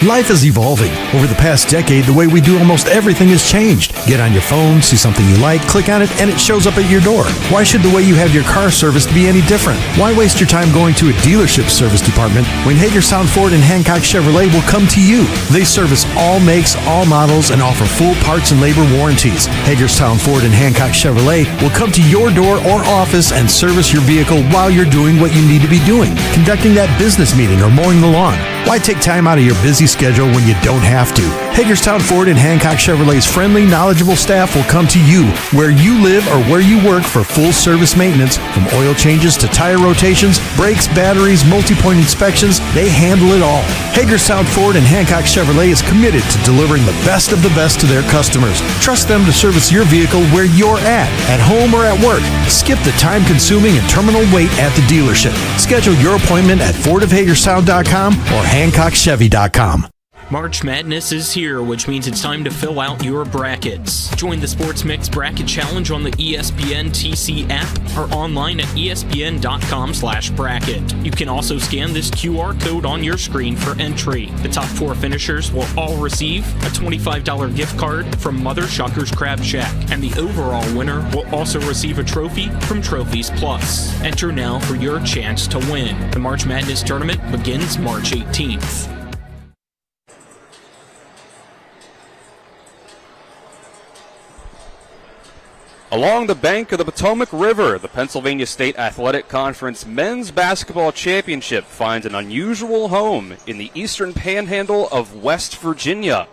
Life is evolving. Over the past decade, the way we do almost everything has changed. Get on your phone, see something you like, click on it, and it shows up at your door. Why should the way you have your car serviced be any different? Why waste your time going to a dealership service department when Hagerstown Ford and Hancock Chevrolet will come to you? They service all makes, all models, and offer full parts and labor warranties. Hagerstown Ford and Hancock Chevrolet will come to your door or office and service your vehicle while you're doing what you need to be doing, conducting that business meeting or mowing the lawn. Why take time out of your busy schedule when you don't have to? Hagerstown Ford and Hancock Chevrolet's friendly, knowledgeable staff will come to you where you live or where you work for full service maintenance, from oil changes to tire rotations, brakes, batteries, multi-point inspections. They handle it all. Hagerstown Ford and Hancock Chevrolet is committed to delivering the best of the best to their customers. Trust them to service your vehicle where you're at home or at work. Skip the time-consuming and terminal wait at the dealership. Schedule your appointment at fordofhagerstown.com or hancockchevy.com. March Madness is here, which means it's time to fill out your brackets. Join the Sports Mix Bracket Challenge on the ESPN TC app or online at espn.com/bracket. You can also scan this QR code on your screen for entry. The top 4 finishers will all receive a $25 gift card from Mother Shucker's Crab Shack, and the overall winner will also receive a trophy from Trophies Plus. Enter now for your chance to win. The March Madness tournament begins March 18th. Along the bank of the Potomac River, the Pennsylvania State Athletic Conference Men's Basketball Championship finds an unusual home in the eastern panhandle of West Virginia.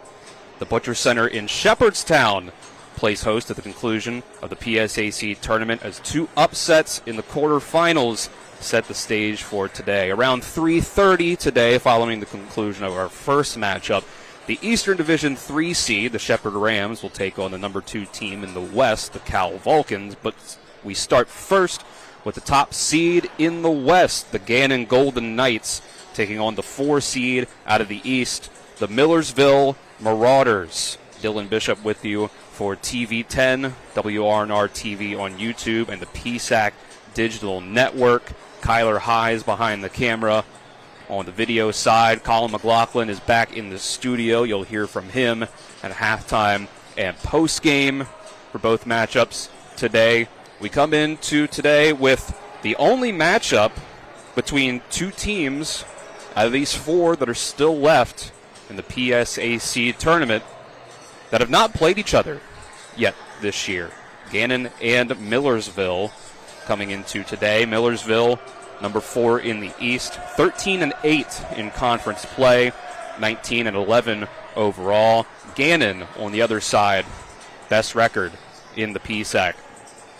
The Butcher Center in Shepherdstown plays host at the conclusion of the PSAC tournament as 2 upsets in the quarterfinals set the stage for today. Around 3:30 today, following the conclusion of our first matchup, the Eastern Division 3 seed, the Shepherd Rams, will take on the number 2 team in the West, the Cal Vulcans. But we start first with the top seed in the West, the Gannon Golden Knights, taking on the 4 seed out of the East, the Millersville Marauders. Dylan Bishop with you for TV10, WRNR TV on YouTube, and the PSAC Digital Network. Kyler Highs behind the camera. On the video side, Colin McLaughlin is back in the studio. You'll hear from him at halftime and postgame for both matchups today. We come into today with the only matchup between 2 teams out of these 4 that are still left in the PSAC tournament that have not played each other yet this year. Gannon and Millersville coming into today. Millersville, number 4 in the East, 13-8 in conference play, 19-11 overall. Gannon on the other side, best record in the PSAC,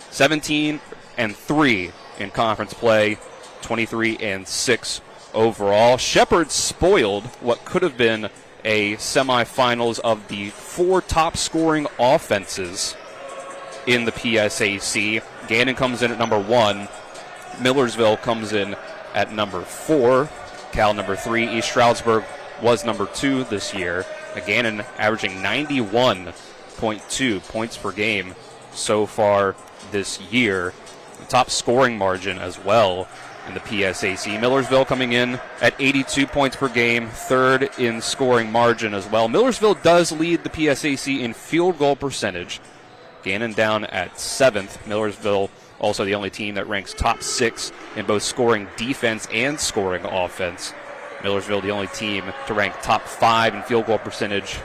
17-3 in conference play, 23-6 overall. Shepherd spoiled what could have been a semifinals of the 4 top scoring offenses in the PSAC. Gannon comes in at number 1. Millersville comes in at number 4. Cal number 3. East Stroudsburg was number 2 this year. Gannon averaging 91.2 points per game so far this year. The top scoring margin as well in the PSAC. Millersville coming in at 82 points per game, 3rd in scoring margin as well. Millersville does lead the PSAC in field goal percentage. Gannon down at 7th. Millersville also the only team that ranks top 6 in both scoring defense and scoring offense. Millersville the only team to rank top 5 in field goal percentage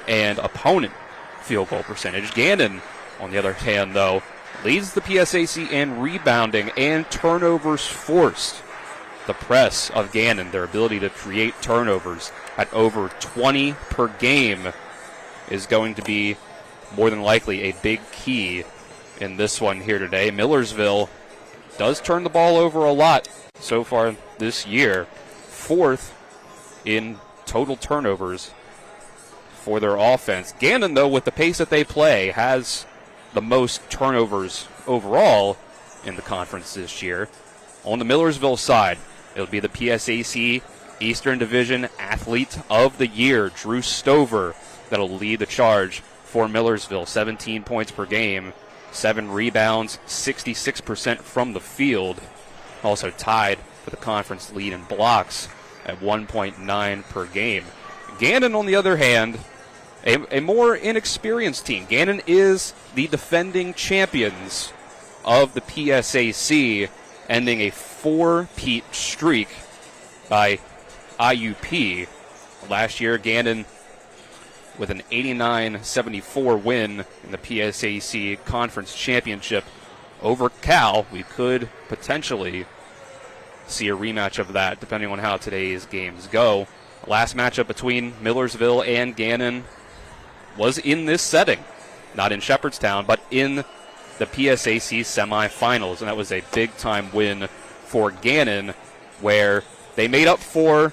and opponent field goal percentage. Gannon, on the other hand, though, leads the PSAC in rebounding and turnovers forced. The press of Gannon, their ability to create turnovers at over 20 per game, is going to be more than likely a big key in this one here today. Millersville does turn the ball over a lot so far this year. 4th in total turnovers for their offense. Gannon, though, with the pace that they play, has the most turnovers overall in the conference this year. On the Millersville side, it'll be the PSAC Eastern Division Athlete of the Year, Drew Stover, that'll lead the charge for Millersville. 17 points per game, 7 rebounds, 66% from the field. Also tied for the conference lead in blocks at 1.9 per game. Gannon, on the other hand, a more inexperienced team. Gannon is the defending champions of the PSAC, ending a 4-peat streak by IUP. Last year, Gannon with an 89-74 win in the PSAC Conference Championship over Cal. We could potentially see a rematch of that depending on how today's games go. The last matchup between Millersville and Gannon was in this setting, not in Shepherdstown, but in the PSAC semifinals, and that was a big-time win for Gannon, where they made up for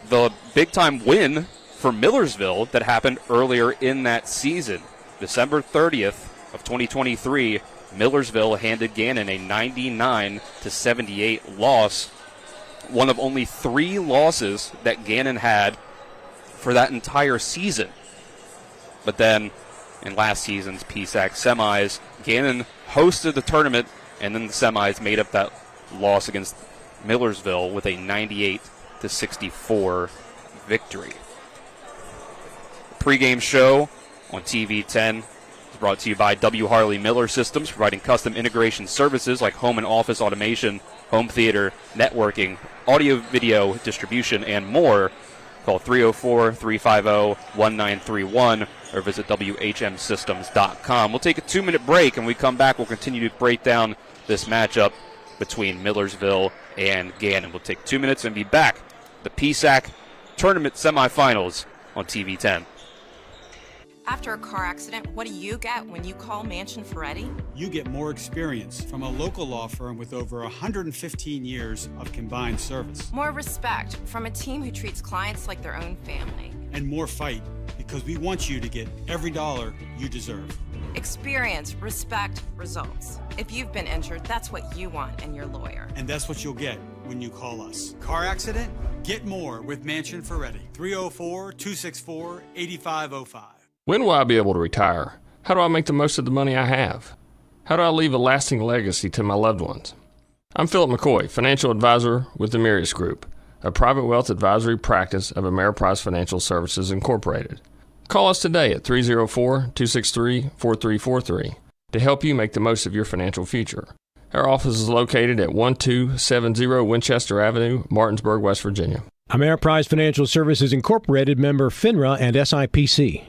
the big-time win for Millersville that happened earlier in that season. December 30th of 2023, Millersville handed Gannon a 99-78 loss, one of only 3 losses that Gannon had for that entire season. But then, in last season's PSAC semis, Gannon hosted the tournament, and then the semis made up that loss against Millersville with a 98-64 victory. The pregame show on TV 10 is brought to you by W. Harley Miller Systems, providing custom integration services like home and office automation, home theater, networking, audio-video distribution, and more. Call 304-350-1931 or visit WHMsystems.com. We'll take a 2-minute break, and when we come back, we'll continue to break down this matchup between Millersville and Gannon. We'll take 2 minutes and be back. The PSAC Tournament Semifinals on TV 10. After a car accident, what do you get when you call Mansion Ferretti? You get more experience from a local law firm with over 115 years of combined service. More respect from a team who treats clients like their own family. And more fight, because we want you to get every dollar you deserve. Experience, respect, results. If you've been injured, that's what you want in your lawyer. And that's what you'll get when you call us. Car accident? Get more with Mansion Ferretti. 304-264-8505. When will I be able to retire? How do I make the most of the money I have? How do I leave a lasting legacy to my loved ones? I'm Philip McCoy, financial advisor with the Mirius Group, a private wealth advisory practice of Ameriprise Financial Services Incorporated. Call us today at 304-263-4343 to help you make the most of your financial future. Our office is located at 1270 Winchester Avenue, Martinsburg, West Virginia. Ameriprise Financial Services Incorporated, member FINRA and SIPC.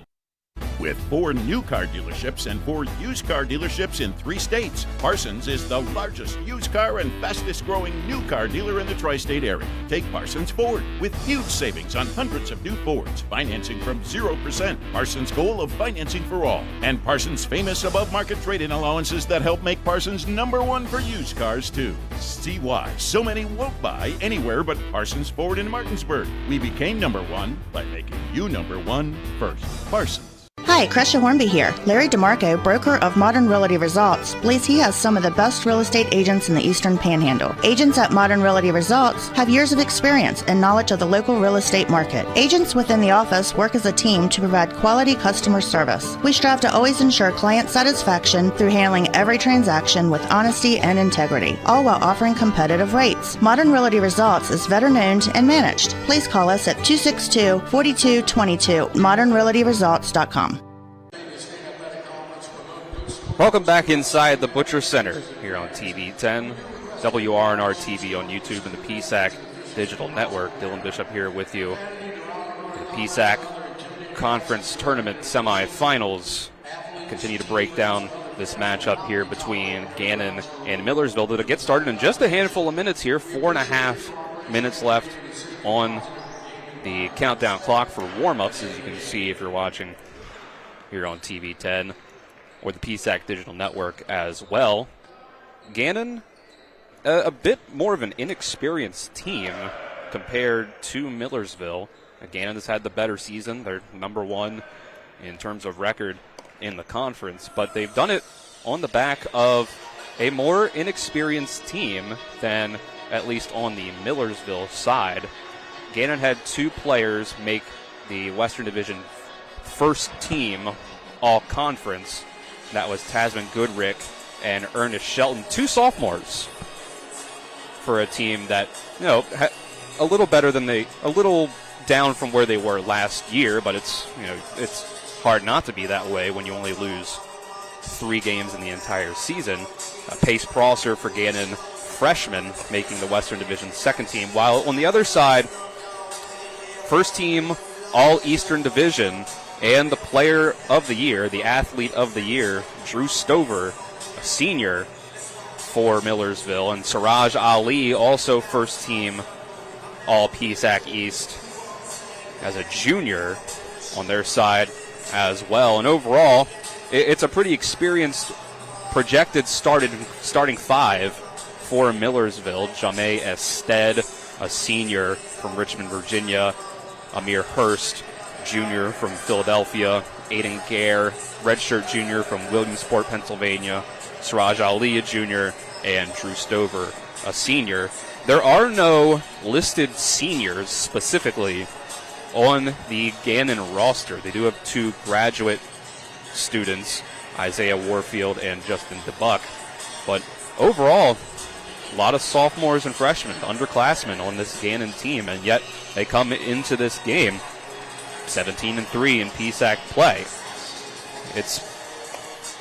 With 4 new car dealerships and 4 used car dealerships in 3 states, Parsons is the largest used car and fastest growing new car dealer in the tri-state area. Take Parsons Ford with huge savings on hundreds of new Fords, financing from 0%. Parsons' goal of financing for all, and Parsons' famous above-market trade-in allowances that help make Parsons #1 for used cars too. See why so many won't buy anywhere but Parsons Ford in Martinsburg. We became #1 by making you #1 first. Parsons. Hi, Crescia Hornby here. Larry DeMarco, broker of Modern Realty Results, believes he has some of the best real estate agents in the Eastern Panhandle. Agents at Modern Realty Results have years of experience and knowledge of the local real estate market. Agents within the office work as a team to provide quality customer service. We strive to always ensure client satisfaction through handling every transaction with honesty and integrity, all while offering competitive rates. Modern Realty Results is veteran-owned and managed. Please call us at 262-4222, modernrealtyresults.com. Welcome back inside the Butcher Center here on TV 10, WRNR TV on YouTube and the PSAC Digital Network. Dylan Bishop here with you. The PSAC Conference Tournament Semifinals continue to break down this matchup here between Gannon and Millersville. That'll get started in just a handful of minutes here. 4.5 minutes left on the countdown clock for warm-ups, as you can see if you're watching here on TV 10. Or the PSAC Digital Network as well. Gannon, a bit more of an inexperienced team compared to Millersville. Gannon has had the better season. They're #1 in terms of record in the conference, but they've done it on the back of a more inexperienced team than at least on the Millersville side. Gannon had 2 players make the Western Division first team all-conference. That was Tasman Goodrick and Ernest Shelton, 2 sophomores for a team that, a little down from where they were last year, but it's hard not to be that way when you only lose 3 games in the entire season. Pace Prosser for Gannon, freshman, making the Western Division second team, while on the other side, first team All-Eastern Division and the player of the year, the athlete of the year, Drew Stover, a senior for Millersville, and Siraj Ali, also first team All-PSAC East as a junior on their side as well. And overall, it's a pretty experienced projected starting 5 for Millersville. Jamé Ested, a senior from Richmond, Virginia. Amir Hurst, junior from Philadelphia. Aiden Gare, redshirt junior from Williamsport, Pennsylvania. Siraj Ali, a junior, and Drew Stover, a senior. There are no listed seniors specifically on the Gannon roster. They do have 2 graduate students, Isaiah Warfield and Justin DeBuck. But overall, a lot of sophomores and freshmen, underclassmen on this Gannon team, and yet they come into this game 17-3 in PSAC play.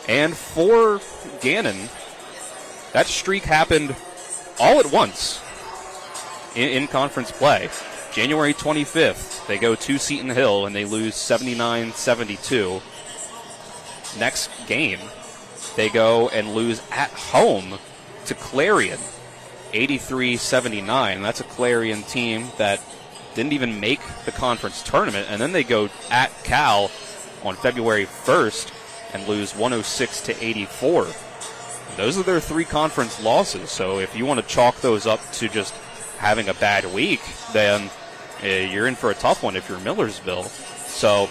And for Gannon, that streak happened all at once in conference play. January 25th, they go to Seton Hill and they lose 79-72. Next game, they go and lose at home to Clarion, 83-79. That's a Clarion team that didn't even make the conference tournament. And then they go at Cal on February 1st and lose 106-84. Those are their 3 conference losses. So if you want to chalk those up to just having a bad week, then you're in for a tough one if you're Millersville. So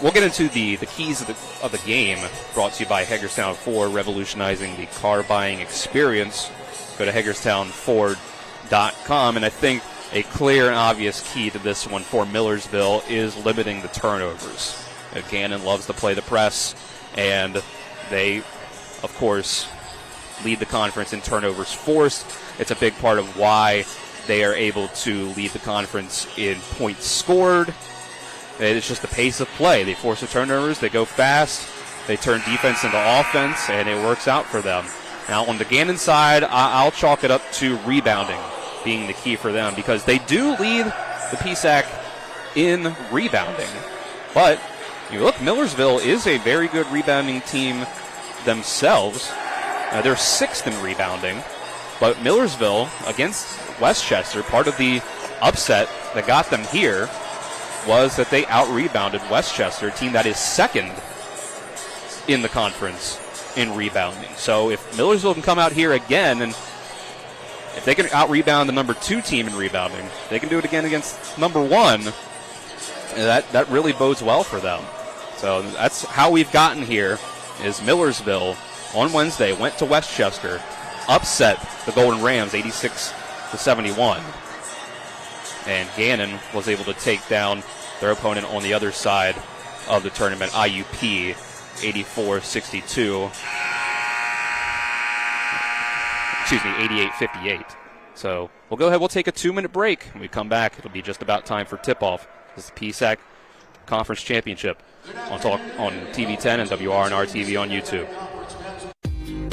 we'll get into the keys of the game, brought to you by Hagerstown Ford, revolutionizing the car buying experience. Go to HagerstownFord.com, and I think a clear and obvious key to this one for Millersville is limiting the turnovers. Gannon loves to play the press, and they, of course, lead the conference in turnovers forced. It's a big part of why they are able to lead the conference in points scored. It's just the pace of play. They force the turnovers, they go fast, they turn defense into offense, and it works out for them. Now, on the Gannon side, I'll chalk it up to rebounding being the key for them, because they do lead the PSAC in rebounding. But you look, Millersville is a very good rebounding team themselves. They're 6th in rebounding, but Millersville against Westchester, part of the upset that got them here was that they out-rebounded Westchester, a team that is 2nd in the conference in rebounding. So if Millersville can come out here again, and if they can out-rebound the number 2 team in rebounding, they can do it again against number 1, that really bodes well for them. So that's how we've gotten here, is Millersville on Wednesday went to Westchester, upset the Golden Rams 86-71. And Gannon was able to take down their opponent on the other side of the tournament, IUP, 84-62. Excuse me, 88-58. So we'll go ahead, we'll take a 2-minute break. When we come back, it'll be just about time for tip-off. This is the PSAC Conference Championship on TV 10 and WRNR TV on YouTube.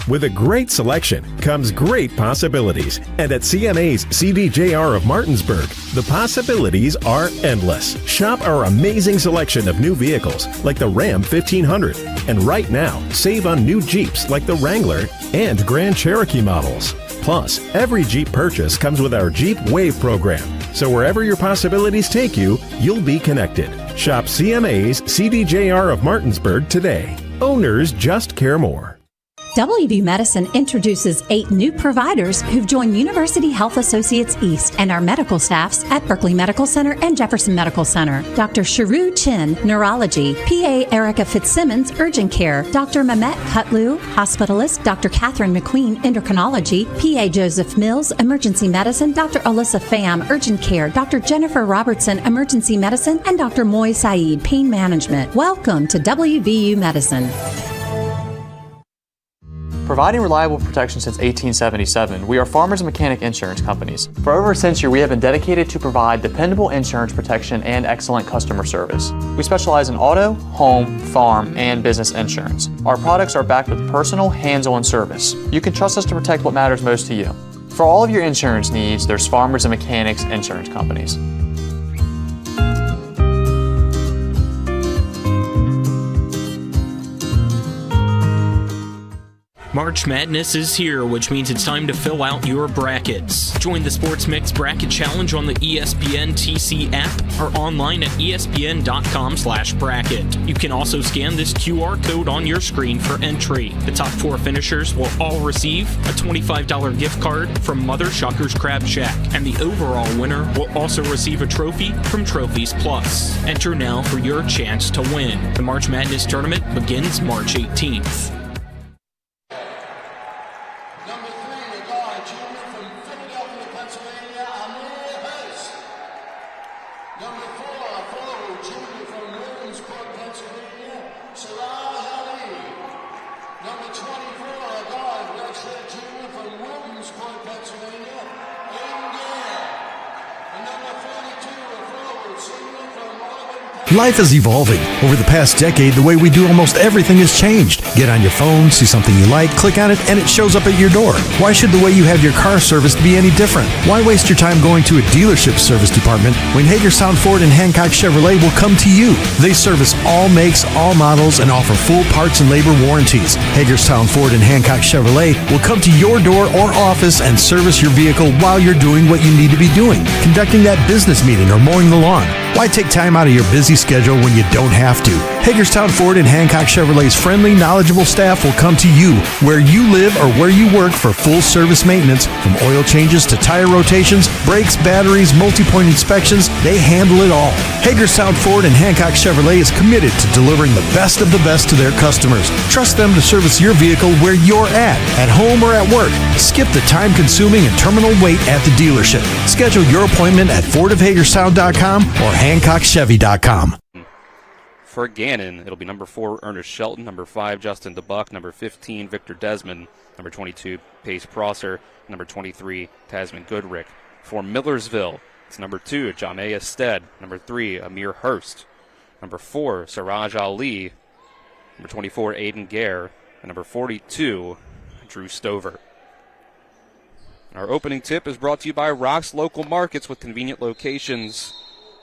With a great selection comes great possibilities. And at CMA's CDJR of Martinsburg, the possibilities are endless. Shop our amazing selection of new vehicles like the Ram 1500. And right now, save on new Jeeps like the Wrangler and Grand Cherokee models. Plus, every Jeep purchase comes with our Jeep Wave program. So wherever your possibilities take you, you'll be connected. Shop CMA's CDJR of Martinsburg today. Owners just care more. WVU Medicine introduces 8 new providers who've joined University Health Associates East and our medical staffs at Berkeley Medical Center and Jefferson Medical Center. Dr. Sharu Chin, Neurology. PA Erica Fitzsimmons, Urgent Care. Dr. Mehmet Kutlu, Hospitalist. Dr. Catherine McQueen, Endocrinology. PA Joseph Mills, Emergency Medicine. Dr. Alyssa Pham, Urgent Care. Dr. Jennifer Robertson, Emergency Medicine. And Dr. Moy Saeed, Pain Management. Welcome to WVU Medicine. Providing reliable protection since 1877, we are Farmers and Mechanic Insurance Companies. For over a century, we have been dedicated to provide dependable insurance protection and excellent customer service. We specialize in auto, home, farm, and business insurance. Our products are backed with personal, hands-on service. You can trust us to protect what matters most to you. For all of your insurance needs, there's Farmers and Mechanics Insurance Companies. March Madness is here, which means it's time to fill out your brackets. Join the Sports Mix Bracket Challenge on the ESPN TC app or online at espn.com/bracket. You can also scan this QR code on your screen for entry. The top 4 finishers will all receive a $25 gift card from Mother Shucker's Crab Shack, and the overall winner will also receive a trophy from Trophies Plus. Enter now for your chance to win. The March Madness tournament begins March 18th. Life is evolving. Over the past decade, the way we do almost everything has changed. Get on your phone, see something you like, click on it, and it shows up at your door. Why should the way you have your car serviced be any different? Why waste your time going to a dealership service department when Hagerstown Ford and Hancock Chevrolet will come to you? They service all makes, all models, and offer full parts and labor warranties. Hagerstown Ford and Hancock Chevrolet will come to your door or office and service your vehicle while you're doing what you need to be doing, conducting that business meeting or mowing the lawn. Why take time out of your busy schedule when you don't have to? Hagerstown Ford and Hancock Chevrolet's friendly, knowledgeable staff will come to you where you live or where you work for full service maintenance, from oil changes to tire rotations, brakes, batteries, multi-point inspections. They handle it all. Hagerstown Ford and Hancock Chevrolet is committed to delivering the best of the best to their customers. Trust them to service your vehicle where you're at home or at work. Skip the time-consuming and terminal wait at the dealership. Schedule your appointment at fordofhagerstown.com or hancockchevy.com. For Gannon, it'll be number 4, Ernest Shelton, number 5, Justin DeBuck, number 15, Victor Desmond, number 22, Pace Prosser, number 23, Tasman Goodrick. For Millersville, it's number 2, Jamea Stead, number 3, Amir Hurst, number 4, Siraj Ali, number 24, Aiden Gare, and number 42, Drew Stover. Our opening tip is brought to you by Rock's Local Markets, with convenient locations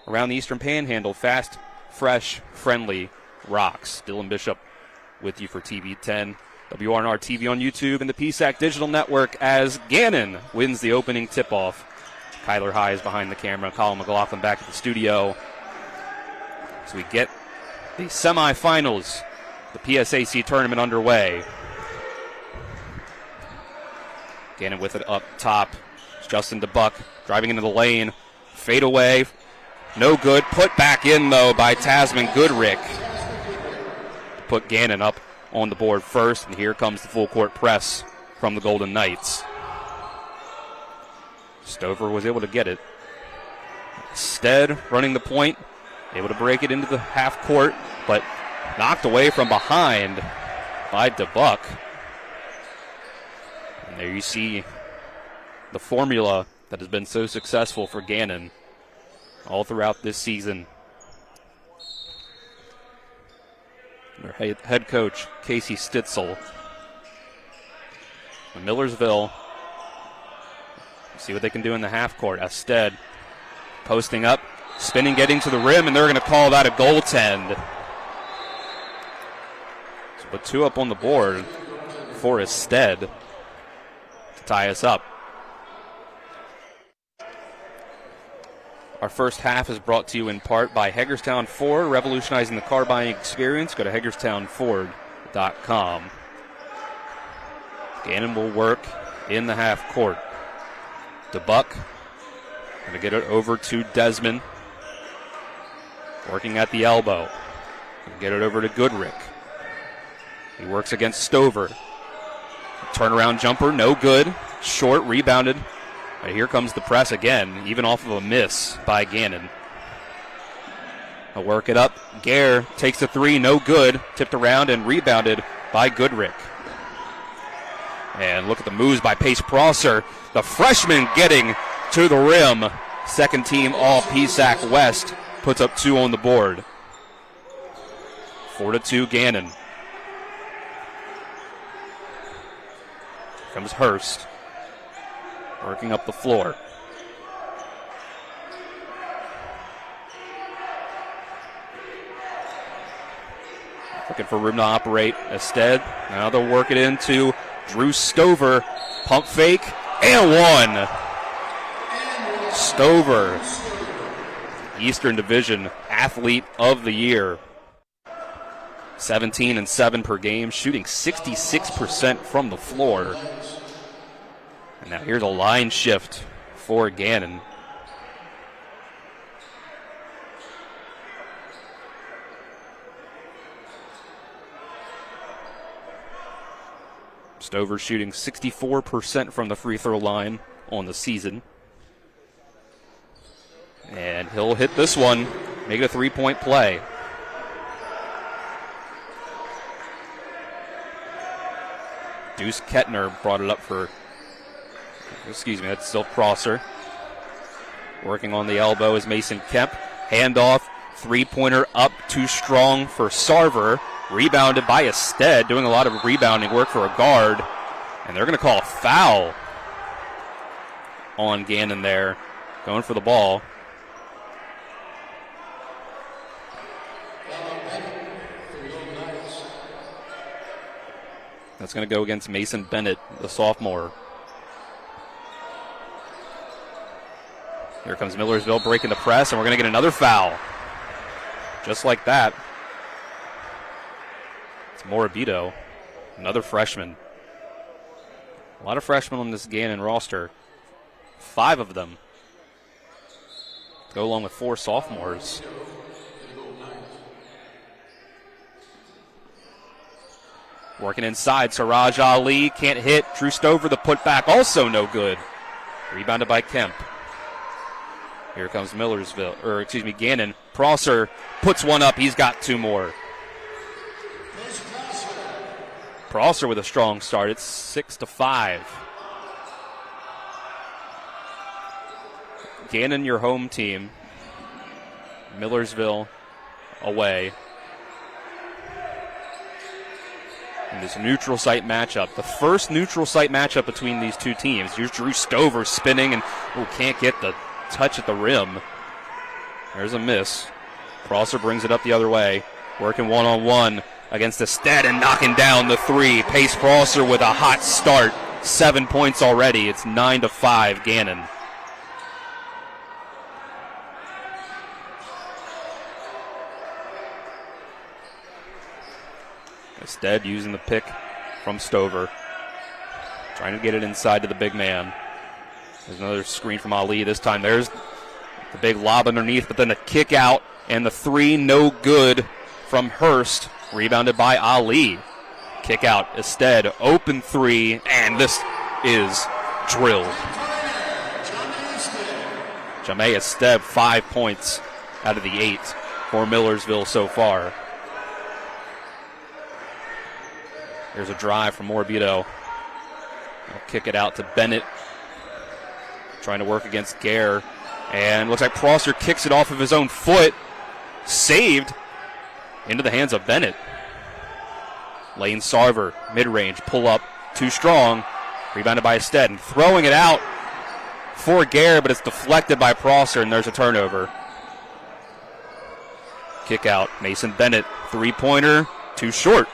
around the Eastern Panhandle. Fast, fresh, friendly Rocks. Dylan Bishop with you for TV 10, WRNR TV on YouTube, and the PSAC Digital Network as Gannon wins the opening tip-off. Kyler High is behind the camera. Colin McLaughlin back at the studio. So we get the semifinals, the PSAC tournament underway. Gannon with it up top. It's Justin DeBuck driving into the lane. Fade away. No good. Put back in, though, by Tasman Goodrick. Put Gannon up on the board first, and here comes the full-court press from the Golden Knights. Stover was able to get it. Stead running the point, able to break it into the half court, but knocked away from behind by DeBuck. And there you see the formula that has been so successful for Gannon all throughout this season. Their head coach, Casey Stitzel. Millersville, see what they can do in the half court. Stead posting up, spinning, getting to the rim, and they're going to call that a goaltend. So put 2 up on the board for Stead to tie us up. Our first half is brought to you in part by Hagerstown Ford, revolutionizing the car buying experience. Go to HagerstownFord.com. Gannon will work in the half court. DeBuck going to get it over to Desmond. Working at the elbow. Get it over to Goodrick. He works against Stover. Turnaround jumper, no good. Short, rebounded. But here comes the press again, even off of a miss by Gannon. He'll work it up. Gare takes the 3, no good. Tipped around and rebounded by Goodrick. And look at the moves by Pace Prosser. The freshman getting to the rim. Second team all PSAC West puts up 2 on the board. 4-2 Gannon. Here comes Hurst. Working up the floor. Looking for room to operate. Instead, now they'll work it into Drew Stover. Pump fake, and one. Stover, Eastern Division Athlete of the Year. 17 and 7 per game, shooting 66% from the floor. And now here's a line shift for Gannon. Stover shooting 64% from the free throw line on the season. And he'll hit this one, make it a 3-point play. Deuce Kettner brought it up for, that's still Prosser. Working on the elbow is Mason Kemp. Handoff, 3-pointer up, too strong for Sarver. Rebounded by Ested, doing a lot of rebounding work for a guard. And they're going to call a foul on Gannon there, going for the ball. That's going to go against Mason Bennett, the sophomore. Here comes Millersville breaking the press, and we're going to get another foul. Just like that. It's Morabito, another freshman. A lot of freshmen on this Gannon roster. 5 of them go along with 4 sophomores. Working inside, Siraj Ali can't hit. Drew Stover, the putback, also no good. Rebounded by Kemp. Here comes Gannon. Prosser puts one up. He's got 2 more. Prosser with a strong start. It's 6-5. Gannon, your home team. Millersville away. In this neutral site matchup, the first neutral site matchup between these two teams. Here's Drew Stover spinning and can't get the touch at the rim. There's a miss. Prosser brings it up the other way. Working one-on-one against Ested and knocking down the 3. Pace Prosser with a hot start. 7 points already. It's 9-5 Gannon. Ested using the pick from Stover. Trying to get it inside to the big man. There's another screen from Ali. This time there's the big lob underneath, but then a kick out and the 3 no good from Hurst. Rebounded by Ali. Kick out, Ested, open 3, and this is drilled. Jameis Ested, 5 points out of the 8 for Millersville so far. Here's a drive from Morabito. I'll kick it out to Bennett. Trying to work against Gare. And looks like Prosser kicks it off of his own foot. Saved into the hands of Bennett. Lane Sarver, mid-range, pull up, too strong. Rebounded by Ested. And throwing it out for Gare, but it's deflected by Prosser, and there's a turnover. Kick out, Mason Bennett, 3-pointer, too short.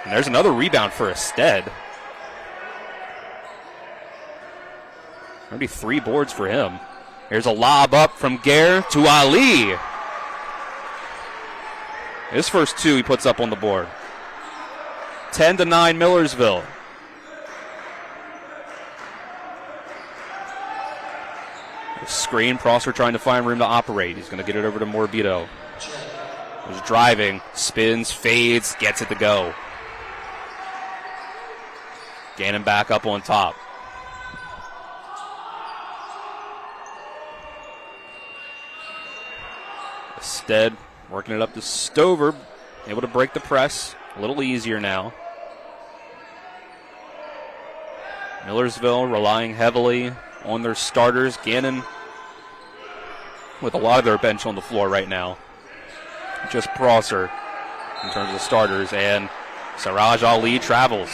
And there's another rebound for Ested. Already 3 boards for him. Here's a lob up from Gare to Ali. His first 2 he puts up on the board. 10-9 Millersville. The screen, Prosser trying to find room to operate. He's going to get it over to Morabito. He's driving, spins, fades, gets it to go. Gannon back up on top. Ested working it up to Stover. Able to break the press. A little easier now. Millersville relying heavily on their starters. Gannon with a lot of their bench on the floor right now. Just Prosser in terms of starters, and Siraj Ali travels.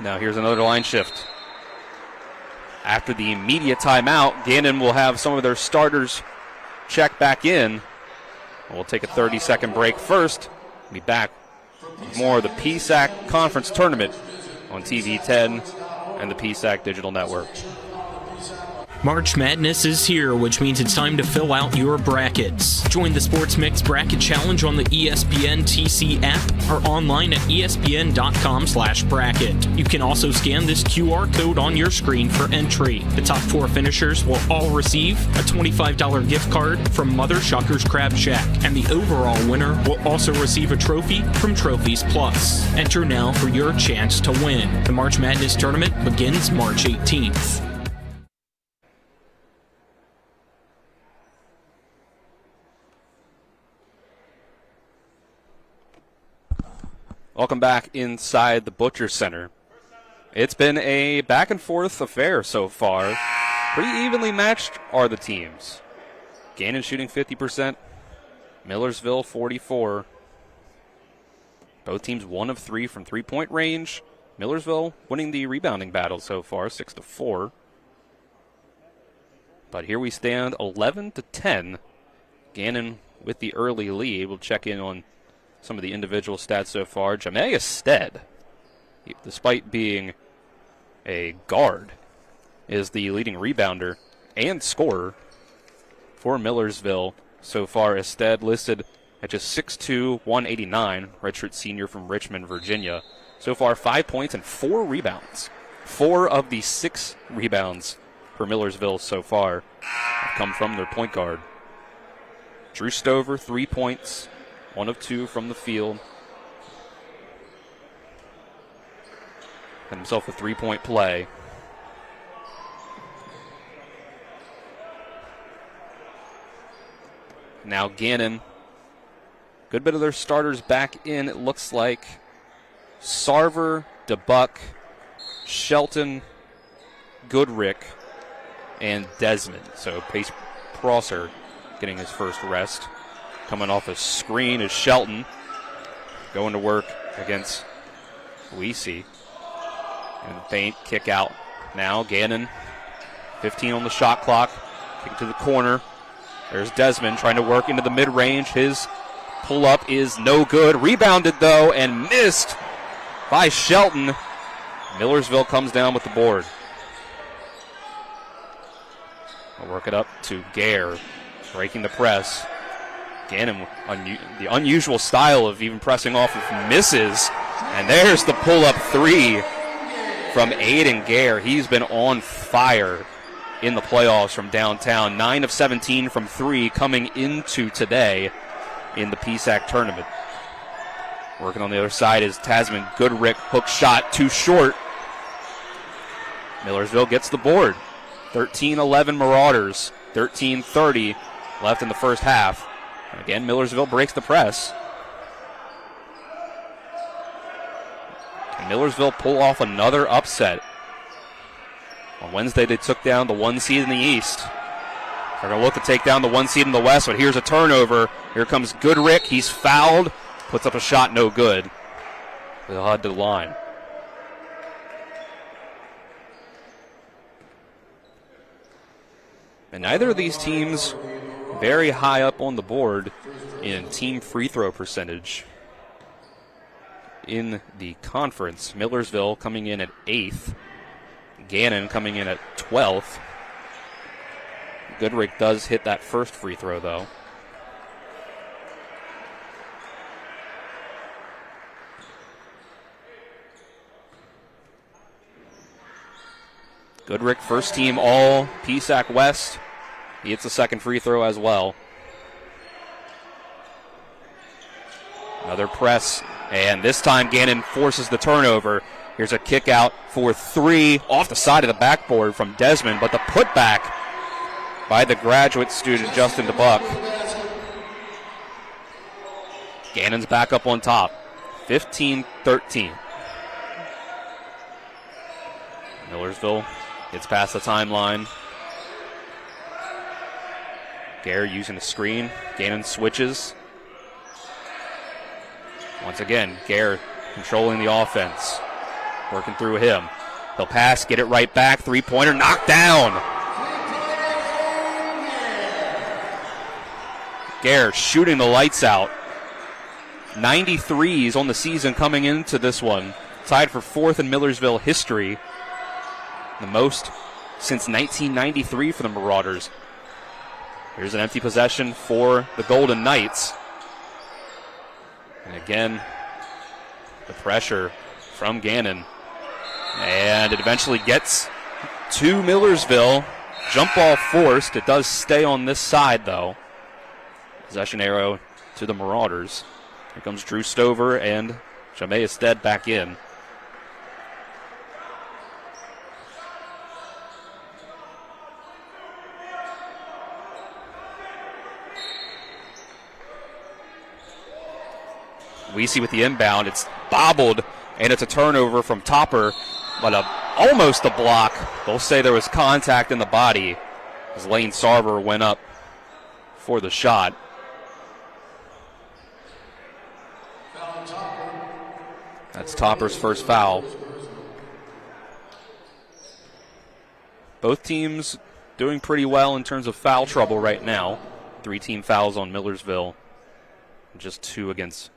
Now here's another line shift. After the immediate timeout, Gannon will have some of their starters check back in. We'll take a 30-second break first. Be back with more of the PSAC Conference Tournament on TV 10 and the PSAC Digital Network. March Madness is here, which means it's time to fill out your brackets. Join the Sports Mix Bracket Challenge on the ESPN TC app or online at espn.com/bracket. You can also scan this QR code on your screen for entry. The top 4 finishers will all receive a $25 gift card from Mother Shucker's Crab Shack, and the overall winner will also receive a trophy from Trophies Plus. Enter now for your chance to win. The March Madness tournament begins March 18th. Welcome back inside the Butcher Center. It's been a back-and-forth affair so far. Pretty evenly matched are the teams. Gannon shooting 50%, Millersville 44%. Both teams 1 of 3 from three-point range. Millersville winning the rebounding battle so far, 6-4. But here we stand, 11-10. Gannon with the early lead. We'll check in on some of the individual stats so far. Jamea Stead, despite being a guard, is the leading rebounder and scorer for Millersville so far, as Stead listed at just 6'2", 189, redshirt senior from Richmond, Virginia. So far, 5 points and 4 rebounds. 4 of the 6 rebounds for Millersville so far have come from their point guard. Drew Stover, 3 points. 1 of 2 from the field. Had himself a 3-point play. Now Gannon. Good bit of their starters back in, it looks like. Sarver, DeBuck, Shelton, Goodrick, and Desmond. So Pace Prosser getting his first rest. Coming off a screen is Shelton. Going to work against Weesey. And the feint kick out. Now Gannon. 15 on the shot clock. Kick to the corner. There's Desmond trying to work into the mid-range. His pull-up is no good. Rebounded, though, and missed by Shelton. Millersville comes down with the board. We'll work it up to Gare. Breaking the press. Gannon, the unusual style of even pressing off of misses. And there's the pull-up 3 from Aiden Gare. He's been on fire in the playoffs from downtown. 9 of 17 from 3 coming into today in the PSAC tournament. Working on the other side is Tasman Goodrick. Hook shot too short. Millersville gets the board. 13-11 Marauders. 13-30 left in the first half. Again, Millersville breaks the press. Can Millersville pull off another upset? On Wednesday, they took down the 1 seed in the East. They're going to look to take down the 1 seed in the West, but here's a turnover. Here comes Goodrick. He's fouled. Puts up a shot, no good. They'll head to the line. And neither of these teams very high up on the board in team free throw percentage in the conference. Millersville coming in at 8th. Gannon coming in at 12th. Goodrick does hit that first free throw, though. Goodrick, first team all PSAC West. He hits the second free throw as well. Another press, and this time Gannon forces the turnover. Here's a kick out for 3 off the side of the backboard from Desmond, but the putback by the graduate student Justin DeBuck. Gannon's back up on top, 15-13. Millersville gets past the timeline. Gare using the screen. Gannon switches. Once again, Gare controlling the offense. Working through him. He'll pass, get it right back. Three-pointer knocked down. Gare shooting the lights out. 93s on the season coming into this one. Tied for fourth in Millersville history. The most since 1993 for the Marauders. Here's an empty possession for the Golden Knights. And again, the pressure from Gannon. And it eventually gets to Millersville. Jump ball forced. It does stay on this side, though. Possession arrow to the Marauders. Here comes Drew Stover and Jamea Stead back in. We see with the inbound, it's bobbled, and it's a turnover from Topper, but almost a block. They'll say there was contact in the body as Lane Sarver went up for the shot. That's Topper's first foul. Both teams doing pretty well in terms of foul trouble right now. 3 team fouls on Millersville, just 2 against.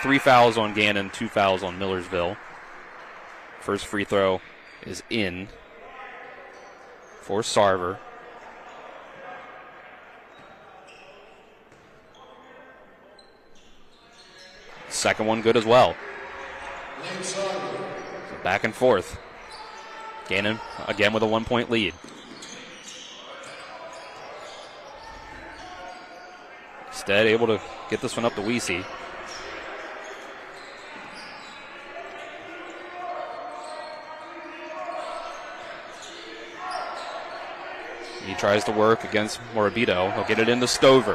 3 fouls on Gannon, 2 fouls on Millersville. First free throw is in for Sarver. Second one good as well. So back and forth. Gannon again with a 1-point lead. Stead able to get this one up to Weesey. He tries to work against Morabito. He'll get it into Stover.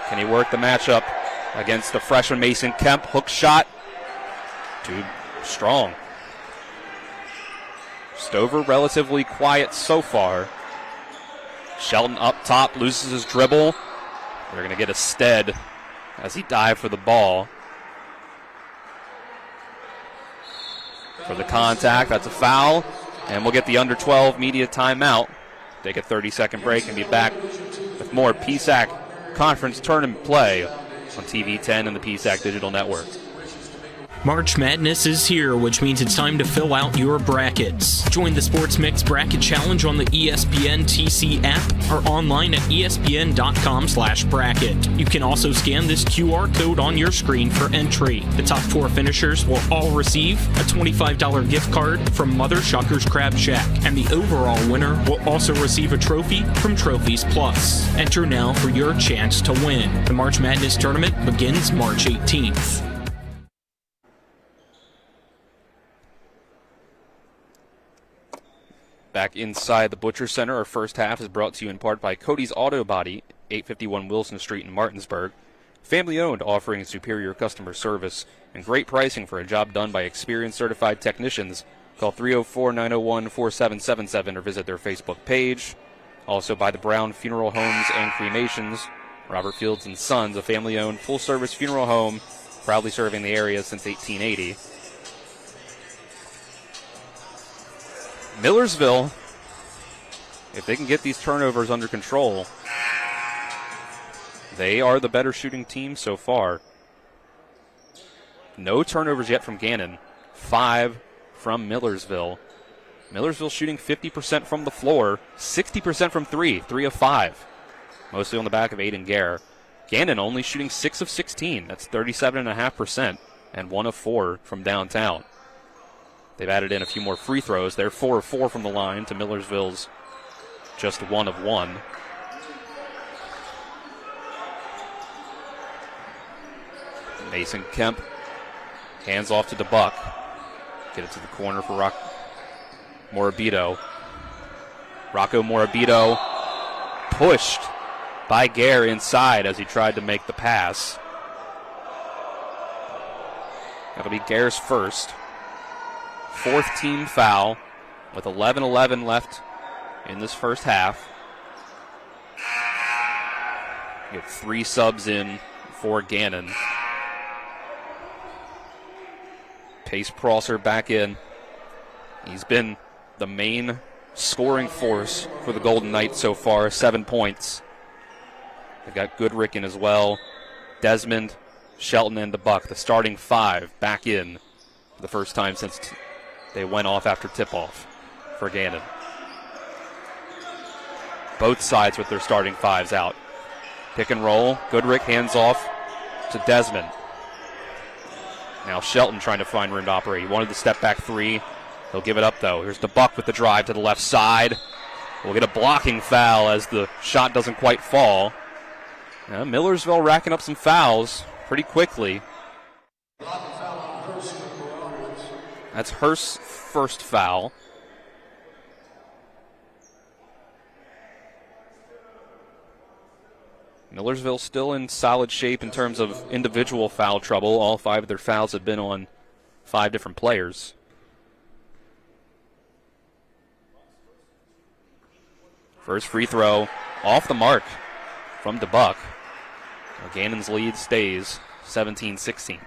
Can he work the matchup against the freshman Mason Kemp? Hook shot. Too strong. Stover relatively quiet so far. Shelton up top, loses his dribble. We're going to get a Stead as he dived for the ball. For the contact, that's a foul. And we'll get the under 12 media timeout. Take a 30-second break and be back with more PSAC conference tournament play on TV 10 and the PSAC Digital Network. March Madness is here, which means it's time to fill out your brackets. Join the Sports Mix Bracket Challenge on the ESPN TC app or online at espn.com/bracket. You can also scan this QR code on your screen for entry. The top 4 finishers will all receive a $25 gift card from Mother Shucker's Crab Shack, and the overall winner will also receive a trophy from Trophies Plus. Enter now for your chance to win. The March Madness tournament begins March 18th. Back inside the Butcher Center, our first half is brought to you in part by Cody's Auto Body, 851 Wilson Street in Martinsburg. Family-owned, offering superior customer service and great pricing for a job done by experienced certified technicians. Call 304-901-4777 or visit their Facebook page. Also by the Brown Funeral Homes and Cremations. Robert Fields & Sons, a family-owned, full-service funeral home, proudly serving the area since 1880. Millersville, if they can get these turnovers under control, they are the better shooting team so far. No turnovers yet from Gannon. 5 from Millersville. Millersville shooting 50% from the floor, 60% from 3 of 5. Mostly on the back of Aiden Gare. Gannon only shooting 6 of 16. That's 37.5%, and 1 of 4 from downtown. They've added in a few more free throws. They're 4 of 4 from the line to Millersville's just 1 of 1. Mason Kemp hands off to DeBuck. Get it to the corner for Morabito. Rocco Morabito pushed by Gare inside as he tried to make the pass. That'll be Gare's first. fourth team foul with 11:11 left in this first half. You have 3 subs in for Gannon. Pace Prosser back in. He's been the main scoring force for the Golden Knights so far, 7 points. They've got Goodrick in as well. Desmond, Shelton, and DeBuck, the starting 5, back in for the first time since they went off after tip-off for Gannon. Both sides with their starting 5s out. Pick and roll. Goodrick hands off to Desmond. Now Shelton trying to find room to operate. He wanted the step back 3. He'll give it up, though. Here's DeBuck with the drive to the left side. We'll get a blocking foul as the shot doesn't quite fall. Now, Millersville racking up some fouls pretty quickly. That's Hurst's first foul. Millersville still in solid shape in terms of individual foul trouble. All 5 of their fouls have been on 5 different players. First free throw off the mark from DeBuck. Gannon's lead stays 17-16.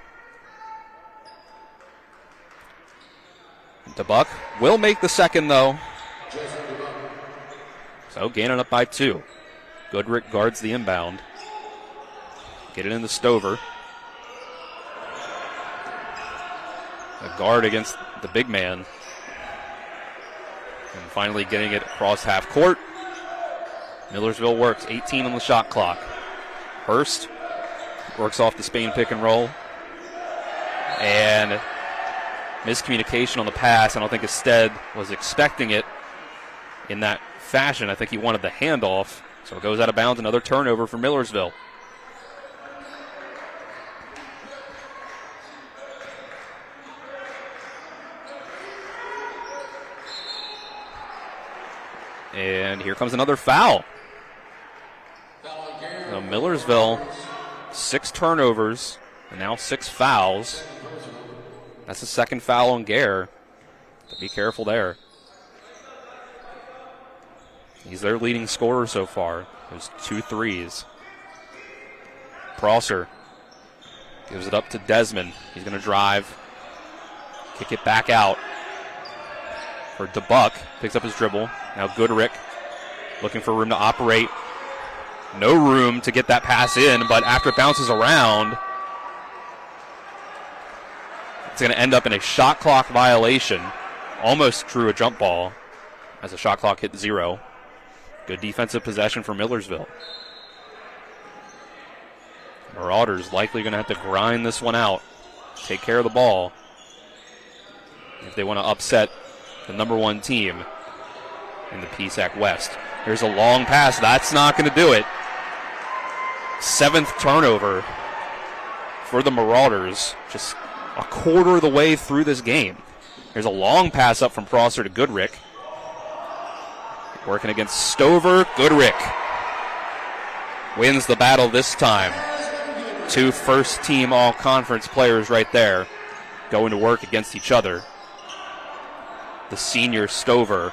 DeBuck will make the second, though. So Gannon up by 2. Goodrick guards the inbound. Get it into Stover. A guard against the big man. And finally getting it across half court. Millersville works, 18 on the shot clock. Hurst works off the Spain pick and roll. And miscommunication on the pass. I don't think Ested was expecting it in that fashion. I think he wanted the handoff. So it goes out of bounds. Another turnover for Millersville. And here comes another foul. So Millersville, 6 turnovers and now 6 fouls. That's the second foul on Gare. So be careful there. He's their leading scorer so far. There's 2 threes. Prosser gives it up to Desmond. He's going to drive, kick it back out for DeBuck. Picks up his dribble. Now Goodrick looking for room to operate. No room to get that pass in, but after it bounces around, it's going to end up in a shot clock violation. Almost drew a jump ball as the shot clock hit 0. Good defensive possession for Millersville. Marauders likely going to have to grind this one out, take care of the ball if they want to upset the number 1 team in the PSAC West. Here's a long pass. That's not going to do it. 7th turnover for the Marauders, just a quarter of the way through this game. Here's a long pass up from Prosser to Goodrick. Working against Stover. Goodrick wins the battle this time. 2 first-team all-conference players right there going to work against each other. The senior Stover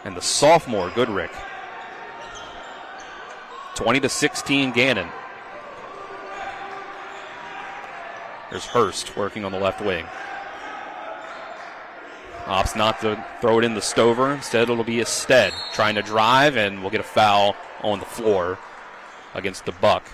and the sophomore Goodrick. 20-16 Gannon. There's Hurst working on the left wing. Opts not to throw it in the Stover. Instead, it'll be Ested trying to drive, and we'll get a foul on the floor against DeBuck.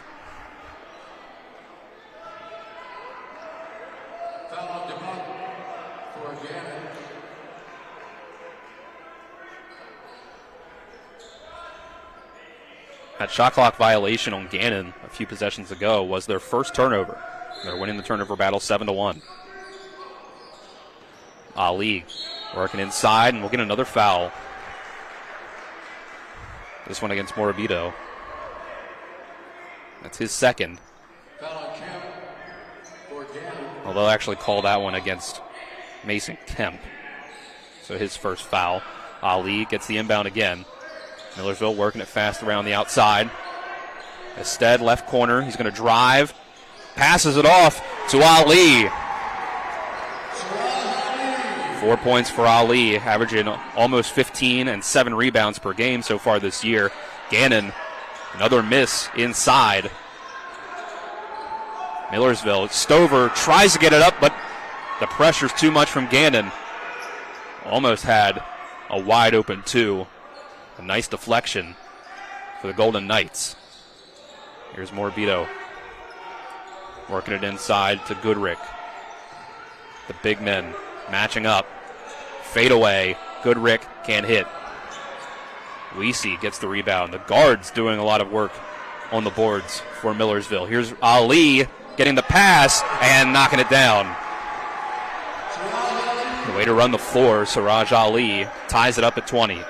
That shot clock violation on Gannon a few possessions ago was their first turnover. They're winning the turnover battle 7-1. Ali working inside, and we'll get another foul. This one against Morabito. That's his second. Well, they'll actually call that one against Mason Kemp. So his first foul. Ali gets the inbound again. Millersville working it fast around the outside. Ested, left corner. He's going to drive. Passes it off to Ali. 4 points for Ali, averaging almost 15 and 7 rebounds per game so far this year. Gannon, another miss inside. Millersville, Stover tries to get it up, but the pressure's too much from Gannon. Almost had a wide open 2. A nice deflection for the Golden Knights. Here's Morbido working it inside to Goodrick. The big men matching up. Fade away. Goodrick can't hit. Weesey gets the rebound. The guards doing a lot of work on the boards for Millersville. Here's Ali getting the pass and knocking it down. The way to run the floor, Siraj Ali ties it up at 20.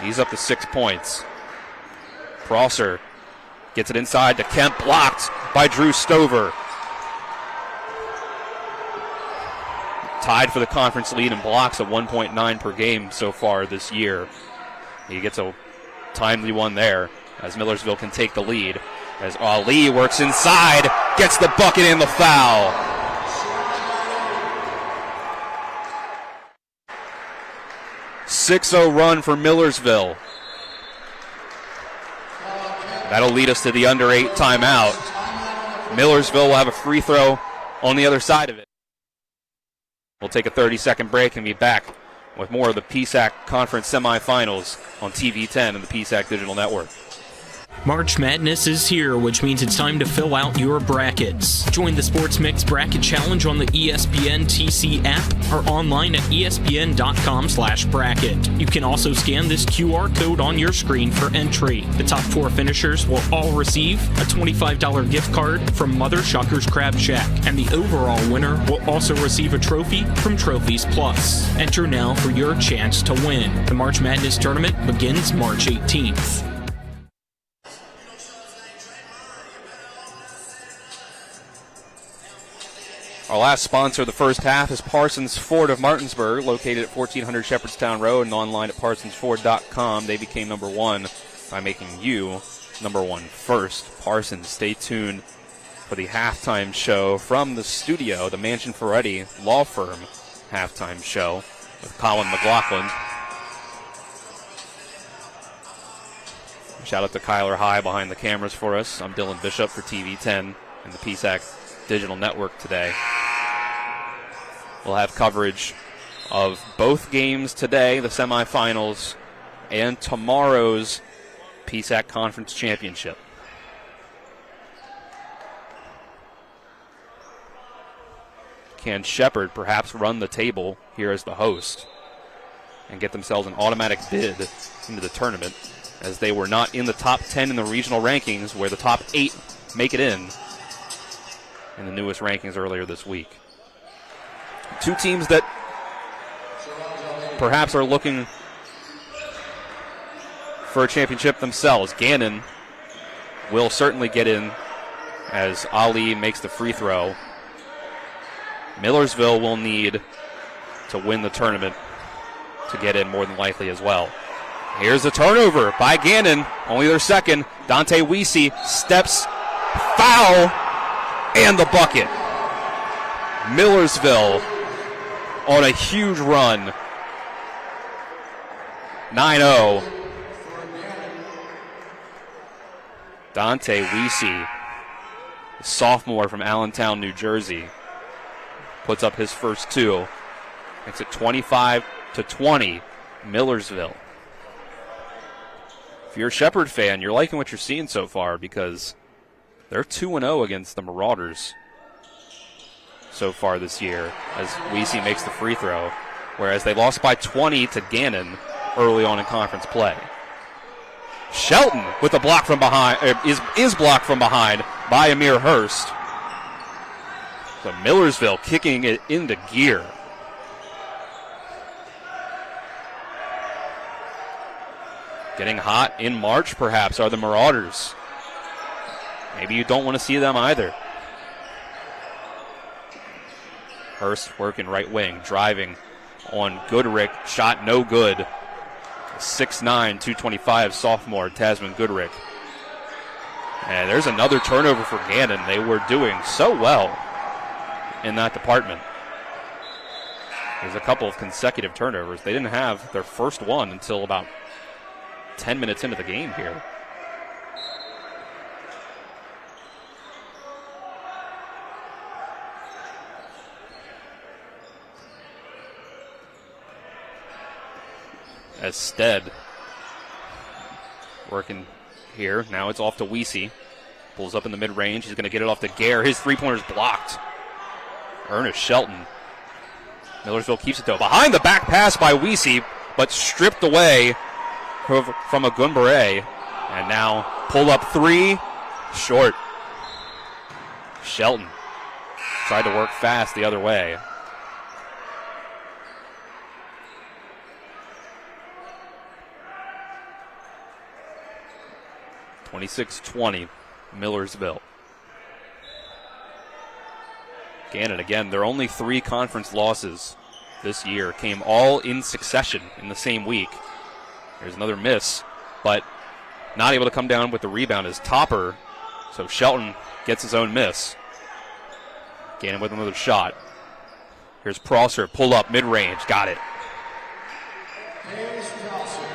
He's up to 6 points. Prosser gets it inside to Kemp, blocked by Drew Stover. Tied for the conference lead in blocks at 1.9 per game so far this year. He gets a timely one there as Millersville can take the lead. As Ali works inside, gets the bucket and the foul. .6-0 run for Millersville. That'll lead us to the under 8 timeout. Millersville will have a free throw on the other side of it. We'll take a 30-second break and be back with more of the PSAC Conference Semifinals on TV 10 and the PSAC Digital Network. March Madness is here, which means it's time to fill out your brackets. Join the Sports Mix Bracket Challenge on the ESPN TC app or online at espn.com/bracket. You can also scan this QR code on your screen for entry. The top 4 finishers will all receive a $25 gift card from Mother Shucker's Crab Shack, and the overall winner will also receive a trophy from Trophies Plus. Enter now for your chance to win. The March Madness tournament begins March 18th. Our last sponsor of the first half is Parsons Ford of Martinsburg, located at 1400 Shepherdstown Road and online at parsonsford.com. They became number 1 by making you number 1 first. Parsons, stay tuned for the halftime show from the studio, the Mansion Ferretti Law Firm halftime show with Colin McLaughlin. Shout out to Kyler High behind the cameras for us. I'm Dylan Bishop for TV 10 and the PSAC Digital Network today. We'll have coverage of both games today, the semifinals, and tomorrow's PSAC Conference Championship. Can Shepherd perhaps run the table here as the host and get themselves an automatic bid into the tournament, as they were not in the top 10 in the regional rankings, where the top 8 make it in the newest rankings earlier this week. Two teams that perhaps are looking for a championship themselves. Gannon will certainly get in as Ali makes the free throw. Millersville will need to win the tournament to get in more than likely as well. Here's a turnover by Gannon, only their second. Dante Weesey steps, foul, and the bucket. Millersville on a huge run. 9-0. Dante Weesey, sophomore from Allentown, New Jersey, puts up his first 2. Makes it 25-20, Millersville. If you're a Shepherd fan, you're liking what you're seeing so far, because they're 2-0 against the Marauders so far this year, as Weesey makes the free throw, whereas they lost by 20 to Gannon early on in conference play. Shelton with a block from behind, is blocked from behind by Amir Hurst. So Millersville kicking it into gear. Getting hot in March, perhaps, are the Marauders. Maybe you don't want to see them either. Hurst working right wing, driving on Goodrick. Shot no good. 6'9", 225 sophomore Tasman Goodrick. And there's another turnover for Gannon. They were doing so well in that department. There's a couple of consecutive turnovers. They didn't have their first one until about 10 minutes into the game here. As Stead working here. Now it's off to Weesey. Pulls up in the mid-range. He's going to get it off to Gare. His three-pointer's blocked. Ernest Shelton. Millersville keeps it though. Behind the back pass by Weesey, but stripped away from a Gunberet. And now pull up three. Short. Shelton tried to work fast the other way. (26-20), Millersville. Gannon again, their only 3 conference losses this year came all in succession in the same week. There's another miss, but not able to come down with the rebound as Topper. So Shelton gets his own miss. Gannon with another shot. Here's Prosser, pull up, mid-range, got it.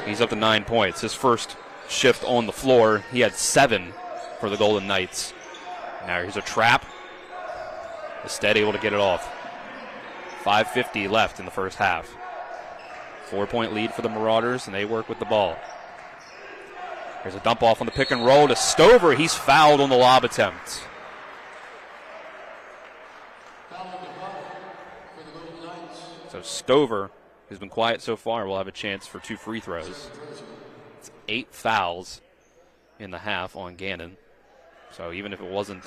He's up to 9 points. His first shift on the floor. He had 7 for the Golden Knights. Now here's a trap. Instead able to get it off. 5:50 left in the first half. 4-point lead for the Marauders, and they work with the ball. Here's a dump off on the pick and roll to Stover. He's fouled on the lob attempt. So Stover, who's been quiet so far, will have a chance for 2 free throws. It's 8 fouls in the half on Gannon. So even if it wasn't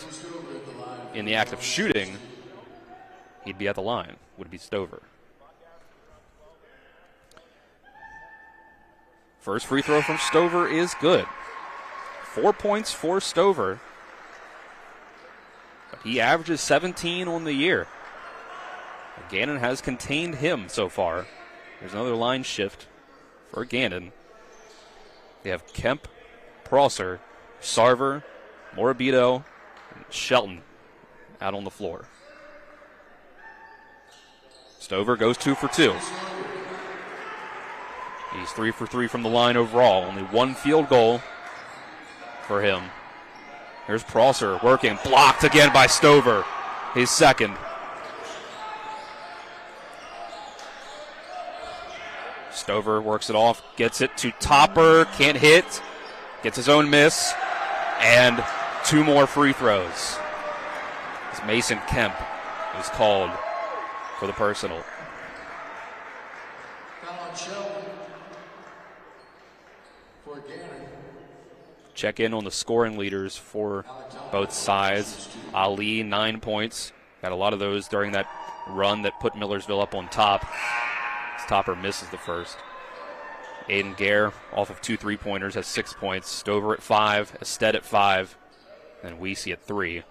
in the act of shooting, he'd be at the line. Would be Stover. First free throw from Stover is good. 4 points for Stover. But he averages 17 on the year. Gannon has contained him so far. There's another line shift for Gannon. They have Kemp, Prosser, Sarver, Morabito, and Shelton out on the floor. Stover goes 2 for 2. He's 3 for 3 from the line overall. Only 1 field goal for him. Here's Prosser working. Blocked again by Stover. His second. Stover works it off. Gets it to Topper. Can't hit. Gets his own miss. And 2 more free throws. As Mason Kemp is called for the personal. Check in on the scoring leaders for both sides. Ali, 9 points. Got a lot of those during that run that put Millersville up on top. Topper misses the first. Aiden Gare, off of 2 3-pointers, has 6 points. Stover at 5, Ested at 5, and Weesey at 3.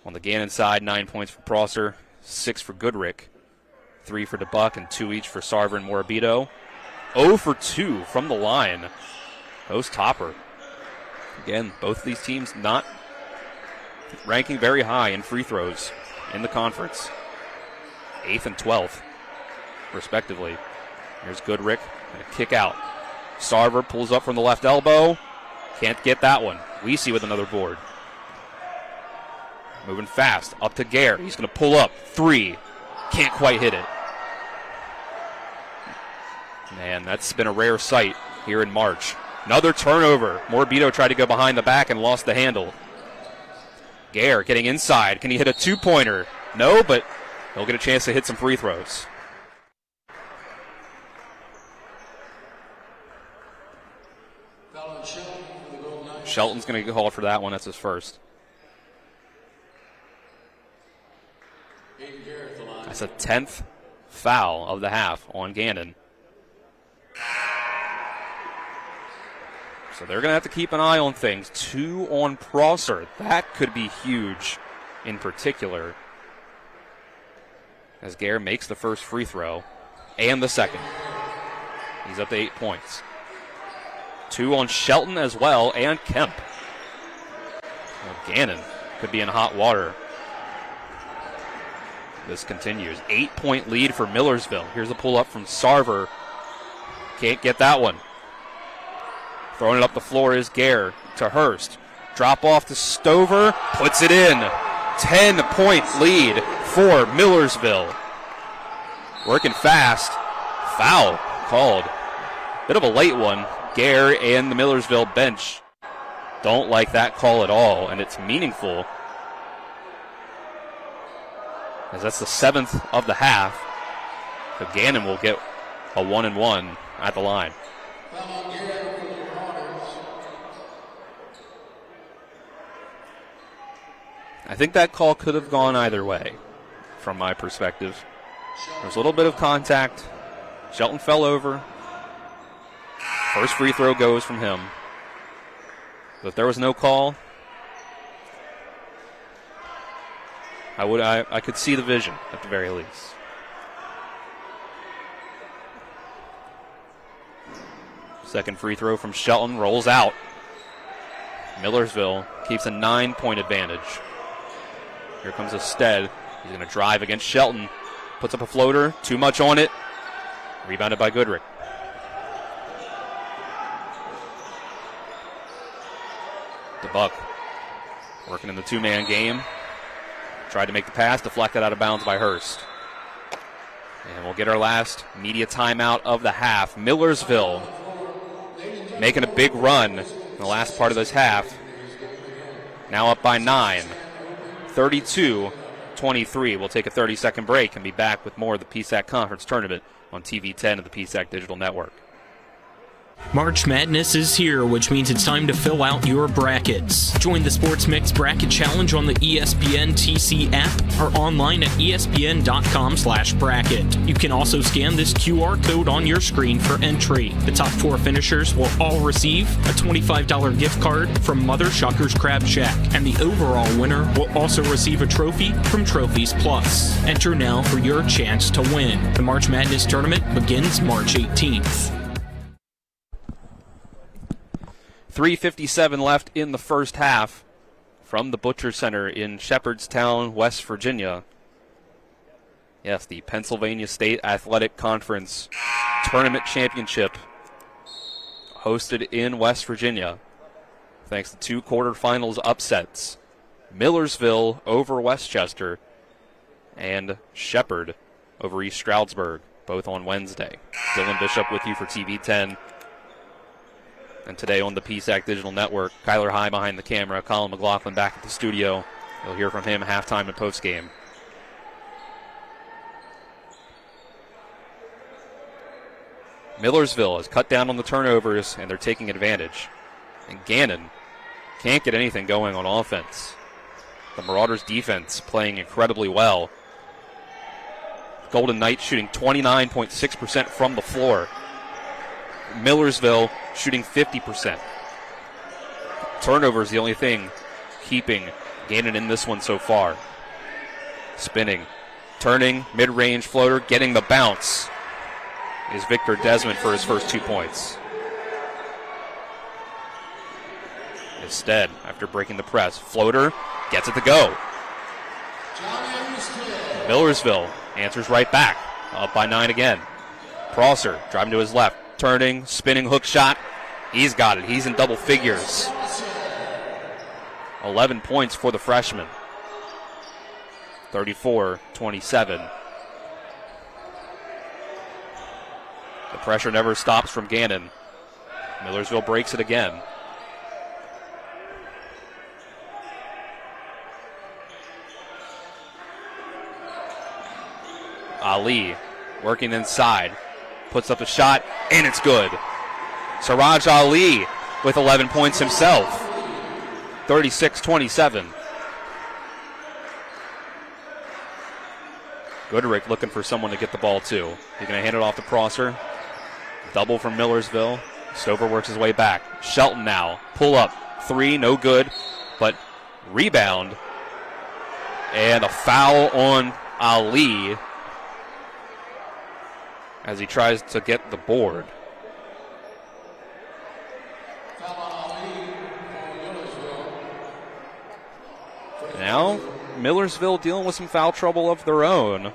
On the Gannon side, 9 points for Prosser, 6 for Goodrick, 3 for DeBuck, and 2 each for Sarver and Morabito. 0 for 2 from the line. Host Topper. Again, both of these teams not ranking very high in free throws in the conference. 8th and 12th. Respectively. Here's Goodrick, and a kick out. Sarver pulls up from the left elbow. Can't get that one. Weesey with another board. Moving fast, up to Gare. He's going to pull up. 3. Can't quite hit it. Man, that's been a rare sight here in March. Another turnover. Morabito tried to go behind the back and lost the handle. Gare getting inside. Can he hit a 2-pointer? No, but he'll get a chance to hit some free throws. Shelton's going to get called for that one. That's his first. That's a 10th foul of the half on Gannon. So they're going to have to keep an eye on things. 2 on Prosser. That could be huge in particular. As Gare makes the first free throw and the second. He's up to 8 points. 2 on Shelton as well, and Kemp. Well, Gannon could be in hot water. This continues. 8-point lead for Millersville. Here's a pull-up from Sarver. Can't get that one. Throwing it up the floor is Gare to Hurst. Drop off to Stover. Puts it in. 10-point lead for Millersville. Working fast. Foul called. Bit of a late one. Gare and the Millersville bench don't like that call at all, and it's meaningful, as that's the 7th of the half. So Gannon will get a 1-and-1 at the line. I think that call could have gone either way, from my perspective. There was a little bit of contact. Shelton fell over. First free throw goes from him. But if there was no call, I could see the vision at the very least. Second free throw from Shelton rolls out. Millersville keeps a 9-point advantage. Here comes Stead. He's going to drive against Shelton. Puts up a floater. Too much on it. Rebounded by Goodrick. DeBuck working in the two-man game. Tried to make the pass, deflected out of bounds by Hurst. And we'll get our last media timeout of the half. Millersville making a big run in the last part of this half. Now up by 9. 32-23. We'll take a 30-second break and be back with more of the PSAC Conference Tournament on TV 10 of the PSAC Digital Network. March Madness is here, which means it's time to fill out your brackets. Join the Sports Mix Bracket Challenge on the ESPN TC app or online at espn.com/bracket. You can also scan this QR code on your screen for entry. The top 4 finishers will all receive a $25 gift card from Mother Shucker's Crab Shack, and the overall winner will also receive a trophy from Trophies Plus. Enter now for your chance to win. The March Madness tournament begins March 18th. 3:57 left in the first half from the Butcher Center in Shepherdstown, West Virginia. Yes, the Pennsylvania State Athletic Conference Tournament Championship hosted in West Virginia. Thanks to 2 quarterfinals upsets. Millersville over Westchester and Shepherd over East Stroudsburg, both on Wednesday. Dylan Bishop with you for TV 10. And today on the PSAC Digital Network, Kyler High behind the camera, Colin McLaughlin back at the studio. You'll hear from him halftime and postgame. Millersville has cut down on the turnovers, and they're taking advantage. And Gannon can't get anything going on offense. The Marauders' defense playing incredibly well. Golden Knights shooting 29.6% from the floor. Millersville shooting 50%. Turnover is the only thing keeping Gannon in this one so far. Spinning, turning, mid-range floater, getting the bounce is Victor Desmond for his first 2 points. Instead, after breaking the press, floater gets it to go. Millersville answers right back, up by 9 again. Prosser driving to his left. Turning, spinning hook shot. He's got it. He's in double figures. 11 points for the freshman. 34-27. The pressure never stops from Gannon. Millersville breaks it again. Ali working inside. Puts up a shot, and it's good. Siraj Ali with 11 points himself. 36-27. Goodrick looking for someone to get the ball to. He's going to hand it off to Prosser. Double from Millersville. Stover works his way back. Shelton now. Pull up. 3, no good. But rebound. And a foul on Ali as he tries to get the board. Now, Millersville dealing with some foul trouble of their own.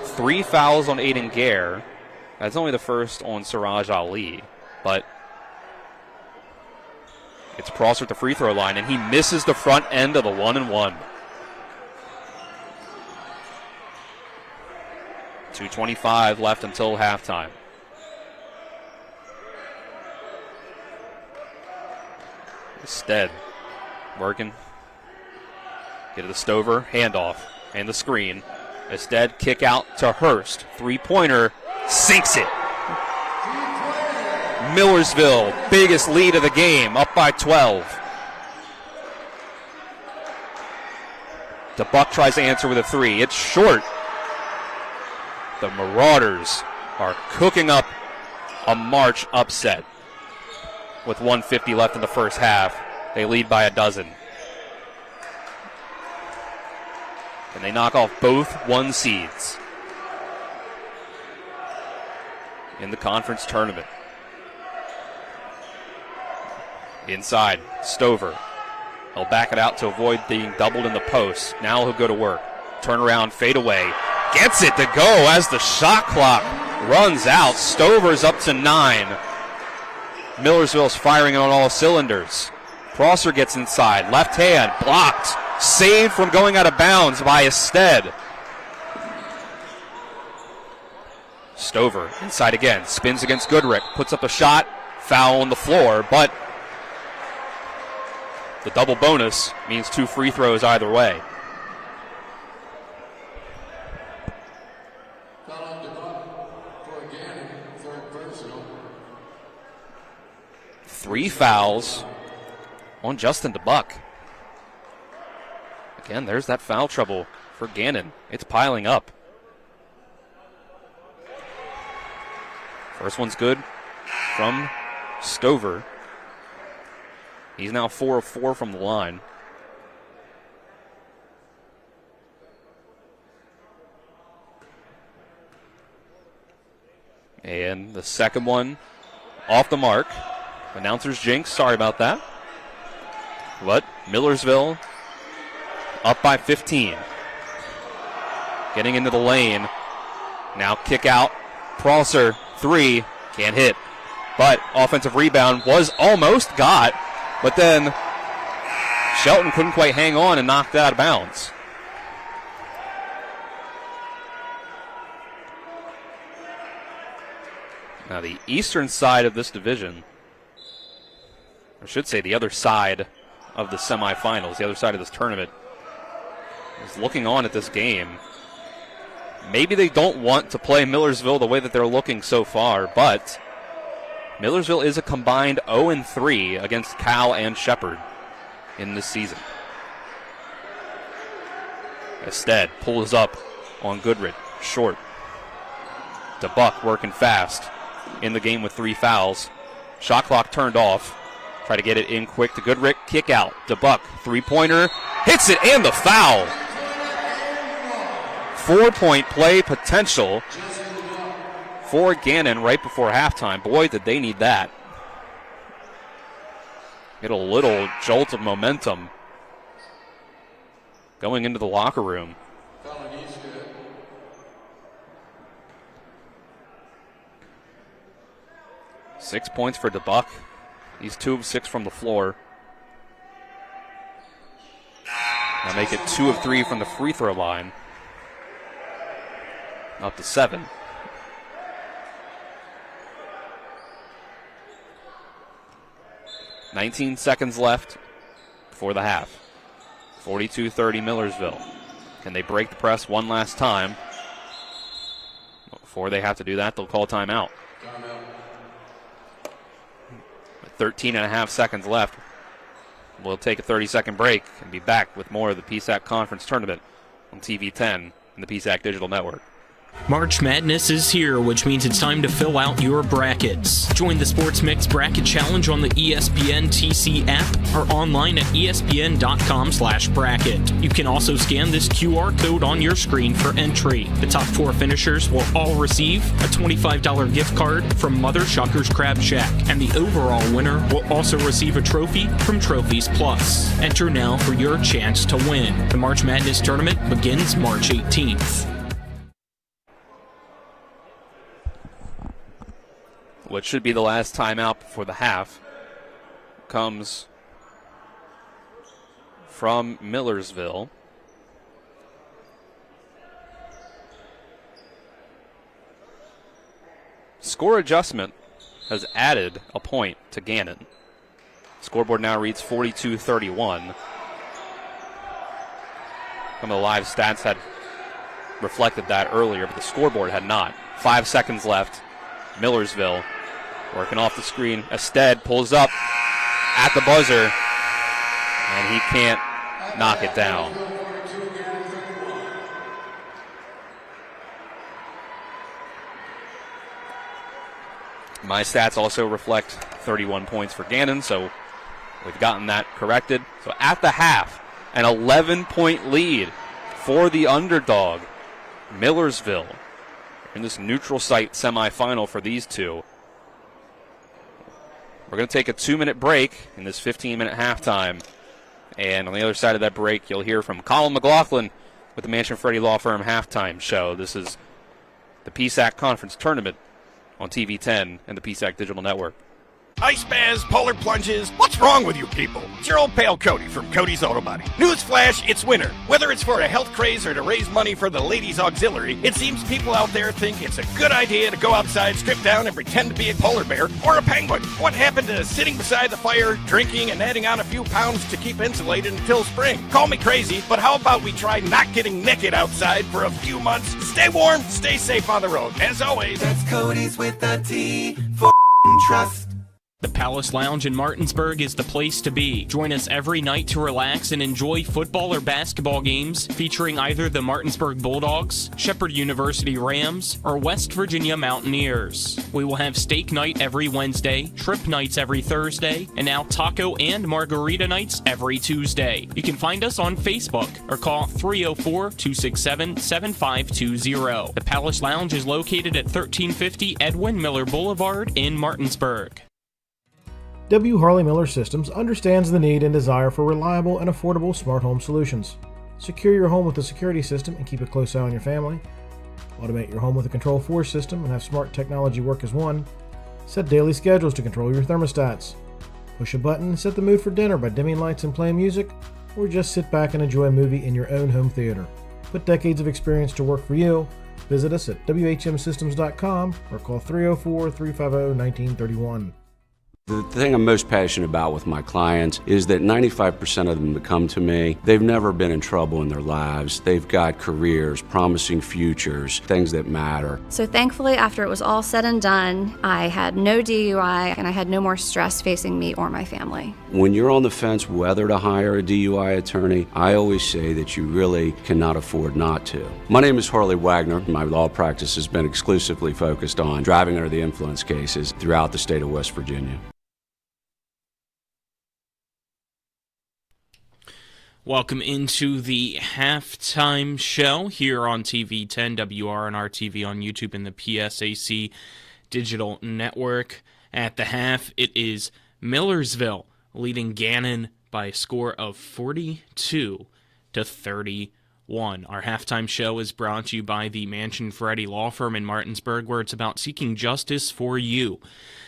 3 fouls on Aiden Gare. That's only the first on Siraj Ali, but it's Prosser at the free throw line, and he misses the front end of the 1-and-1. 2:25 left until halftime. Stead working. Get to the Stover, handoff, and the screen. Instead, kick out to Hurst. Three-pointer, sinks it. Millersville, biggest lead of the game, up by 12. DeBuck tries to answer with a three. It's short. The Marauders are cooking up a March upset. With 1:50 left in the first half, they lead by a dozen. And they knock off both 1 seeds in the conference tournament. Inside, Stover. He'll back it out to avoid being doubled in the post. Now he'll go to work. Turn around, fade away. Gets it to go as the shot clock runs out. Stover's up to 9. Millersville's firing on all cylinders. Prosser gets inside. Left hand, blocked. Saved from going out of bounds by Ested. Stover inside again. Spins against Goodrick. Puts up a shot. Foul on the floor, but the double bonus means 2 free throws either way. Three fouls on Justin DeBuck. Again, there's that foul trouble for Gannon. It's piling up. First one's good from Stover. He's now 4 of 4 from the line. And the second one off the mark. Announcer's jinx, sorry about that. But Millersville up by 15. Getting into the lane. Now kick out. Prosser, 3, can't hit. But offensive rebound was almost got. But then Shelton couldn't quite hang on and knocked it out of bounds. Now the eastern side of this division, I should say the other side of the semifinals, the other side of this tournament, is looking on at this game. Maybe they don't want to play Millersville the way that they're looking so far, but Millersville is a combined 0-3 against Cal and Shepherd in this season. Ested pulls up on Goodrich, short. DeBuck working fast in the game with 3 fouls. Shot clock turned off. Try to get it in quick to Goodrich. Kick out. DeBuck, 3-pointer. Hits it and the foul. 4-point play potential for Gannon right before halftime. Boy, did they need that. Get a little jolt of momentum going into the locker room. 6 points for DeBuck. He's 2 of 6 from the floor. Now make it 2 of 3 from the free throw line. Up to 7. "19 seconds left before the half. 42-30 Millersville. Can they break the press one last time? Before they have to do that, they'll call timeout. 13 and a half seconds left. We'll take a 30-second break and be back with more of the PSAC Conference Tournament on TV 10 and the PSAC Digital Network. March Madness is here, which means it's time to fill out your brackets. Join the Sports Mix Bracket Challenge on the ESPN TC app or online at espn.com/bracket. You can also scan this QR code on your screen for entry. The top 4 finishers will all receive a $25 gift card from Mother Shucker's Crab Shack, and the overall winner will also receive a trophy from Trophies Plus. Enter now for your chance to win. The March Madness tournament begins March 18th. What should be the last timeout before the half comes from Millersville. Score adjustment has added a point to Gannon. Scoreboard now reads 42-31. Some of the live stats had reflected that earlier, but the scoreboard had not. 5 seconds left. Millersville working off the screen. Ested pulls up at the buzzer, and he can't knock it down. My stats also reflect 31 points for Gannon, so we've gotten that corrected. So at the half, an 11-point lead for the underdog, Millersville, in this neutral site semifinal for these two. We're going to take a 2-minute break in this 15-minute halftime. And on the other side of that break, you'll hear from Colin McLaughlin with the Mansion Freddie Law Firm halftime show. This is the PSAC Conference Tournament on TV 10 and the PSAC Digital Network. Ice baths, polar plunges. What's wrong with you people? It's your old pal Cody from Cody's Auto Body. Newsflash, it's winter. Whether it's for a health craze or to raise money for the ladies' auxiliary, it seems people out there think it's a good idea to go outside, strip down, and pretend to be a polar bear or a penguin. What happened to sitting beside the fire, drinking, and adding on a few pounds to keep insulated until spring? Call me crazy, but how about we try not getting naked outside for a few months? Stay warm, stay safe on the road. As always, that's Cody's with a T for trust. The Palace Lounge in Martinsburg is the place to be. Join us every night to relax and enjoy football or basketball games featuring either the Martinsburg Bulldogs, Shepherd University Rams, or West Virginia Mountaineers. We will have steak night every Wednesday, shrimp nights every Thursday, and now taco and margarita nights every Tuesday. You can find us on Facebook or call 304-267-7520. The Palace Lounge is located at 1350 Edwin Miller Boulevard in Martinsburg. W. Harley Miller Systems understands the need and desire for reliable and affordable smart home solutions. Secure your home with a security system and keep a close eye on your family. Automate your home with a Control4 system and have smart technology work as one. Set daily schedules to control your thermostats. Push a button and set the mood for dinner by dimming lights and playing music, or just sit back and enjoy a movie in your own home theater. Put decades of experience to work for you. Visit us at whmsystems.com or call 304-350-1931. The thing I'm most passionate about with my clients is that 95% of them that come to me, they've never been in trouble in their lives. They've got careers, promising futures, things that matter. So thankfully, after it was all said and done, I had no DUI and I had no more stress facing me or my family. When you're on the fence whether to hire a DUI attorney, I always say that you really cannot afford not to. My name is Harley Wagner. My law practice has been exclusively focused on driving under the influence cases throughout the state of West Virginia. Welcome into the halftime show here on TV 10, WRNR TV on YouTube and the PSAC Digital Network. At the half, it is Millersville leading Gannon by a score of 42-31. Our halftime show is brought to you by the Mansion Freddie Law Firm in Martinsburg, where it's about seeking justice for you.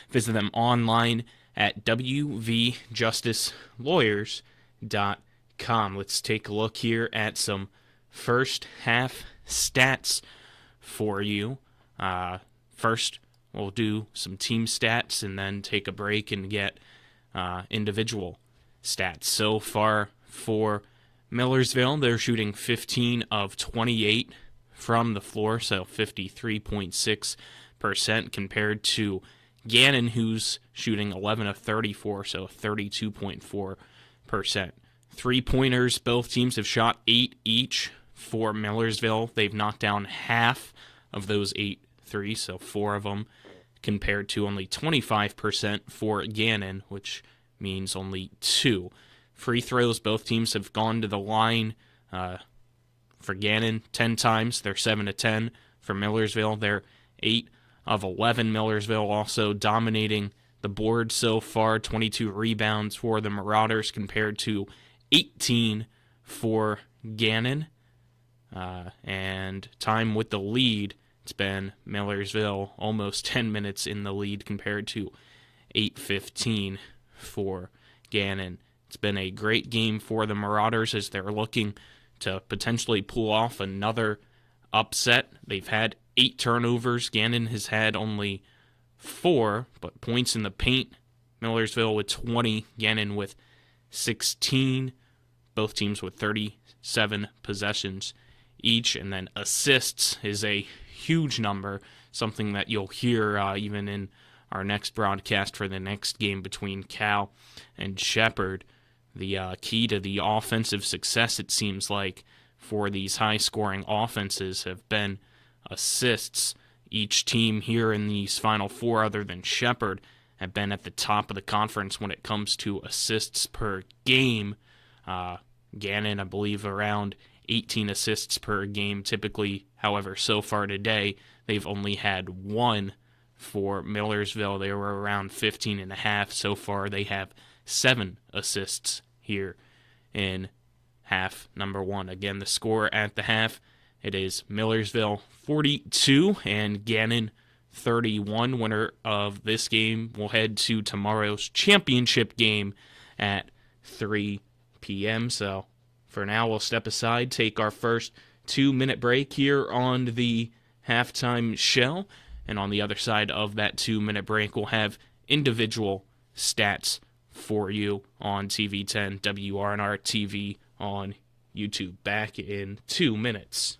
Visit them online at wvjusticelawyers.com. Let's take a look here at some first half stats for you. First, we'll do some team stats and then take a break and get individual stats. So far for Millersville, they're shooting 15 of 28 from the floor, so 53.6% compared to Gannon, who's shooting 11 of 34, so 32.4%. Three-pointers, both teams have shot 8 each. For Millersville, they've knocked down half of those 8 threes, so 4 of them, compared to only 25% for Gannon, which means only 2. Free throws, both teams have gone to the line. For Gannon, 10 times. They're 7 of 10. For Millersville, they're 8 of 11. Millersville also dominating the board so far. 22 rebounds for the Marauders compared to 18 for Gannon. And time with the lead, it's been Millersville almost 10 minutes in the lead compared to 8:15 for Gannon. It's been a great game for the Marauders as they're looking to potentially pull off another upset. They've had 8 turnovers. Gannon has had only 4, but points in the paint. Millersville with 20, Gannon with 16. Both teams with 37 possessions each. And then assists is a huge number, something that you'll hear even in our next broadcast for the next game between Cal and Shepherd. The key to the offensive success, it seems like, for these high-scoring offenses have been assists. Each team here in these Final Four, other than Shepherd, have been at the top of the conference when it comes to assists per game. Gannon, I believe, around 18 assists per game typically. However, so far today, they've only had 1 for Millersville. They were around 15.5. So far, they have 7 assists here in half number 1. Again, the score at the half, it is Millersville 42 and Gannon 31. Winner of this game will head to tomorrow's championship game at 3 p.m. So for now, we'll step aside, take our first 2-minute break here on the halftime show. And on the other side of that 2-minute break, we'll have individual stats for you on TV10, WRNR TV on YouTube. Back in 2 minutes.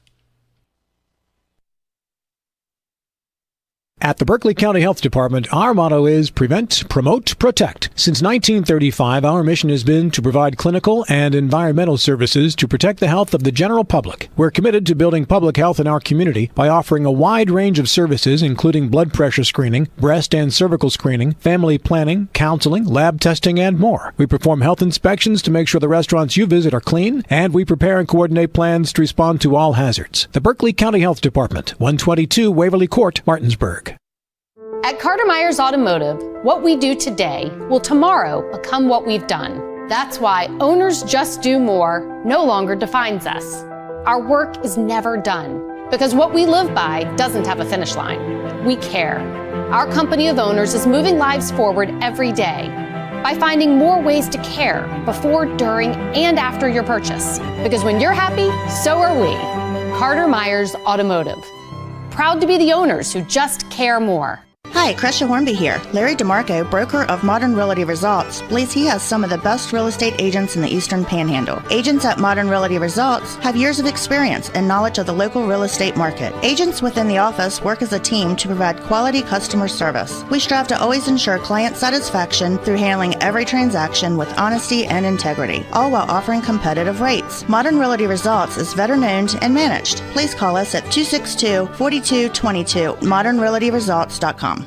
At the Berkeley County Health Department, our motto is prevent, promote, protect. Since 1935, our mission has been to provide clinical and environmental services to protect the health of the general public. We're committed to building public health in our community by offering a wide range of services, including blood pressure screening, breast and cervical screening, family planning, counseling, lab testing, and more. We perform health inspections to make sure the restaurants you visit are clean, and we prepare and coordinate plans to respond to all hazards. The Berkeley County Health Department, 122 Waverly Court, Martinsburg. At Carter Myers Automotive, what we do today will tomorrow become what we've done. That's why Owners Just Do More no longer defines us. Our work is never done because what we live by doesn't have a finish line. We care. Our company of owners is moving lives forward every day by finding more ways to care before, during, and after your purchase. Because when you're happy, so are we. Carter Myers Automotive. Proud to be the owners who just care more. Hi, Crescia Hornby here. Larry DeMarco, broker of Modern Realty Results, believes he has some of the best real estate agents in the Eastern Panhandle. Agents at Modern Realty Results have years of experience and knowledge of the local real estate market. Agents within the office work as a team to provide quality customer service. We strive to always ensure client satisfaction through handling every transaction with honesty and integrity, all while offering competitive rates. Modern Realty Results is veteran-owned and managed. Please call us at 262-4222, modernrealtyresults.com.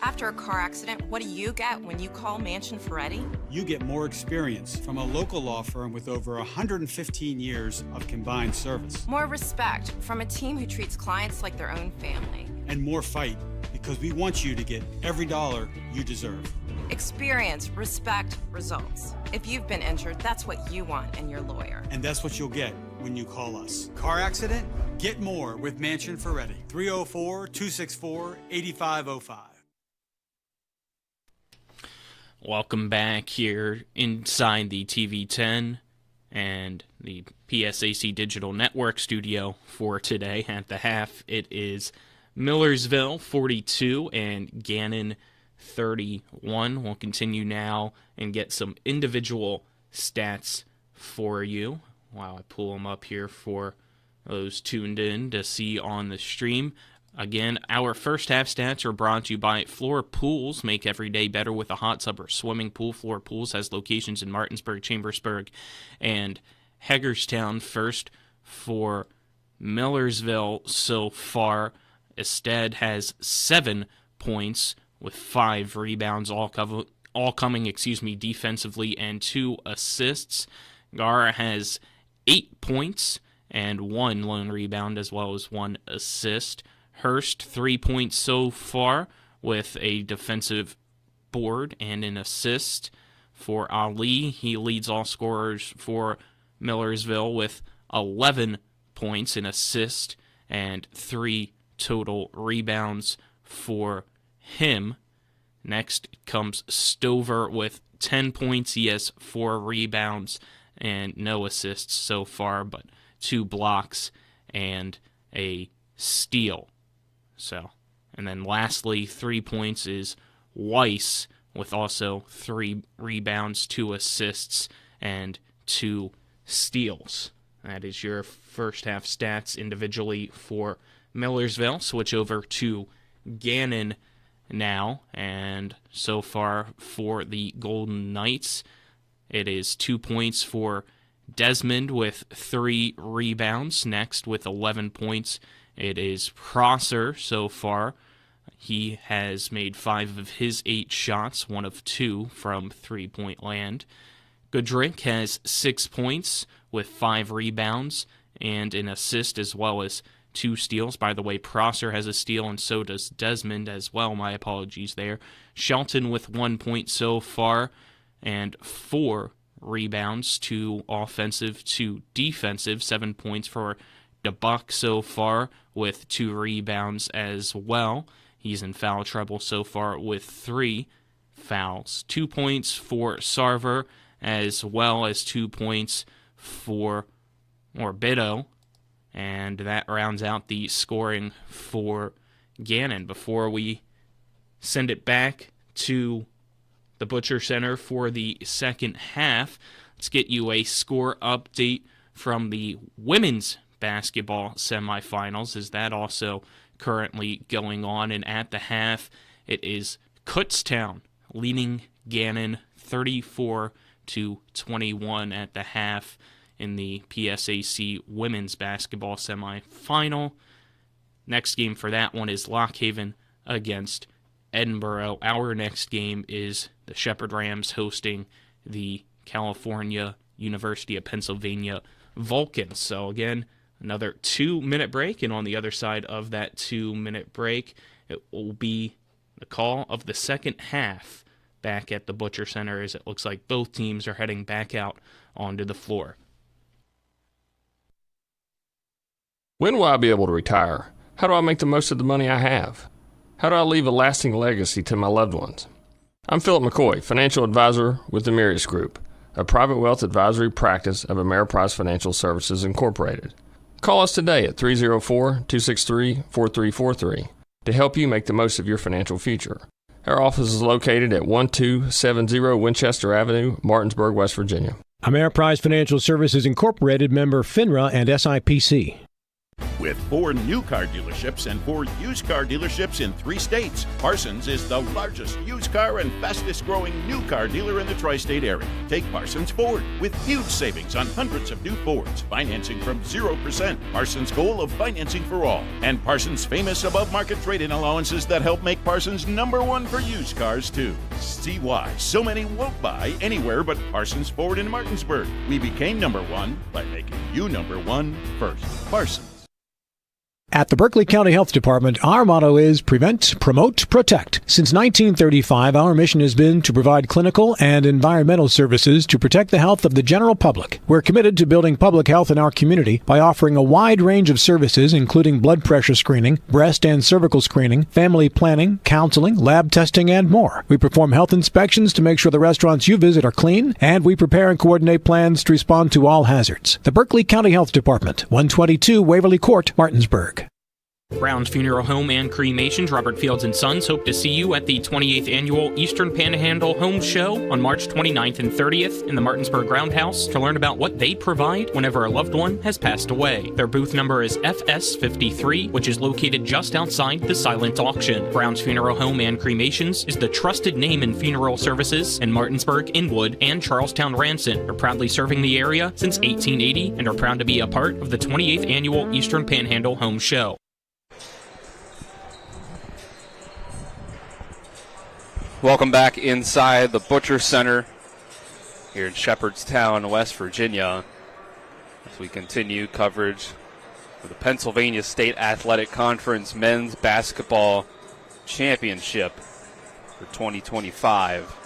After a car accident, what do you get when you call Mansion Ferretti? You get more experience from a local law firm with over 115 years of combined service. More respect from a team who treats clients like their own family. And more fight, because we want you to get every dollar you deserve. Experience, respect, results. If you've been injured, that's what you want in your lawyer. And that's what you'll get when you call us. Car accident? Get more with Mansion Ferretti. 304-264-8505. Welcome back here inside the TV10 and the PSAC Digital Network studio for today. At the half, it is Millersville 42 and Gannon 31. We'll continue now and get some individual stats for you while I pull them up here for those tuned in to see on the stream. Again, our first half stats are brought to you by Floor Pools. Make every day better with a hot tub or swimming pool. Floor Pools has locations in Martinsburg, Chambersburg, and Hagerstown. First for Millersville so far. Ested has 7 points with 5 rebounds, all coming defensively, and 2 assists. Gara has 8 points and 1 lone rebound as well as 1 assist. Hurst, 3 points so far with a defensive board and an assist. For Ali, he leads all scorers for Millersville with 11 points, an assist, and 3 total rebounds for him. Next comes Stover with 10 points. He has 4 rebounds and no assists so far, but 2 blocks and a steal. And then lastly, 3 points is Weiss with also 3 rebounds, 2 assists, and 2 steals. That is your first half stats individually for Millersville. Switch over to Gannon now, and so far for the Golden Knights, it is 2 points for Desmond with 3 rebounds. Next with 11 points, it is Prosser so far. He has made 5 of his 8 shots, 1 of 2 from three-point land. Goodrich has 6 points with 5 rebounds and an assist as well as 2 steals. By the way, Prosser has a steal and so does Desmond as well. My apologies there. Shelton with 1 point so far and 4 rebounds, 2 offensive, 2 defensive. 7 points for DeBuck so far with 2 rebounds as well. He's in foul trouble so far with 3 fouls. 2 points for Sarver as well as 2 points for Morbido. And that rounds out the scoring for Gannon. Before we send it back to the Butcher Center for the second half, let's get you a score update from the women's basketball semifinals, as that also currently going on. And at the half, it is Kutztown leading Gannon 34-21 at the half in the PSAC women's basketball semifinal. Next game for that one is Lockhaven against Edinburgh. Our next game is the Shepherd Rams hosting the California University of Pennsylvania Vulcans. So again, another 2-minute break, and on the other side of that 2-minute break, it will be the call of the second half back at the Butcher Center, as it looks like both teams are heading back out onto the floor. When will I be able to retire? How do I make the most of the money I have? How do I leave a lasting legacy to my loved ones? I'm Philip McCoy, financial advisor with the Mirauders Group, a private wealth advisory practice of Ameriprise Financial Services Incorporated. Call us today at 304-263-4343 to help you make the most of your financial future. Our office is located at 1270 Winchester Avenue, Martinsburg, West Virginia. Ameriprise Financial Services Incorporated, member FINRA and SIPC. With 4 new car dealerships and 4 used car dealerships in 3 states, Parsons is the largest used car and fastest growing new car dealer in the tri-state area. Take Parsons Ford with huge savings on hundreds of new Fords, financing from 0%, Parsons' goal of financing for all, and Parsons' famous above-market trade-in allowances that help make Parsons #1 for used cars too. See why so many won't buy anywhere but Parsons Ford in Martinsburg. We became #1 by making you #1 first. Parsons. At the Berkeley County Health Department, our motto is Prevent, Promote, Protect. Since 1935, our mission has been to provide clinical and environmental services to protect the health of the general public. We're committed to building public health in our community by offering a wide range of services, including blood pressure screening, breast and cervical screening, family planning, counseling, lab testing, and more. We perform health inspections to make sure the restaurants you visit are clean, and we prepare and coordinate plans to respond to all hazards. The Berkeley County Health Department, 122 Waverly Court, Martinsburg. Brown's Funeral Home and Cremations, Robert Fields & Sons, hope to see you at the 28th Annual Eastern Panhandle Home Show on March 29th and 30th in the Martinsburg Roundhouse to learn about what they provide whenever a loved one has passed away. Their booth number is FS53, which is located just outside the silent auction. Brown's Funeral Home and Cremations is the trusted name in funeral services in Martinsburg, Inwood, and Charlestown Ranson. They're proudly serving the area since 1880 and are proud to be a part of the 28th Annual Eastern Panhandle Home Show. Welcome back inside the Butcher Center here in Shepherdstown, West Virginia, as we continue coverage of the Pennsylvania State Athletic Conference Men's Basketball Championship for 2025.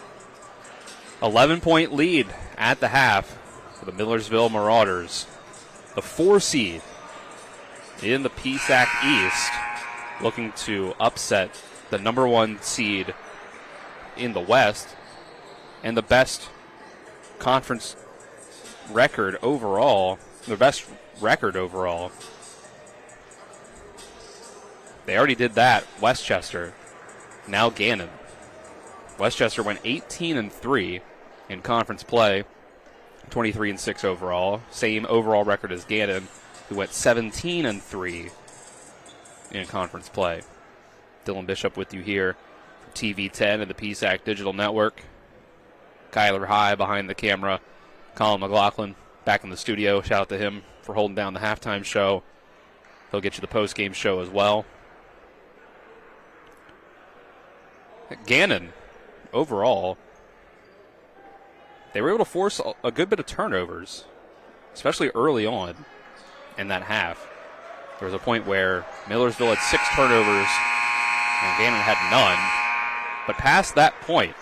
11-point lead at the half for the Millersville Marauders. The 4 seed in the PSAC East, looking to upset the number 1 seed in the West and the best conference record overall, the best record overall. They already did that, Westchester. Now Gannon. Westchester went 18-3 in conference play, 23-6 overall. Same overall record as Gannon, who went 17-3 in conference play. Dylan Bishop with you here for TV10 and the PSAC Digital Network. Kyler High behind the camera. Colin McLaughlin back in the studio. Shout out to him for holding down the halftime show. He'll get you the postgame show as well. Gannon, overall, they were able to force a good bit of turnovers, especially early on in that half. There was a point where Millersville had 6 turnovers and Gannon had none. But past that point,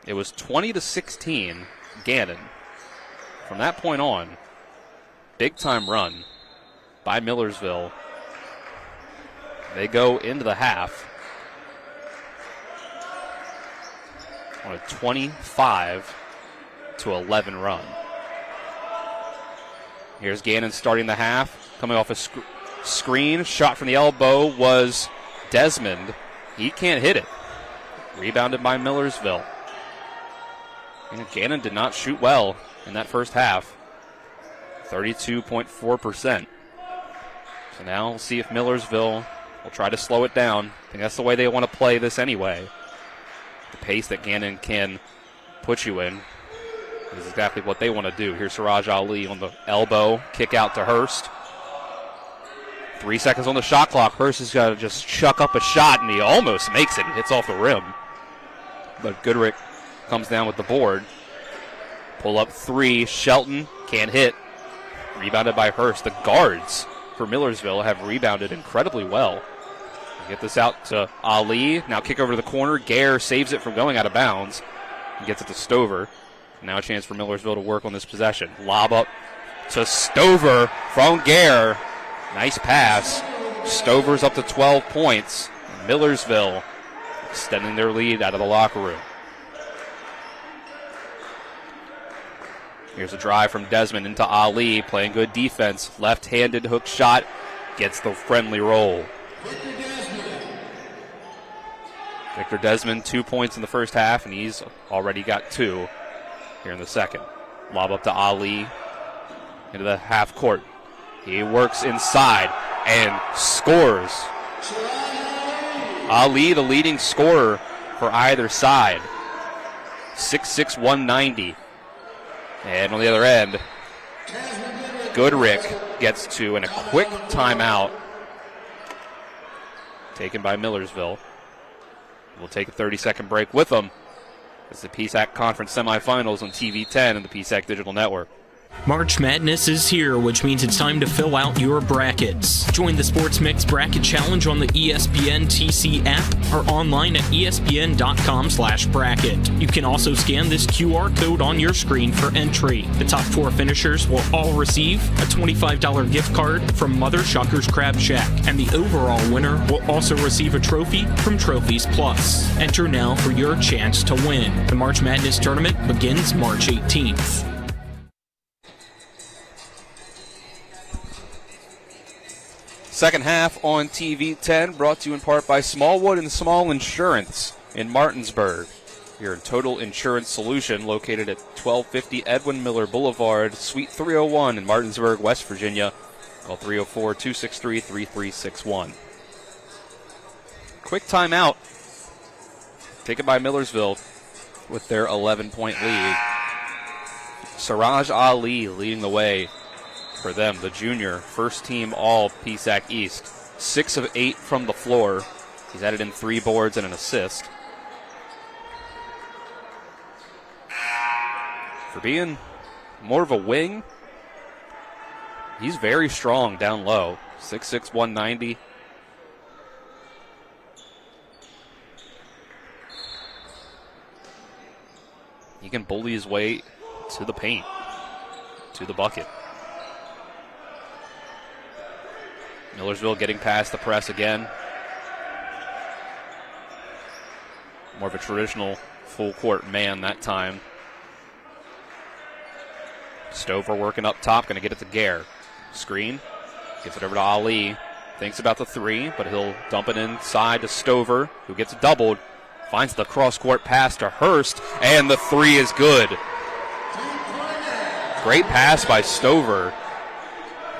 it was 20-16 Gannon. From that point on, big-time run by Millersville. They go into the half on a 25-11 run. Here's Gannon starting the half, coming off a screen. Shot from the elbow was Desmond. He can't hit it. Rebounded by Millersville. And Gannon did not shoot well in that first half. 32.4%. So now we'll see if Millersville will try to slow it down. I think that's the way they want to play this anyway. The pace that Gannon can put you in is exactly what they want to do. Here's Siraj Ali on the elbow. Kick out to Hurst. 3 seconds on the shot clock. Hurst is going to just chuck up a shot, and he almost makes it. Hits off the rim. But Goodrick comes down with the board. Pull up 3. Shelton can't hit. Rebounded by Hurst. The guards for Millersville have rebounded incredibly well. Get this out to Ali. Now kick over to the corner. Gare saves it from going out of bounds. And gets it to Stover. Now a chance for Millersville to work on this possession. Lob up to Stover from Gare. Nice pass. Stover's up to 12 points. Millersville extending their lead out of the locker room. Here's a drive from Desmond into Ali, playing good defense. Left-handed hook shot, gets the friendly roll. Victor Desmond, 2 points in the first half, and he's already got 2 here in the second. Lob up to Ali into the half court. He works inside and scores. Ali, the leading scorer for either side. 6'6", 190. And on the other end, Goodrick gets 2 and a quick timeout taken by Millersville. We'll take a 30-second break with them. It's the PSAC Conference Semifinals on TV10 and the PSAC Digital Network. March Madness is here, which means it's time to fill out your brackets. Join the Sports Mix Bracket Challenge on the ESPN TC app or online at espn.com/bracket. You can also scan this QR code on your screen for entry. The top 4 finishers will all receive a $25 gift card from Mother Shucker's Crab Shack, and the overall winner will also receive a trophy from Trophies Plus. Enter now for your chance to win. The March Madness tournament begins March 18th. Second half on TV 10, brought to you in part by Smallwood and Small Insurance in Martinsburg. Your total insurance solution located at 1250 Edwin Miller Boulevard, Suite 301 in Martinsburg, West Virginia. Call 304-263-3361. Quick timeout taken by Millersville with their 11-point lead. Siraj Ali leading the way for them, the junior, first team all PSAC East. 6 of 8 from the floor. He's added in 3 boards and an assist. For being more of a wing, he's very strong down low. 6'6", 190. He can bully his way to the paint, to the bucket. Millersville getting past the press again. More of a traditional full court man that time. Stover working up top, going to get it to Gare. Screen, gets it over to Ali. Thinks about the 3, but he'll dump it inside to Stover, who gets doubled. Finds the cross-court pass to Hurst, and the 3 is good. Great pass by Stover.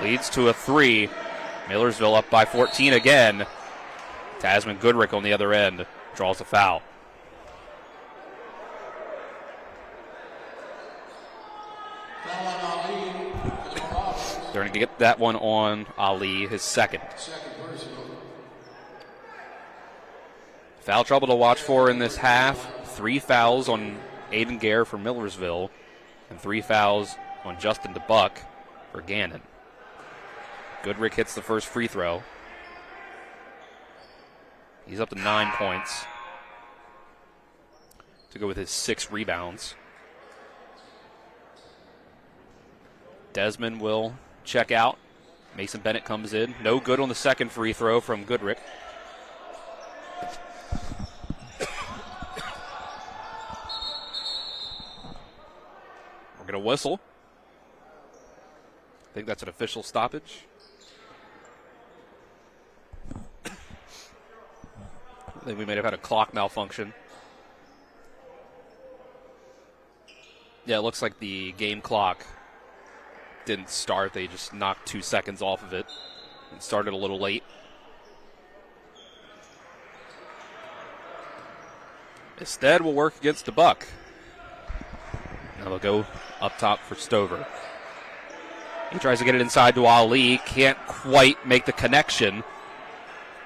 Leads to a 3. Millersville up by 14 again. Tasman Goodrick on the other end draws a foul. They're going to get that one on Ali, his second. Foul trouble to watch for in this half. 3 fouls on Aiden Gare for Millersville, and 3 fouls on Justin DeBuck for Gannon. Goodrick hits the first free throw. He's up to 9 points to go with his 6 rebounds. Desmond will check out. Mason Bennett comes in. No good on the second free throw from Goodrick. We're going to whistle. I think that's an official stoppage. I think we may have had a clock malfunction. Yeah, it looks like the game clock didn't start. They just knocked 2 seconds off of it and started a little late. Instead, will work against DeBuck. Now they'll go up top for Stover. He tries to get it inside to Ali. Can't quite make the connection.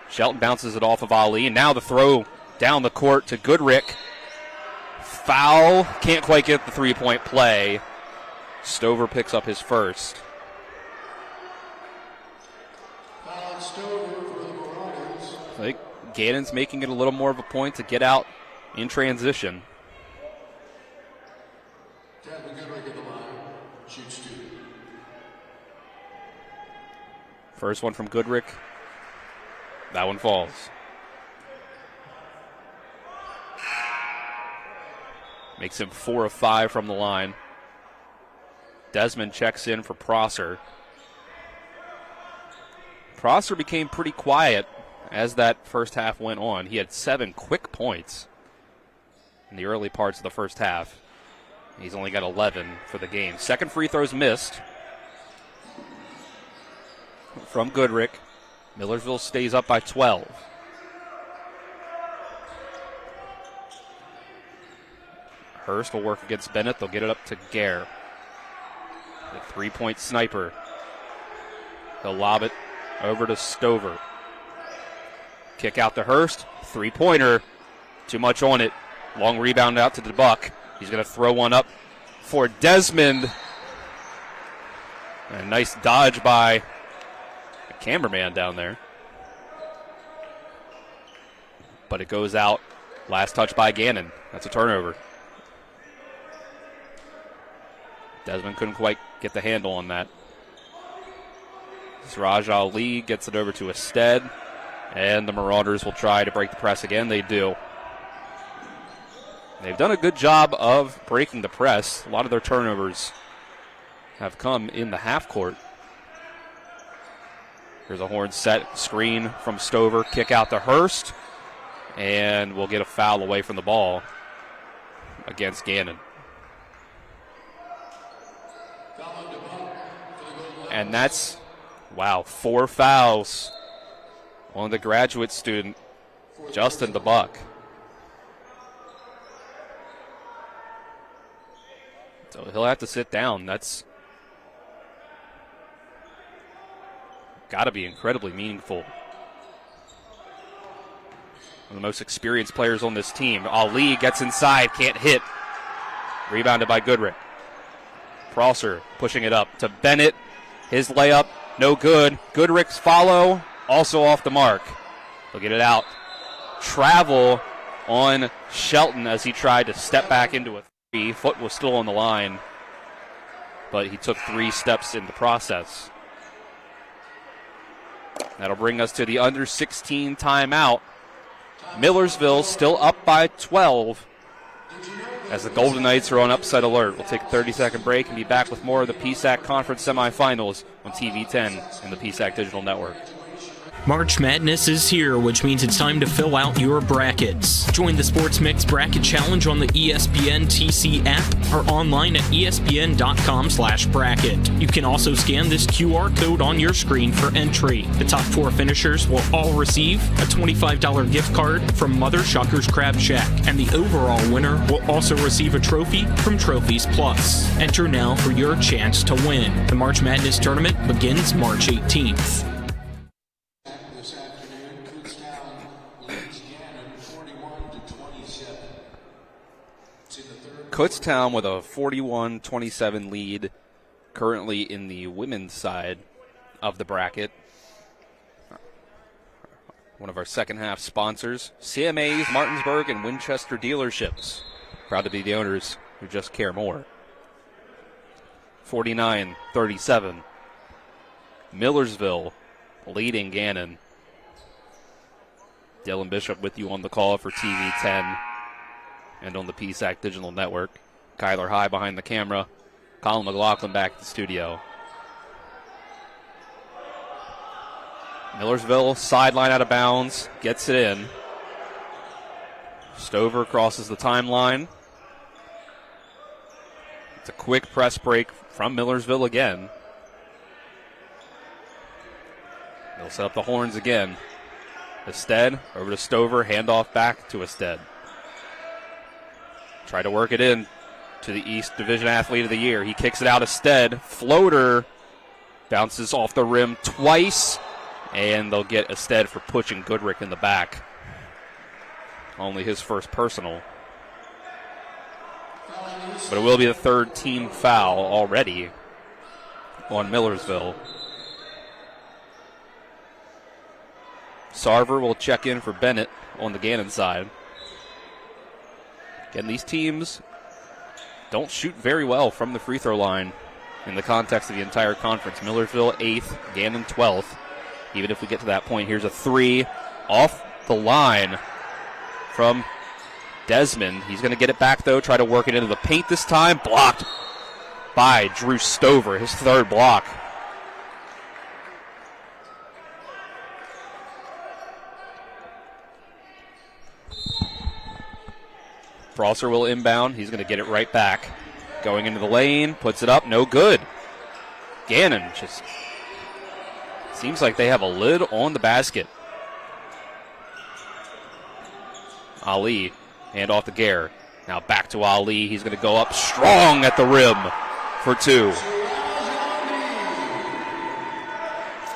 Shelton bounces it off of Ali. And now the throw down the court to Goodrick. Foul. Can't quite get the three-point play. Stover picks up his first. I think Gannon's making it a little more of a point to get out in transition. First one from Goodrick. That one falls. Makes him 4 of 5 from the line. Desmond checks in for Prosser. Prosser became pretty quiet as that first half went on. He had 7 quick points in the early parts of the first half. He's only got 11 for the game. Second free throw's missed from Goodrick. Millersville stays up by 12. Hurst will work against Bennett. They'll get it up to Gare. The three-point sniper. He'll lob it over to Stover. Kick out to Hurst. Three-pointer. Too much on it. Long rebound out to DeBuck. He's going to throw one up for Desmond. And a nice dodge by the cameraman down there. But it goes out. Last touch by Gannon. That's a turnover. Desmond couldn't quite get the handle on that. Siraj Ali gets it over to Ested. And the Marauders will try to break the press again. They do. They've done a good job of breaking the press. A lot of their turnovers have come in the half court. Here's a horn set, screen from Stover, kick out to Hurst, and we'll get a foul away from the ball against Gannon. And that's, wow, 4 fouls on the graduate student, Justin DeBuck. So he'll have to sit down. That's got to be incredibly meaningful. One of the most experienced players on this team. Ali gets inside, can't hit. Rebounded by Goodrick. Prosser pushing it up to Bennett. His layup, no good. Goodrick's follow, also off the mark. He'll get it out. Travel on Shelton as he tried to step back into a three. Foot was still on the line, but he took 3 steps in the process. That'll bring us to the under 16 timeout. Millersville still up by 12 as the Golden Knights are on upset alert. We'll take a 30-second break and be back with more of the PSAC Conference Semifinals on TV 10 and the PSAC Digital Network. March Madness is here, which means it's time to fill out your brackets. Join the Sports Mix Bracket Challenge on the ESPN TC app or online at espn.com/bracket. You can also scan this QR code on your screen for entry. The top 4 finishers will all receive a $25 gift card from Mother Shucker's Crab Shack, and the overall winner will also receive a trophy from Trophies Plus. Enter now for your chance to win. The March Madness tournament begins March 18th. Kutztown with a 41-27 lead currently in the women's side of the bracket. One of our second half sponsors, CMA's, Martinsburg, and Winchester dealerships. Proud to be the owners who just care more. 49-37. Millersville leading Gannon. Dylan Bishop with you on the call for TV 10. And on the PSAC Digital Network. Kyler High behind the camera. Colin McLaughlin back at the studio. Millersville, sideline out of bounds, gets it in. Stover crosses the timeline. It's a quick press break from Millersville again. They'll set up the horns again. Ested over to Stover, handoff back to Ested. Try to work it in to the East Division Athlete of the Year. He kicks it out Ested. Floater bounces off the rim twice, and they'll get Ested for pushing Goodrick in the back. Only his first personal. But it will be the 3rd team foul already on Millersville. Sarver will check in for Bennett on the Gannon side. Again, these teams don't shoot very well from the free throw line in the context of the entire conference. Millersville 8th, Gannon 12th. Even if we get to that point, here's a 3 off the line from Desmond. He's going to get it back, though, try to work it into the paint this time. Blocked by Drew Stover, his 3rd block. Prosser will inbound. He's going to get it right back. Going into the lane, puts it up, no good. Gannon just seems like they have a lid on the basket. Ali, hand off to Gare. Now back to Ali. He's going to go up strong at the rim for 2.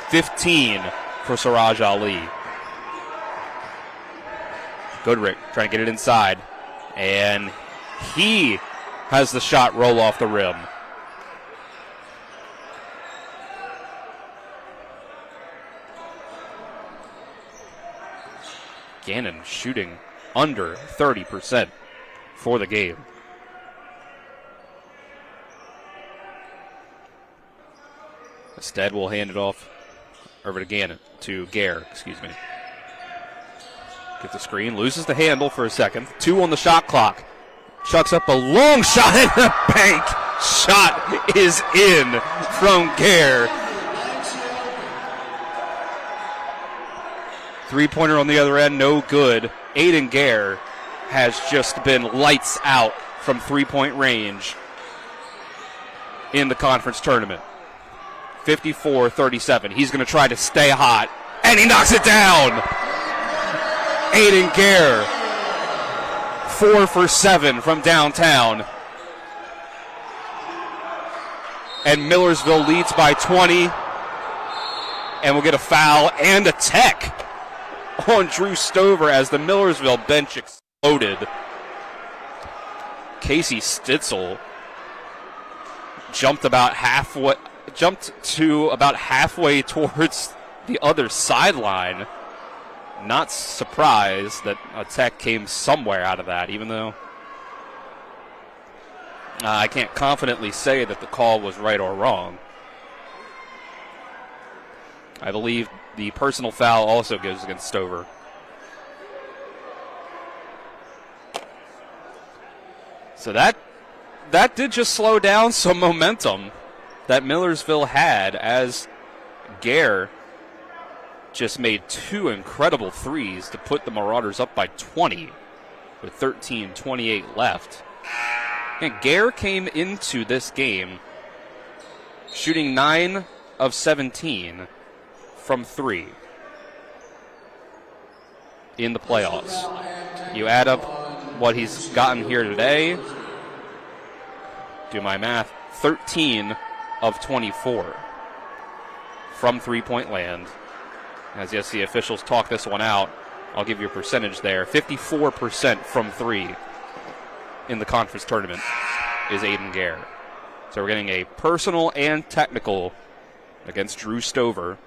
15 for Siraj Ali. Goodrick trying to get it inside. And he has the shot roll off the rim. Gannon shooting under 30% for the game. Instead, we'll hand it off over to Gannon, to Gare, excuse me. Gets the screen, loses the handle for a second. 2 on the shot clock. Chucks up a long shot in the bank. Shot is in from Gare. Three-pointer on the other end, no good. Aiden Gare has just been lights out from three-point range in the conference tournament. 54-37. He's going to try to stay hot, and he knocks it down. Aiden Gare, 4 for 7 from downtown. And Millersville leads by 20. And we'll get a foul and a tech on Drew Stover as the Millersville bench exploded. Casey Stitzel jumped to about halfway towards the other sideline. Not surprised that a tech came somewhere out of that, even though I can't confidently say that the call was right or wrong. I believe the personal foul also goes against Stover. So that did just slow down some momentum that Millersville had as Gare just made 2 incredible threes to put the Marauders up by 20 with 13:28 left. And Gare came into this game shooting 9 of 17 from 3 in the playoffs. You add up what he's gotten here today, do my math, 13 of 24 from three-point land. As you see officials talk this one out, I'll give you a percentage there. 54% from 3 in the conference tournament is Aiden Gare. So we're getting a personal and technical against Drew Stover.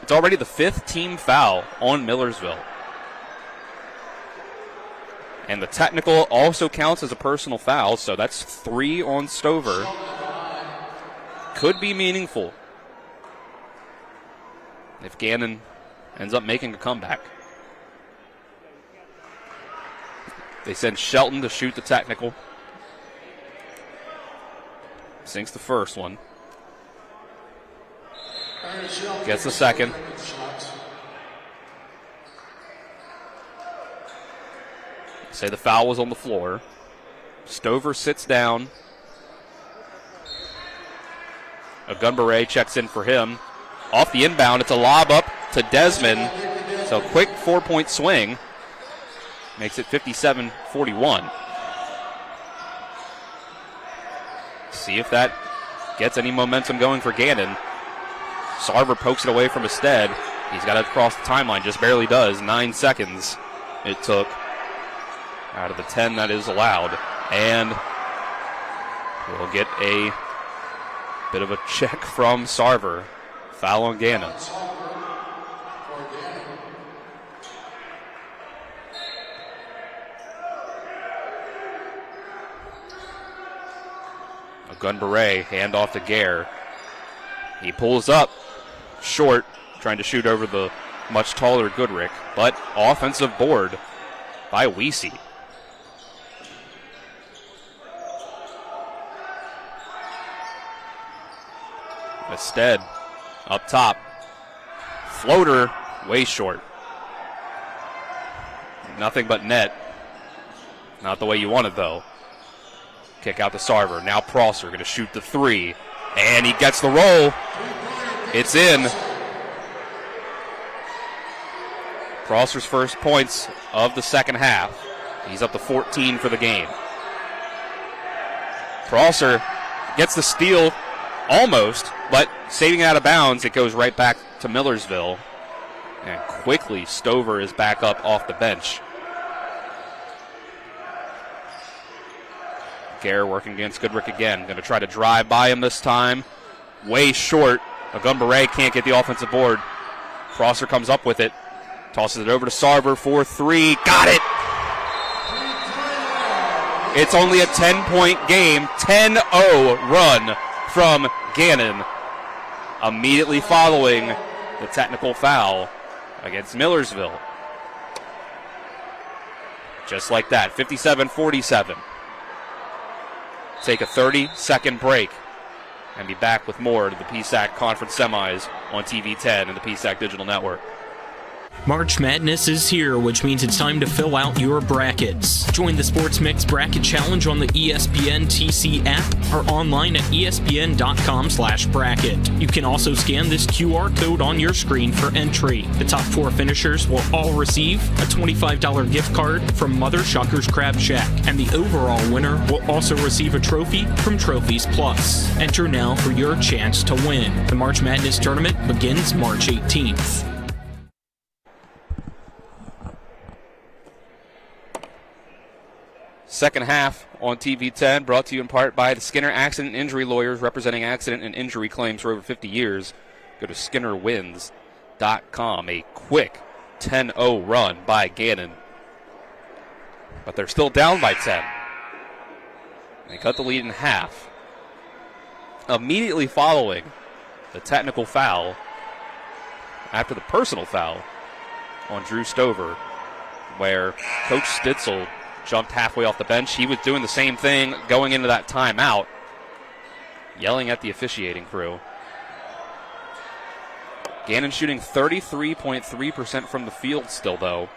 It's already the 5th team foul on Millersville. And the technical also counts as a personal foul, so that's 3 on Stover. Could be meaningful if Gannon ends up making a comeback. They send Shelton to shoot the technical. Sinks the first one. Gets the second. Say the foul was on the floor. Stover sits down. Agunbare checks in for him. Off the inbound, it's a lob up to Desmond. So quick 4-point swing. Makes it 57-41. See if that gets any momentum going for Gannon. Sarver pokes it away from Ested. He's got it across the timeline, just barely does. 9 seconds it took out of the 10 that is allowed. And we'll get a bit of a check from Sarver. Foul on Gannon. Agunbare, hand off to Gare. He pulls up, short, trying to shoot over the much taller Goodrick, but offensive board by Weesey. Ested up top. Floater, way short. Nothing but net. Not the way you want it, though. Kick out to Sarver. Now Prosser going to shoot the 3. And he gets the roll. It's in. Prosser's first points of the second half. He's up to 14 for the game. Prosser gets the steal almost, but saving it out of bounds, it goes right back to Millersville. And quickly, Stover is back up off the bench. Gare working against Goodrick again. Going to try to drive by him this time. Way short. Agunbare can't get the offensive board. Prosser comes up with it. Tosses it over to Sarver for 3. Got it! It's only a 10-point game. 10-0 run from Gannon. Immediately following the technical foul against Millersville. Just like that, 57-47. take a 30-second break and be back with more of the PSAC Conference Semis on TV 10 and the PSAC Digital Network. March Madness is here, which means it's time to fill out your brackets. Join the Sports Mix Bracket Challenge on the ESPN TC app or online at espn.com/bracket. You can also scan this QR code on your screen for entry. The top 4 finishers will all receive a $25 gift card from Mother Shucker's Crab Shack, and the overall winner will also receive a trophy from Trophies Plus. Enter now for your chance to win. The March Madness tournament begins March 18th. Second half on TV 10, brought to you in part by the Skinner Accident and Injury Lawyers, representing accident and injury claims for over 50 years. Go to SkinnerWins.com. A quick 10-0 run by Gannon. But they're still down by 10. They cut the lead in half. Immediately following the technical foul, after the personal foul on Drew Stover, where Coach Stitzel jumped halfway off the bench. He was doing the same thing going into that timeout, yelling at the officiating crew. Gannon shooting 33.3% from the field still, though.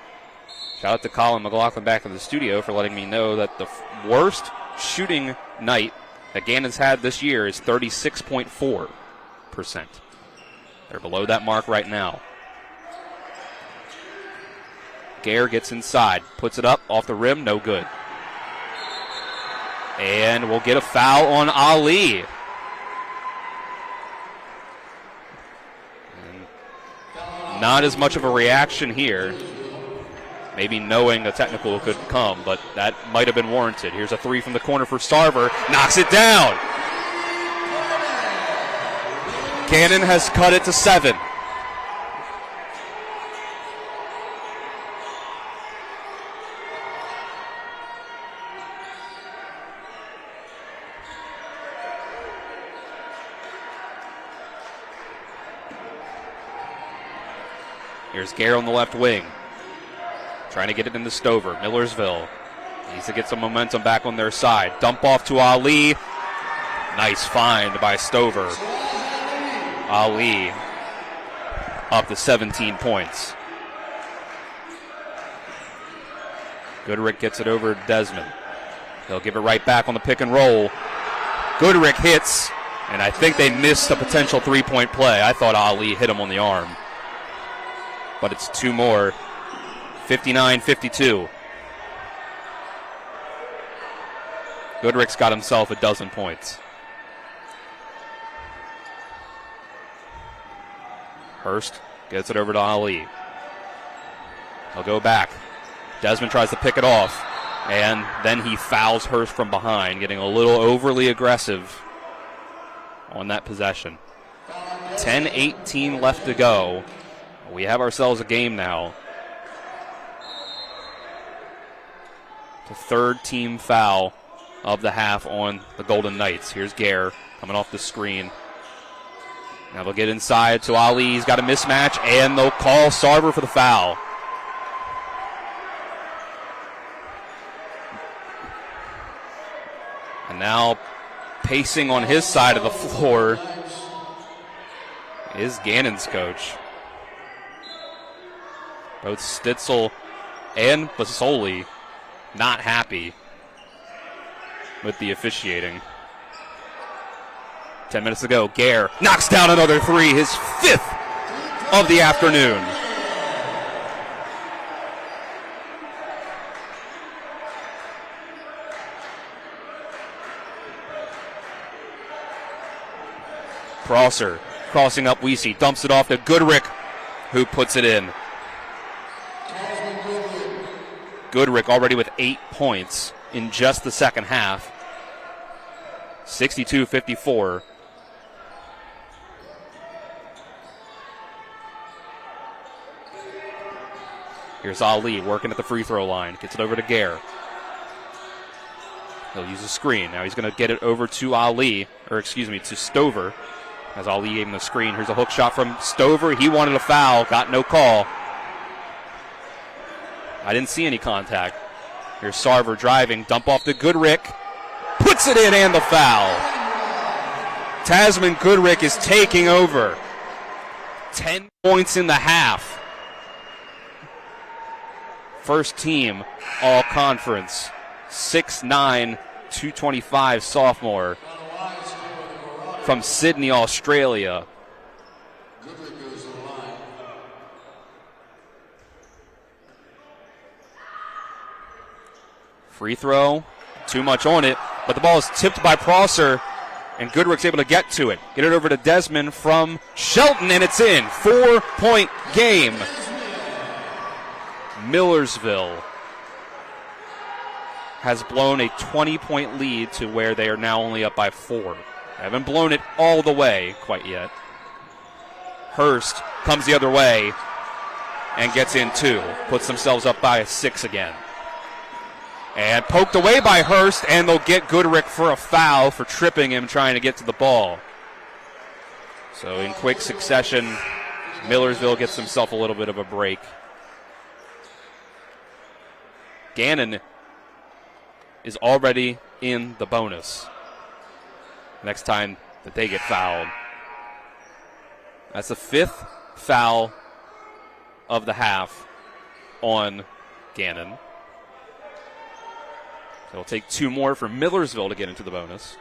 Shout out to Colin McLaughlin back in the studio for letting me know that the worst shooting night that Gannon's had this year is 36.4%. They're below that mark right now. Gare gets inside, puts it up, off the rim, no good. And we'll get a foul on Ali. And not as much of a reaction here. Maybe knowing a technical could come, but that might have been warranted. Here's a 3 from the corner for Sarver, knocks it down. Gannon has cut it to 7. Here's Gare on the left wing, trying to get it into Stover. Millersville needs to get some momentum back on their side. Dump off to Ali. Nice find by Stover. Ali up to 17 points. Goodrick gets it over to Desmond. They'll give it right back on the pick and roll. Goodrick hits, and I think they missed a potential three-point play. I thought Ali hit him on the arm. But it's 2 more. 59-52. Goodrick's got himself a dozen points. Hurst gets it over to Ali. He'll go back. Desmond tries to pick it off, and then he fouls Hurst from behind, getting a little overly aggressive on that possession. 10:18 left to go. We have ourselves a game now. The 3rd team foul of the half on the Golden Knights. Here's Gare coming off the screen. Now they'll get inside to Ali. He's got a mismatch, and they'll call Sarver for the foul. And now pacing on his side of the floor is Gannon's coach. Both Stitzel and Basoli not happy with the officiating. 10 minutes to go. Gare knocks down another 3, his 5th of the afternoon. Prosser crossing up Weesey, dumps it off to Goodrick, who puts it in. Goodrick already with 8 points in just the second half. 62-54. Here's Ali working at the free throw line. Gets it over to Gare. He'll use a screen. Now he's going to get it over to Ali, to Stover. As Ali gave him the screen. Here's a hook shot from Stover. He wanted a foul. Got no call. I didn't see any contact. Here's Sarver driving. Dump off to Goodrick. puts it in, and the foul. Tasman Goodrick is taking over. 10 points in the half. First team all conference. 6'9", 225 sophomore from Sydney, Australia. Free throw, too much on it, but the ball is tipped by Prosser, and Goodrick's able to get to it. Get it over to Desmond from Shelton, and it's in. 4-point game. Millersville has blown a 20-point lead to where they are now only up by 4. They haven't blown it all the way quite yet. Hurst comes the other way and gets in 2. Puts themselves up by 6 again. And poked away by Hurst, and they'll get Goodrick for a foul for tripping him trying to get to the ball. So in quick succession, Millersville gets himself a little bit of a break. Gannon is already in the bonus next time that they get fouled. That's the 5th foul of the half on Gannon. So it'll take 2 more for Millersville to get into the bonus.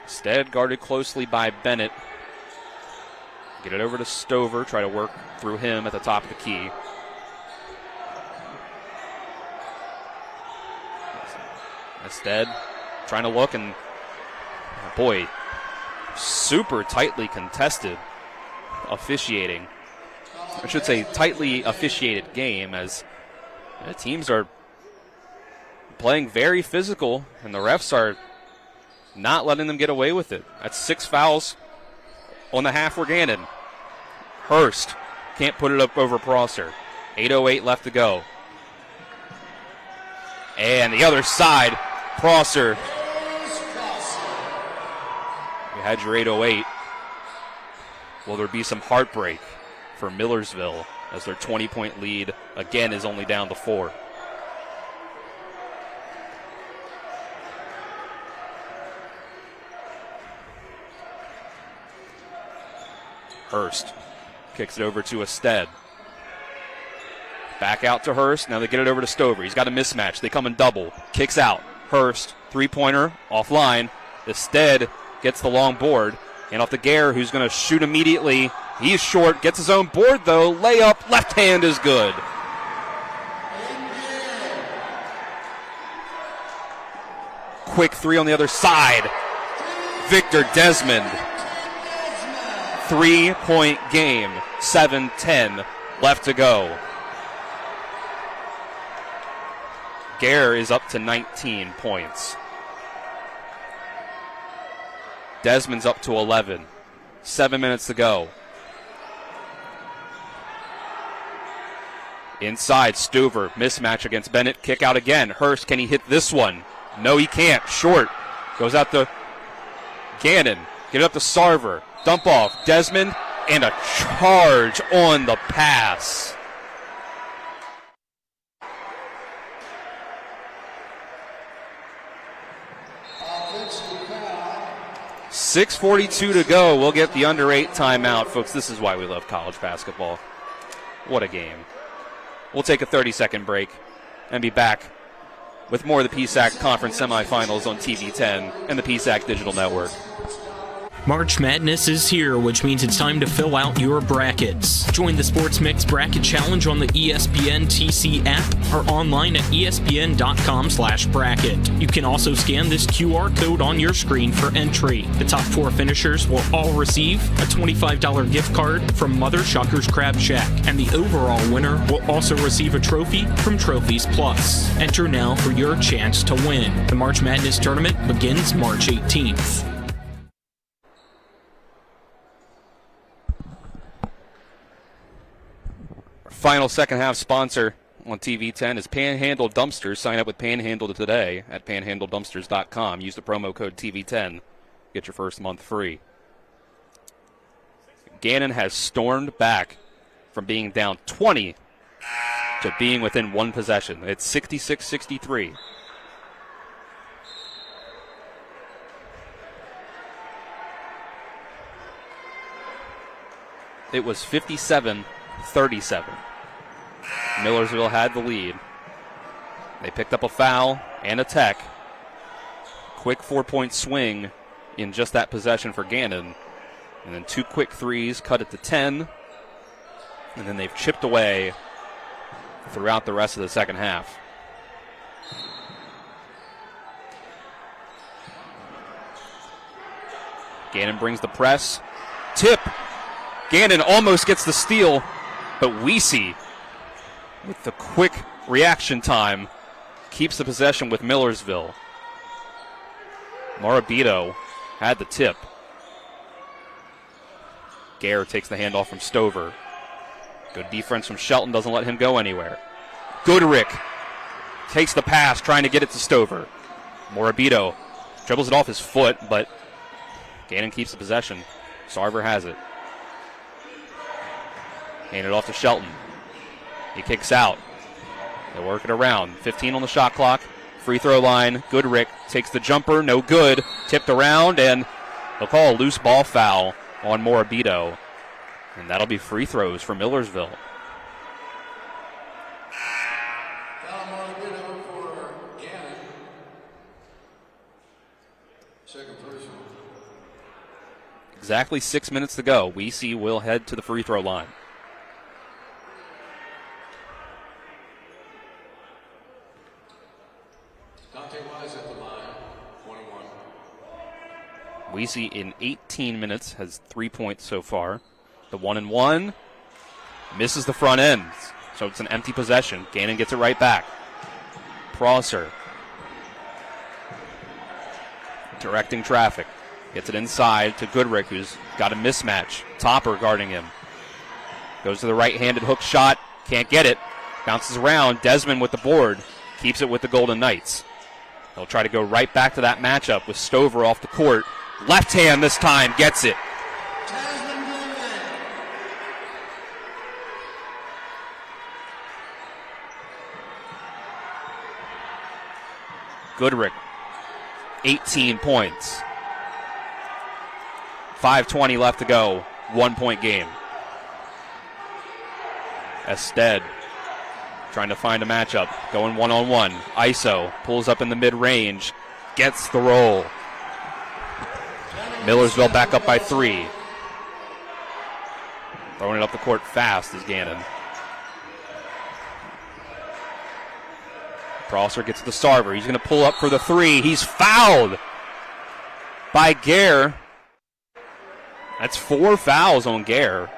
Stead guarded closely by Bennett. Get it over to Stover, try to work through him at the top of the key. Stead trying to look, and boy, super tightly contested officiating. I should say tightly officiated game, as the teams are playing very physical and the refs are not letting them get away with it. That's 6 fouls on the half for Gannon. Hurst can't put it up over Prosser. 8:08 left to go. And the other side, Prosser. You had your 8:08. Will there be some heartbreak for Millersville as their 20-point lead again is only down to 4? Hurst kicks it over to Ested. Back out to Hurst. Now they get it over to Stover. He's got a mismatch. They come in double. Kicks out. Hurst, three-pointer, offline. Ested gets the long board. And off to Gare, who's going to shoot immediately. He's short. Gets his own board, though. Layup. Left hand is good. Quick 3 on the other side. Victor Desmond. 3-point game. 7:10 left to go. Gare is up to 19 points. Desmond's up to 11. 7 minutes to go. Inside, Stover, mismatch against Bennett. Kick out again. Hurst, can he hit this one? No, he can't. Short. Goes out to Gannon. Get it up to Sarver. Dump off. Desmond, and a charge on the pass. .6:42 to go. We'll get the under 8 timeout. Folks, this is why we love college basketball. What a game. We'll take a 30-second break and be back with more of the PSAC Conference Semifinals on TV 10 and the PSAC Digital Network. March Madness is here, which means it's time to fill out your brackets. Join the Sports Mix Bracket Challenge on the ESPN TC app or online at espn.com/bracket. You can also scan this QR code on your screen for entry. The top 4 finishers will all receive a $25 gift card from Mother Shucker's Crab Shack, and the overall winner will also receive a trophy from Trophies Plus. Enter now for your chance to win. The March Madness tournament begins March 18th. Final second half sponsor on TV 10 is Panhandle Dumpsters. Sign up with Panhandle today at panhandledumpsters.com. Use the promo code TV10. Get your first month free. Gannon has stormed back from being down 20 to being within one possession. It's 66-63. It was 57-37. Millersville had the lead. They picked up a foul and a tech. Quick 4-point swing in just that possession for Gannon. And then 2 quick threes, cut it to 10. And then they've chipped away throughout the rest of the second half. Gannon brings the press. Tip. Gannon almost gets the steal, but Weesey, with the quick reaction time, keeps the possession with Millersville. Morabito had the tip. Gare takes the handoff from Stover. Good defense from Shelton, doesn't let him go anywhere. Goodrick takes the pass, trying to get it to Stover. Morabito dribbles it off his foot, but Gannon keeps the possession. Sarver has it. Hand it off to Shelton. He kicks out. They work it around. 15 on the shot clock. Free throw line. Goodrick takes the jumper. No good. Tipped around, and they'll call a loose ball foul on Morabito. And that'll be free throws for Millersville. Exactly 6 minutes to go. Weesey will head to the free throw line. Weesey in 18 minutes has 3 points so far. The 1-and-1 misses the front end, so it's an empty possession. Gannon gets it right back. Prosser directing traffic. Gets it inside to Goodrick, who's got a mismatch. Topper guarding him. Goes to the right-handed hook shot. Can't get it. Bounces around. Desmond with the board. Keeps it with the Golden Knights. They'll try to go right back to that matchup with Stover off the court. Left hand this time. Gets it. Goodrick, 18 points. 5:20 left to go. 1 point game. Ested trying to find a matchup. Going one-on-one. ISO pulls up in the mid-range. Gets the roll. Millersville back up by 3. Throwing it up the court fast is Gannon. Prosser gets to the Sarver. He's going to pull up for the 3. He's fouled by Gare. That's 4 fouls on Gare.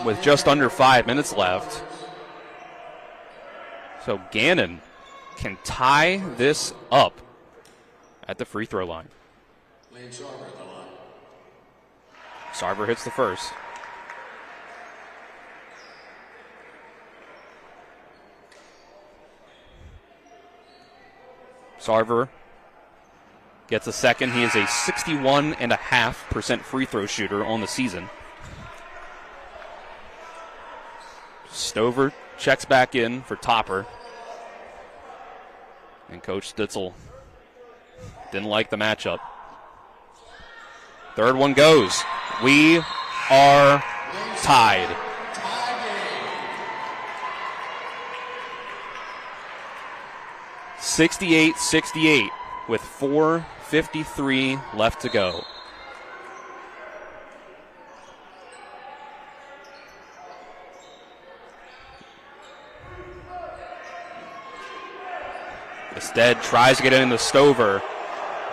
With just under 5 minutes left. So Gannon can tie this up at the free throw line. Sarver hits the first. Sarver gets a second. He is a 61.5% free throw shooter on the season. Stover checks back in for Topper. And Coach Stitzel didn't like the matchup. Third one goes. We are tied. (68-68) with 4:53 left to go. Instead, tries to get it into Stover.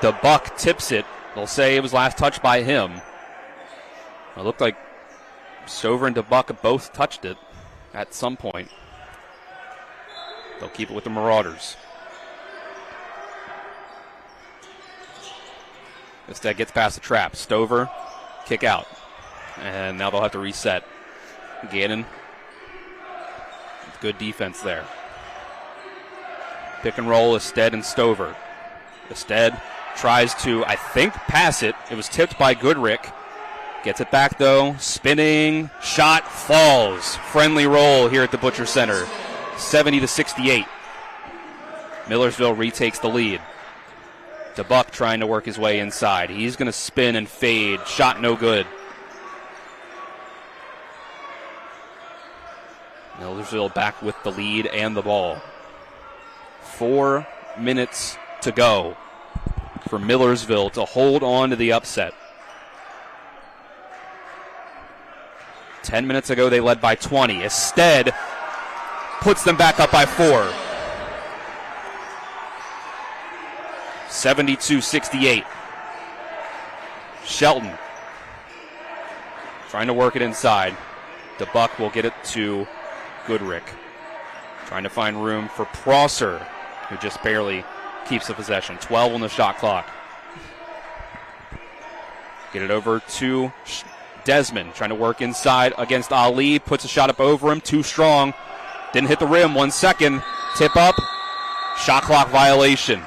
The Buck tips it. They'll say it was last touched by him. It looked like Stover and DeBuck both touched it at some point. They'll keep it with the Marauders. Instead gets past the trap. Stover, kick out. And now they'll have to reset. Gannon, good defense there. Pick and roll, Ested and Stover. Ested tries to, I think, pass it. It was tipped by Goodrick. Gets it back, though. Spinning. Shot falls. Friendly roll here at the Butcher Center. 70-68. Millersville retakes the lead. DeBuck trying to work his way inside. He's going to spin and fade. Shot no good. Millersville back with the lead and the ball. 4 minutes to go for Millersville to hold on to the upset. 10 minutes ago, they led by 20. Instead, puts them back up by 4. 72-68. Shelton trying to work it inside. DeBuck will get it to Goodrick. Trying to find room for Prosser, who just barely keeps the possession. 12 on the shot clock. Get it over to Desmond, trying to work inside against Ali. Puts a shot up over him. Too strong. Didn't hit the rim. 1 second. Tip up. Shot clock violation.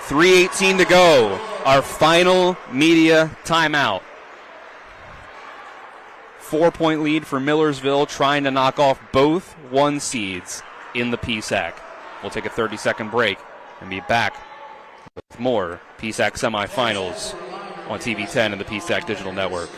.318 to go. Our final media timeout. 4-point lead for Millersville, trying to knock off both 1 seeds in the PSAC. We'll take a 30-second break and be back with more PSAC semifinals on TV 10 and the PSAC Digital Network.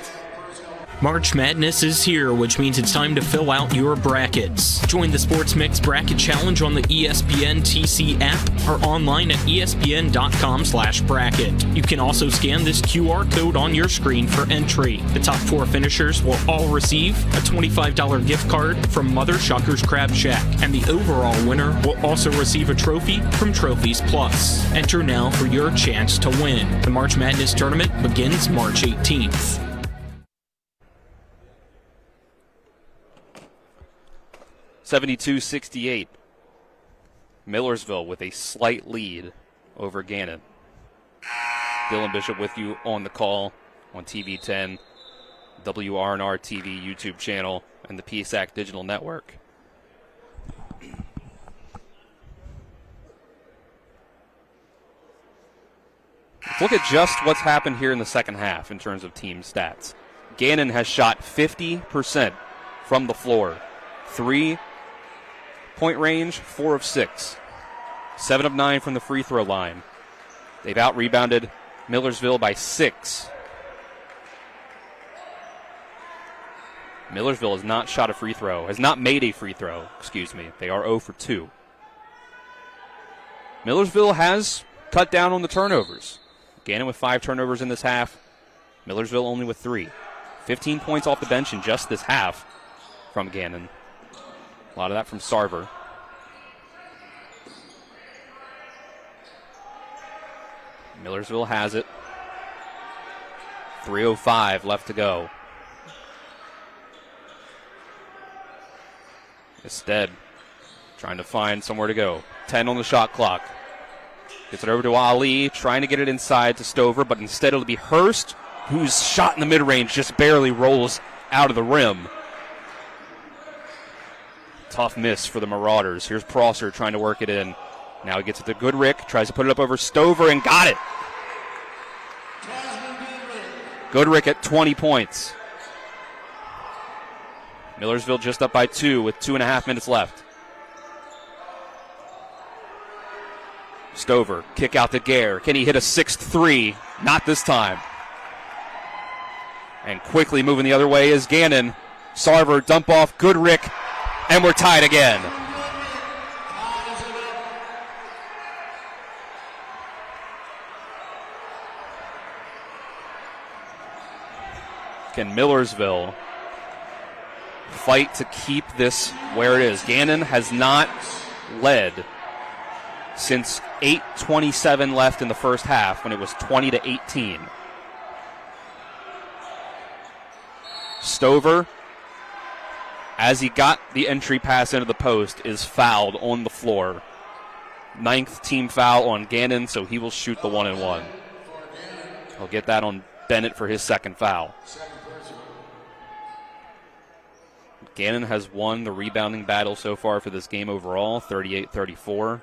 March Madness is here, which means it's time to fill out your brackets. Join the Sports Mix Bracket Challenge on the ESPN TC app or online at espn.com/bracket. You can also scan this QR code on your screen for entry. The top 4 finishers will all receive a $25 gift card from Mother Shucker's Crab Shack, and the overall winner will also receive a trophy from Trophies Plus. Enter now for your chance to win. The March Madness tournament begins March 18th. 72-68. Millersville with a slight lead over Gannon. Dylan Bishop with you on the call on TV 10, WRNR TV YouTube channel, and the PSAC Digital Network. Let's look at just what's happened here in the second half in terms of team stats. Gannon has shot 50% from the floor. 3-point range, 4 of 6. 7 of 9 from the free throw line. They've out-rebounded Millersville by 6. Millersville has not shot a free throw, has not made a free throw, excuse me. They are 0 for 2. Millersville has cut down on the turnovers. Gannon with 5 turnovers in this half. Millersville only with 3. 15 points off the bench in just this half from Gannon. A lot of that from Sarver. Millersville has it. 3:05 left to go. Instead, trying to find somewhere to go. 10 on the shot clock. Gets it over to Ali, trying to get it inside to Stover, but instead it'll be Hurst, whose shot in the mid-range just barely rolls out of the rim. Tough miss for the Marauders. Here's Prosser trying to work it in. Now he gets it to Goodrick, tries to put it up over Stover, and got it. Goodrick at 20 points. Millersville just up by 2 with 2.5 minutes left. Stover, kick out to Gare. Can he hit a 6th 3? Not this time. And quickly moving the other way is Gannon. Sarver, dump off Goodrick, and we're tied again. Can Millersville fight to keep this where it is? Gannon has not led since 8:27 left in the first half when it was 20-18. Stover, as he got the entry pass into the post, is fouled on the floor. 9th team foul on Gannon, so he will shoot the 1-and-1. He'll get that on Bennett for his 2nd foul. Gannon has won the rebounding battle so far for this game overall, 38-34.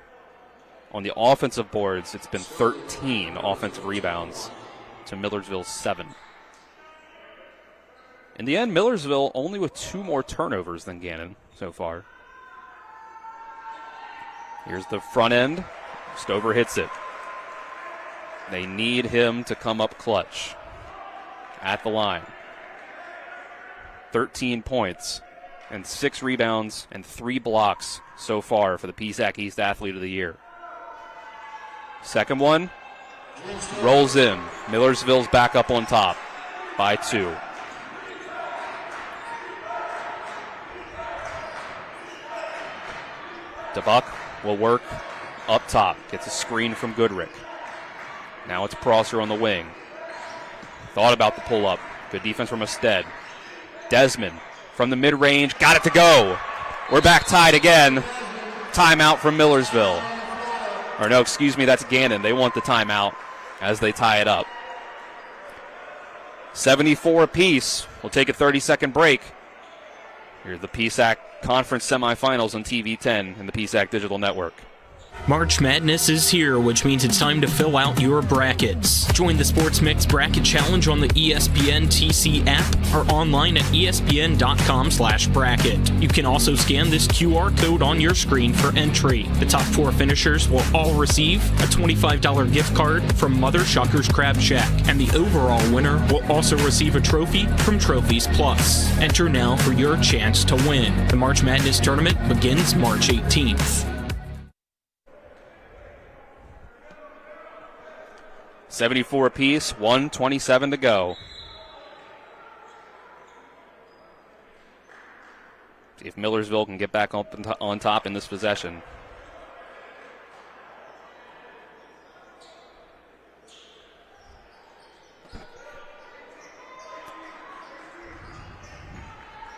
On the offensive boards, it's been 13 offensive rebounds to Millersville's 7. In the end, Millersville only with 2 more turnovers than Gannon so far. Here's the front end. Stover hits it. They need him to come up clutch at the line. 13 points and 6 rebounds and 3 blocks so far for the PSAC East Athlete of the Year. Second one rolls in. Millersville's back up on top by 2. DeBuck will work up top. Gets a screen from Goodrick. Now it's Prosser on the wing. Thought about the pull-up. Good defense from Ested. Desmond from the mid-range. Got it to go. We're back tied again. Timeout from Millersville. Or no, excuse me, that's Gannon. They want the timeout as they tie it up. 74 apiece. We'll take a 30-second break. Here's the PSAC Conference Semifinals on TV 10 and the PSAC Digital Network. March Madness is here, which means it's time to fill out your brackets. Join the Sports Mix Bracket Challenge on the ESPN TC app or online at espn.com/bracket. You can also scan this QR code on your screen for entry. The top 4 finishers will all receive a $25 gift card from Mother Shucker's Crab Shack, and the overall winner will also receive a trophy from Trophies Plus. Enter now for your chance to win. The March Madness tournament begins March 18th. 74 apiece, 1:27 to go. See if Millersville can get back on top in this possession.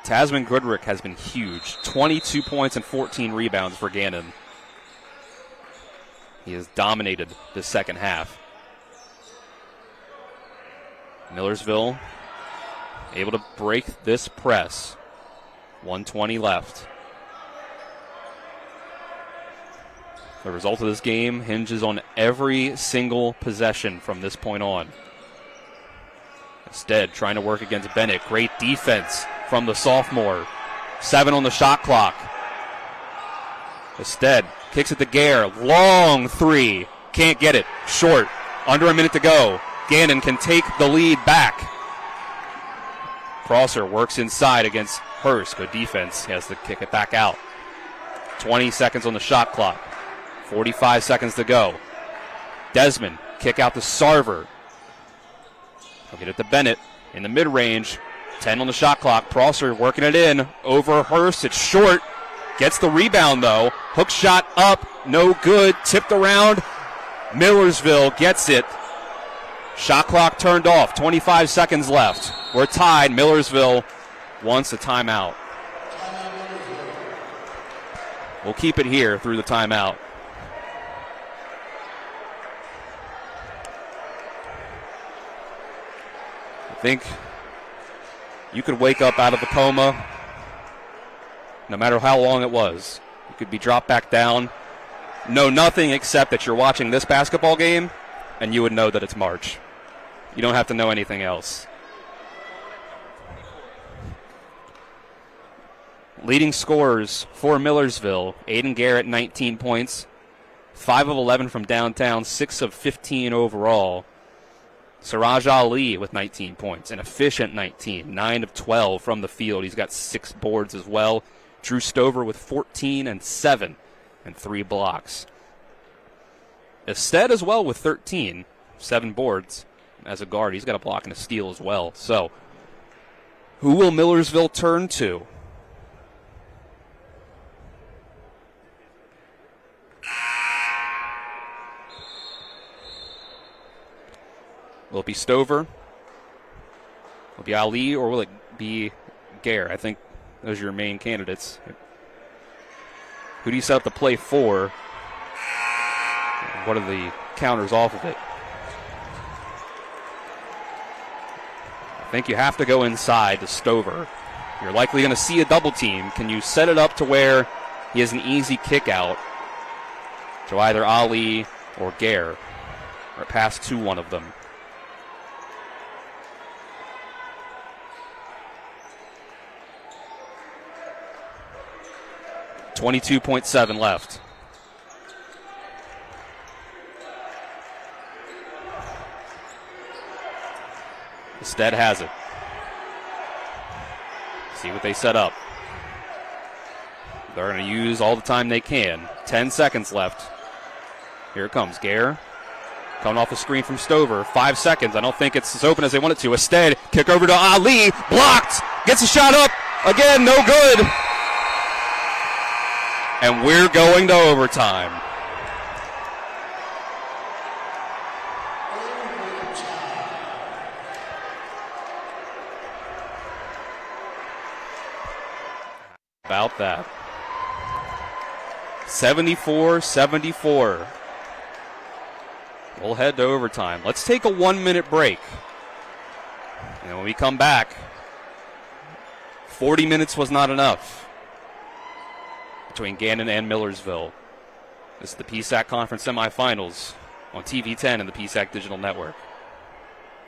Tasman Goodrick has been huge. 22 points and 14 rebounds for Gannon. He has dominated the second half. Millersville able to break this press. 1:20 left. The result of this game hinges on every single possession from this point on. Instead, trying to work against Bennett. Great defense from the sophomore. 7 on the shot clock. Instead, kicks it to Gare. Long 3. Can't get it. Short. Under a minute to go. Gannon can take the lead back. Prosser works inside against Hurst. Good defense. He has to kick it back out. 20 seconds on the shot clock. 45 seconds to go. Desmond, kick out to Sarver. He'll get it to Bennett in the mid-range. 10 on the shot clock. Prosser working it in over Hurst. It's short. Gets the rebound, though. Hook shot up. No good. Tipped around. Millersville gets it. Shot clock turned off. 25 seconds left. We're tied. Millersville wants a timeout. We'll keep it here through the timeout. I think you could wake up out of a coma no matter how long it was. You could be dropped back down, know nothing except that you're watching this basketball game, and you would know that it's March. You don't have to know anything else. Leading scorers for Millersville, Aiden Garrett, 19 points, 5 of 11 from downtown, 6 of 15 overall. Siraj Ali with 19 points, an efficient 19, 9 of 12 from the field. He's got 6 boards as well. Drew Stover with 14 and 7 and 3 blocks. Ested as well with 13, 7 boards as a guard. He's got a block and a steal as well. So, who will Millersville turn to? Will it be Stover? Will it be Ali, or will it be Gare? I think those are your main candidates. Who do you set up the play for? What are the counters off of it? I think you have to go inside to Stover. You're likely going to see a double team. Can you set it up to where he has an easy kick out to either Ali or Gare, or pass to one of them. .7 left. Stead has it. See what they set up. They're going to use all the time they can. 10 seconds left. Here it comes. Gare coming off the screen from Stover. 5 seconds. I don't think it's as open as they want it to. Instead, kick over to Ali. Blocked. Gets a shot up. Again, no good. And we're going to overtime. About that. 74-74. We'll head to overtime. Let's take a 1-minute break. And when we come back, 40 minutes was not enough between Gannon and Millersville. This is the PSAC Conference Semifinals on TV 10 and the PSAC Digital Network.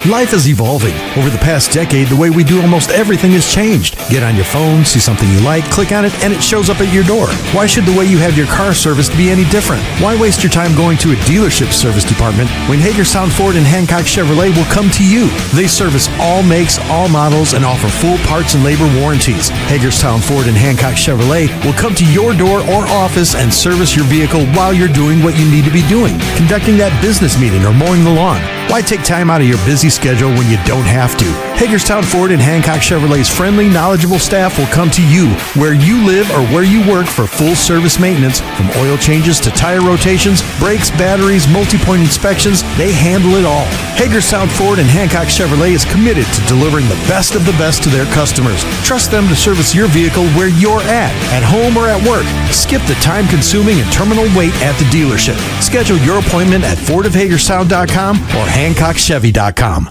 Life is evolving. Over the past decade, the way we do almost everything has changed. Get on your phone, see something you like, click on it, and it shows up at your door. Why should the way you have your car serviced be any different? Why waste your time going to a dealership service department when Hagerstown Ford and Hancock Chevrolet will come to you? They service all makes, all models, and offer full parts and labor warranties. Hagerstown Ford and Hancock Chevrolet will come to your door or office and service your vehicle while you're doing what you need to be doing, conducting that business meeting or mowing the lawn. Why take time out of your busy schedule when you don't have to? Hagerstown Ford and Hancock Chevrolet's friendly, knowledgeable staff will come to you where you live or where you work for full service maintenance, from oil changes to tire rotations, brakes, batteries, multi-point inspections. They handle it all. Hagerstown Ford and Hancock Chevrolet is committed to delivering the best of the best to their customers. Trust them to service your vehicle where you're at home or at work. Skip the time-consuming and terminal wait at the dealership. Schedule your appointment at fordofhagerstown.com or hancockchevy.com.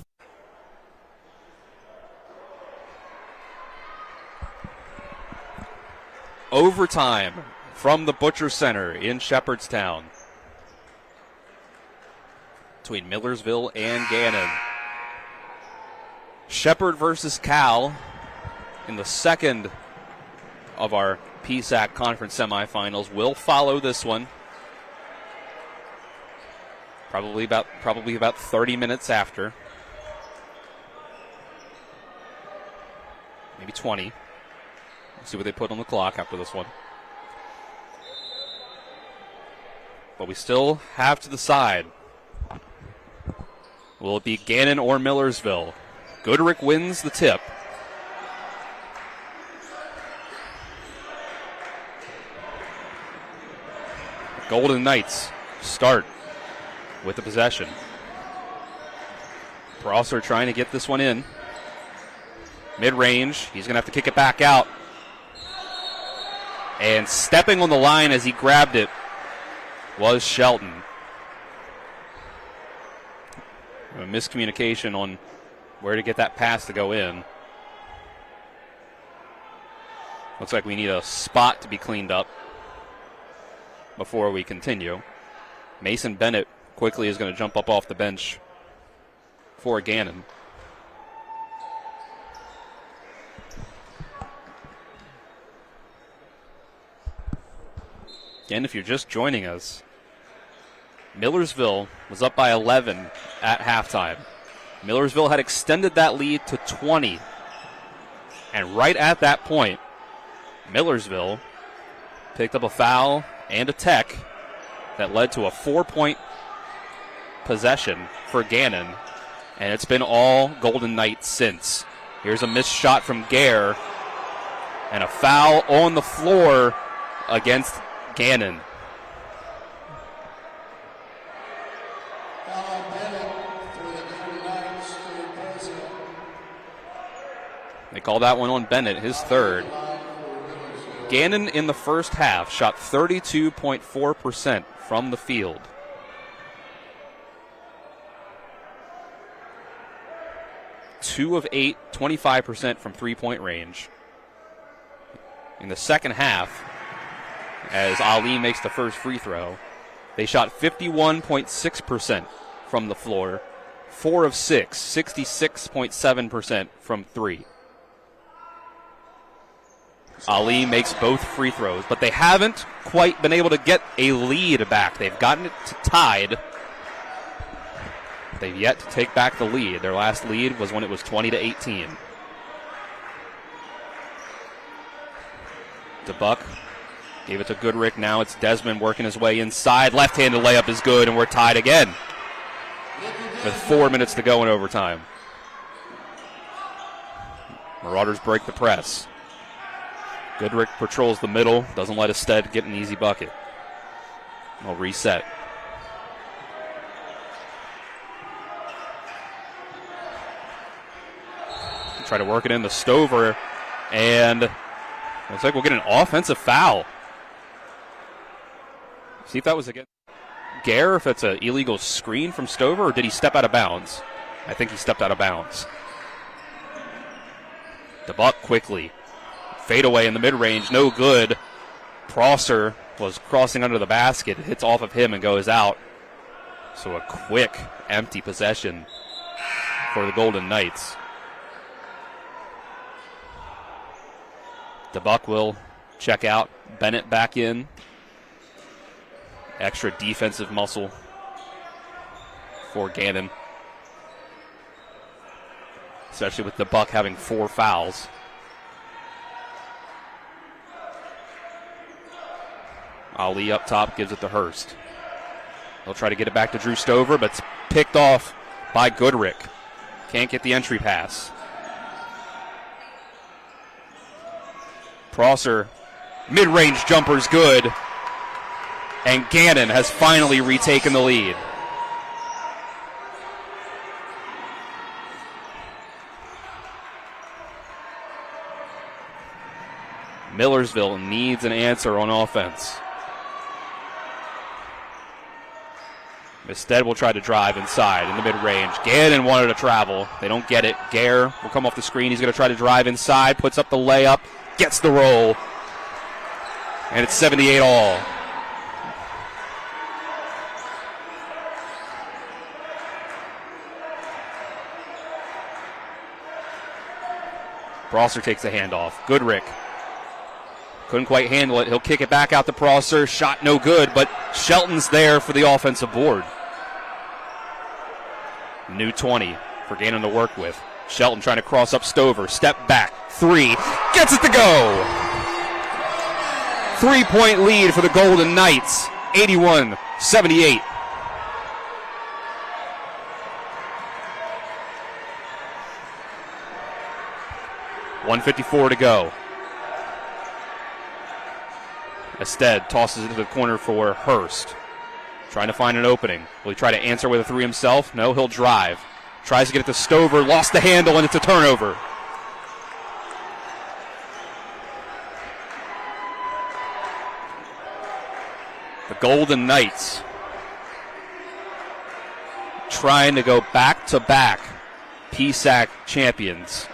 Overtime from the Butcher Center in Shepherdstown between Millersville and Gannon. Shepherd versus Cal in the second of our PSAC Conference Semifinals. We'll follow this one probably about 30 minutes after, maybe 20. See what they put on the clock after this one. But we still have to decide. Will it be Gannon or Millersville? Goodrick wins the tip. Golden Knights start with the possession. Prosser trying to get this one in. Mid-range. He's going to have to kick it back out. And stepping on the line as he grabbed it was Shelton. A miscommunication on where to get that pass to go in. Looks like we need a spot to be cleaned up before we continue. Mason Bennett quickly is going to jump up off the bench for Gannon. Again, if you're just joining us, Millersville was up by 11 at halftime. Millersville had extended that lead to 20. And right at that point, Millersville picked up a foul and a tech that led to a 4-point possession for Gannon. And it's been all Golden Knights since. Here's a missed shot from Gare. And a foul on the floor against Gannon. They call that one on Bennett, his third. Gannon in the first half shot 32.4% from the field. Two of 8, 25% from three-point range. In the second half, as Ali makes the first free throw, They shot 51.6% from the floor, 4 of 6, 66.7% from 3. Ali makes both free throws, but they haven't quite been able to get a lead back. They've gotten it tied. They've yet to take back the lead. Their last lead was when it was 20-18. DeBuck gave it to Goodrick. Now it's Desmond working his way inside. Left-handed layup is good, and we're tied again with 4 minutes to go in overtime. Marauders break the press. Goodrick patrols the middle, doesn't let Ested get an easy bucket. They'll reset. Try to work it in the Stover, and looks like we'll get an offensive foul. See if that was against Gare, if it's an illegal screen from Stover, or did he step out of bounds? I think he stepped out of bounds. DeBuck quickly. Fade away in the mid-range, no good. Prosser was crossing under the basket, hits off of him and goes out. So a quick, empty possession for the Golden Knights. DeBuck will check out. Bennett back in. Extra defensive muscle for Gannon. Especially with DeBuck having 4 fouls. Ali up top gives it to Hurst. He'll try to get it back to Drew Stover, but it's picked off by Goodrick. Can't get the entry pass. Prosser, mid-range jumper's good. And Gannon has finally retaken the lead. Millersville needs an answer on offense. Instead, will try to drive inside in the mid-range. Gannon wanted to travel. They don't get it. Gare will come off the screen. He's going to try to drive inside, puts up the layup, gets the roll. And it's 78 all. Prosser takes the handoff. Goodrick couldn't quite handle it. He'll kick it back out to Prosser. Shot no good, but Shelton's there for the offensive board. New 20 for Gannon to work with. Shelton trying to cross up Stover. Step back. 3. Gets it to go. 3-point lead for the Golden Knights. 81-78. .154 to go. Ested tosses it to the corner for Hurst. Trying to find an opening. Will he try to answer with a 3 himself? No, he'll drive. Tries to get it to Stover, lost the handle, and it's a turnover. The Golden Knights trying to go back-to-back PSAC champions.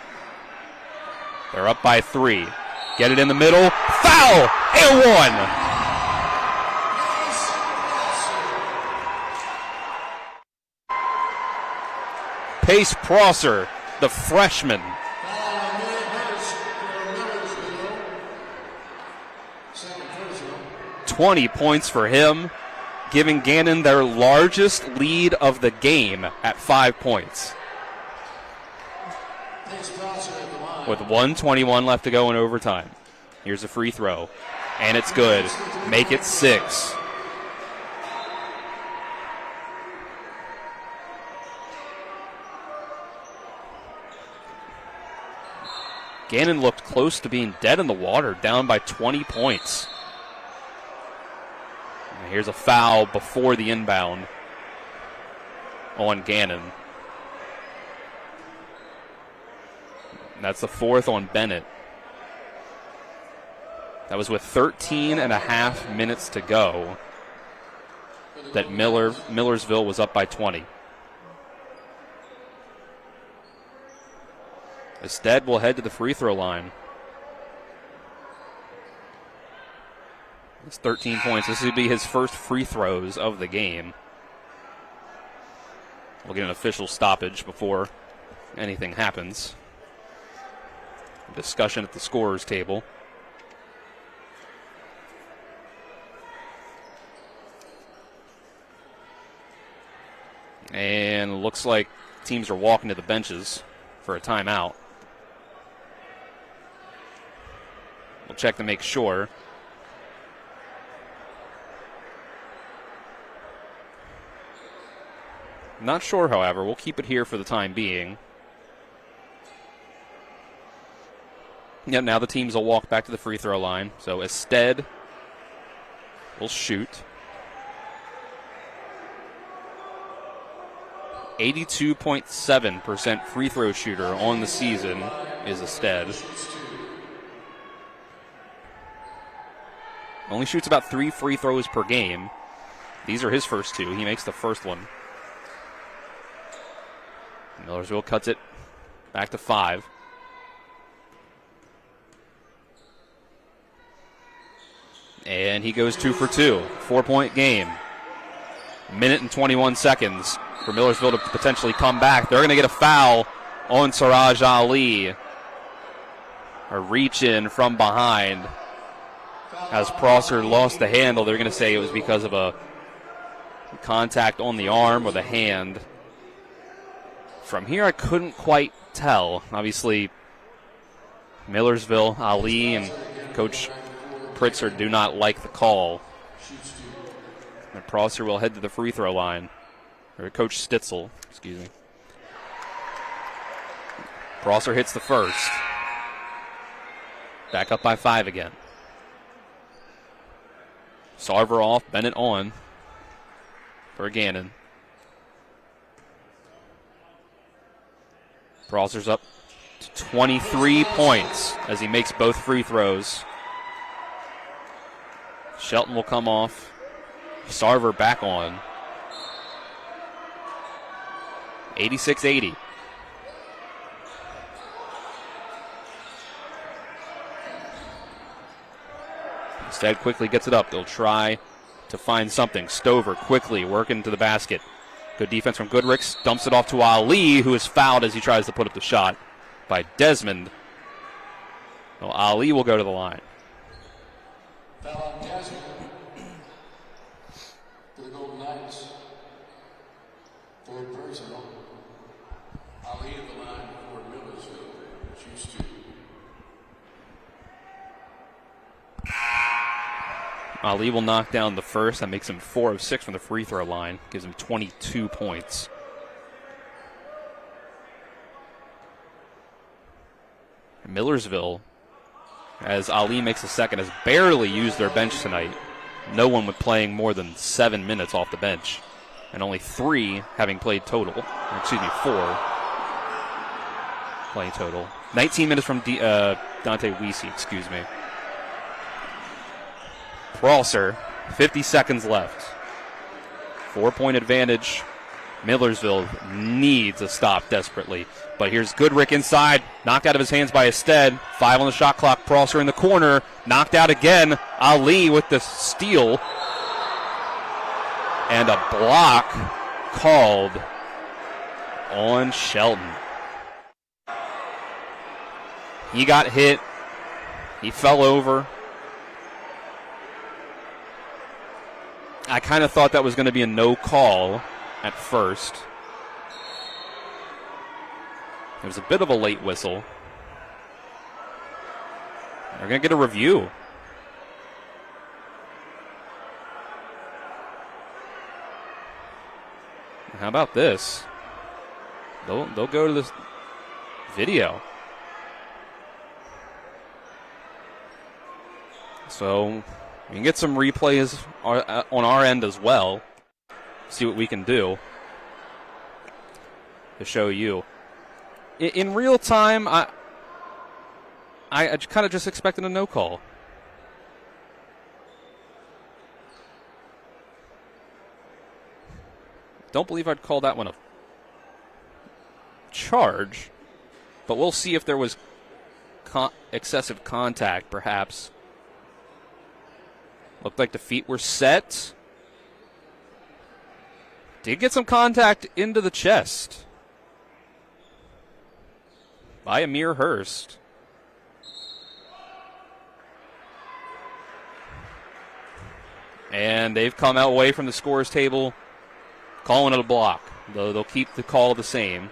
They're up by 3. Get it in the middle. Foul! And 1! Pace Prosser, the freshman. .20 points for him, giving Gannon their largest lead of the game at 5 points. With 1:21 left to go in overtime. Here's a free throw, and it's good. Make it 6. Gannon looked close to being dead in the water, down by 20 points. And here's a foul before the inbound on Gannon. That's the 4th on Bennett. That was with 13 and a half minutes to go that Millersville was up by 20. Ested will head to the free throw line. It's 13 points. This would be his first free throws of the game. We'll get an official stoppage before anything happens. Discussion at the scorer's table. And looks like teams are walking to the benches for a timeout. We'll check to make sure. Not sure, however. We'll keep it here for the time being. Yep, now the teams will walk back to the free throw line. So Ested will shoot. 82.7% free throw shooter on the season is Ested. Only shoots about 3 free throws per game. These are his first 2. He makes the first one. Millersville cuts it back to 5. And he goes 2 for 2. 4-point game. Minute and 21 seconds for Millersville to potentially come back. They're going to get a foul on Siraj Ali. A reach in from behind. As Prosser lost the handle, they're going to say it was because of a contact on the arm or the hand. From here, I couldn't quite tell. Obviously, Millersville, Ali, and Coach Pritzker do not like the call. And Prosser will head to the free throw line. Or Coach Stitzel, excuse me. Prosser hits the first. Back up by 5 again. Sarver off, Bennett on for Gannon. Prosser's up to 23 points as he makes both free throws. Shelton will come off. Sarver back on. 86-80. Instead quickly gets it up. They'll try to find something. Stover quickly working to the basket. Good defense from Goodricks. Dumps it off to Ali, who is fouled as he tries to put up the shot by Desmond. Well, Ali will go to the line. Foul on Desmond for the Golden Knights. Third personal. Ali at the line for Millersville. Choose 2. Ali will knock down the first. That makes him 4 of 6 from the free throw line. Gives him 22 points. Millersville, as Ali makes the second, has barely used their bench tonight. No one with playing more than 7 minutes off the bench. And only 3 having played total. Or, excuse me, 4 playing total. 19 minutes from Dante Weesey, excuse me. Prosser, 50 seconds left. 4-point advantage. Millersville needs a stop desperately. But here's Goodrick inside. Knocked out of his hands by Ested. 5 on the shot clock. Prosser in the corner. Knocked out again. Ali with the steal. And a block called on Shelton. He got hit. He fell over. I kind of thought that was going to be a no call at first. It was a bit of a late whistle. They're going to get a review. How about this? They'll go to this video. So we can get some replays on our end as well. See what we can do to show you. In real time, I kind of just expected a no call. Don't believe I'd call that one a charge, but we'll see if there was excessive contact, perhaps. Looked like the feet were set. Did get some contact into the chest by Amir Hurst. And they've come out away from the scores table, calling it a block. Though they'll keep the call the same.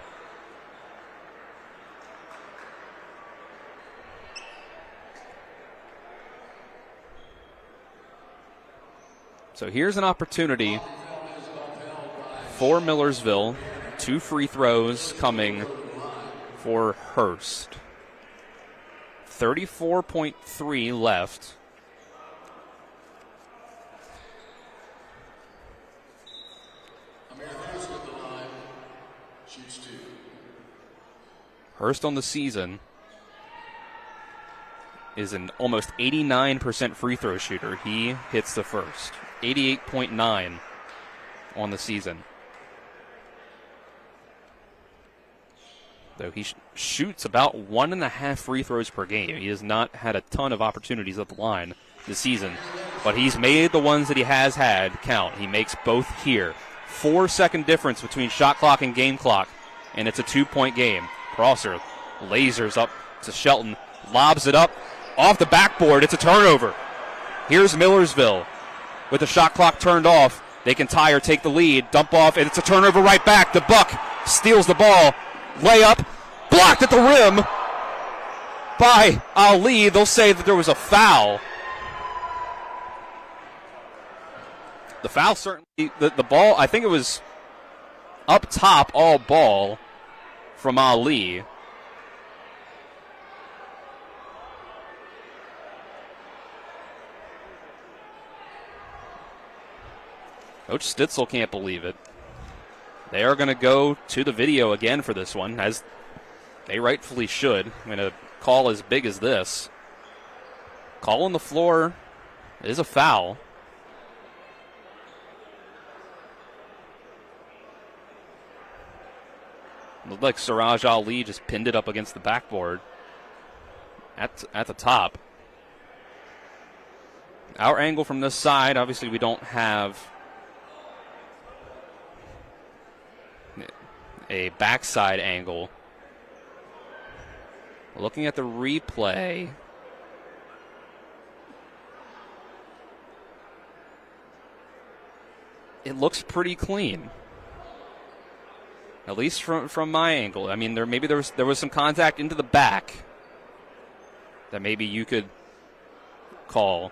So here's an opportunity for Millersville. 2 free throws coming for Hurst. 34.3 left. Hurst on the season is an almost 89% free throw shooter. He hits the first. 88.9 on the season. Though he shoots about 1.5 free throws per game. He has not had a ton of opportunities at the line this season, but he's made the ones that he has had count. He makes both here. 4-second difference between shot clock and game clock, and it's a 2-point game. Prosser lasers up to Shelton, lobs it up off the backboard. It's a turnover. Here's Millersville with the shot clock turned off. They can tie or take the lead, dump off, and it's a turnover right back. The Buck steals the ball. Layup blocked at the rim by Ali. They'll say that there was a foul. The foul certainly, the ball, I think it was up top, all ball from Ali. Coach Stitzel can't believe it. They are going to go to the video again for this one, as they rightfully should. I mean, a call as big as this. Call on the floor is a foul. Looked like Siraj Ali just pinned it up against the backboard at the top. Our angle from this side, obviously we don't have a backside angle. Looking at the replay, it looks pretty clean. At least from my angle. I mean, there was some contact into the back that maybe you could call.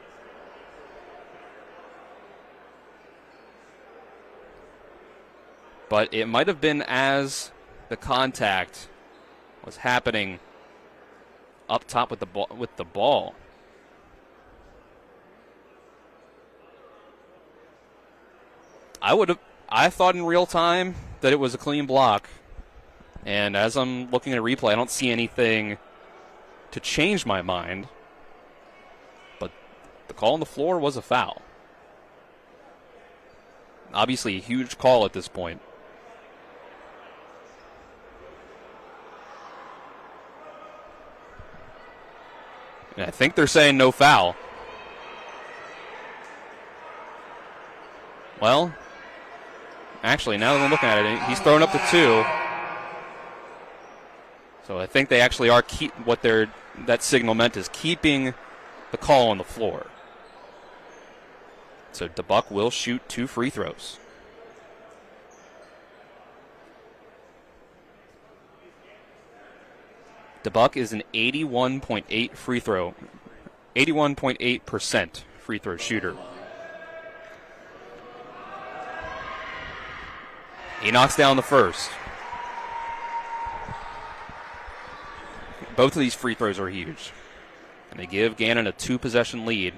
But it might have been as the contact was happening up top with the ball. I thought in real time that it was a clean block. And as I'm looking at a replay, I don't see anything to change my mind. But the call on the floor was a foul. Obviously a huge call at this point. And I think they're saying no foul. Well, actually, now that I'm looking at it, he's thrown up the 2. So I think they actually are that signal meant is keeping the call on the floor. So DeBuck will shoot 2 free throws. DeBuck is an 81.8% free throw shooter. He knocks down the first. Both of these free throws are huge. And they give Gannon a 2-possession lead,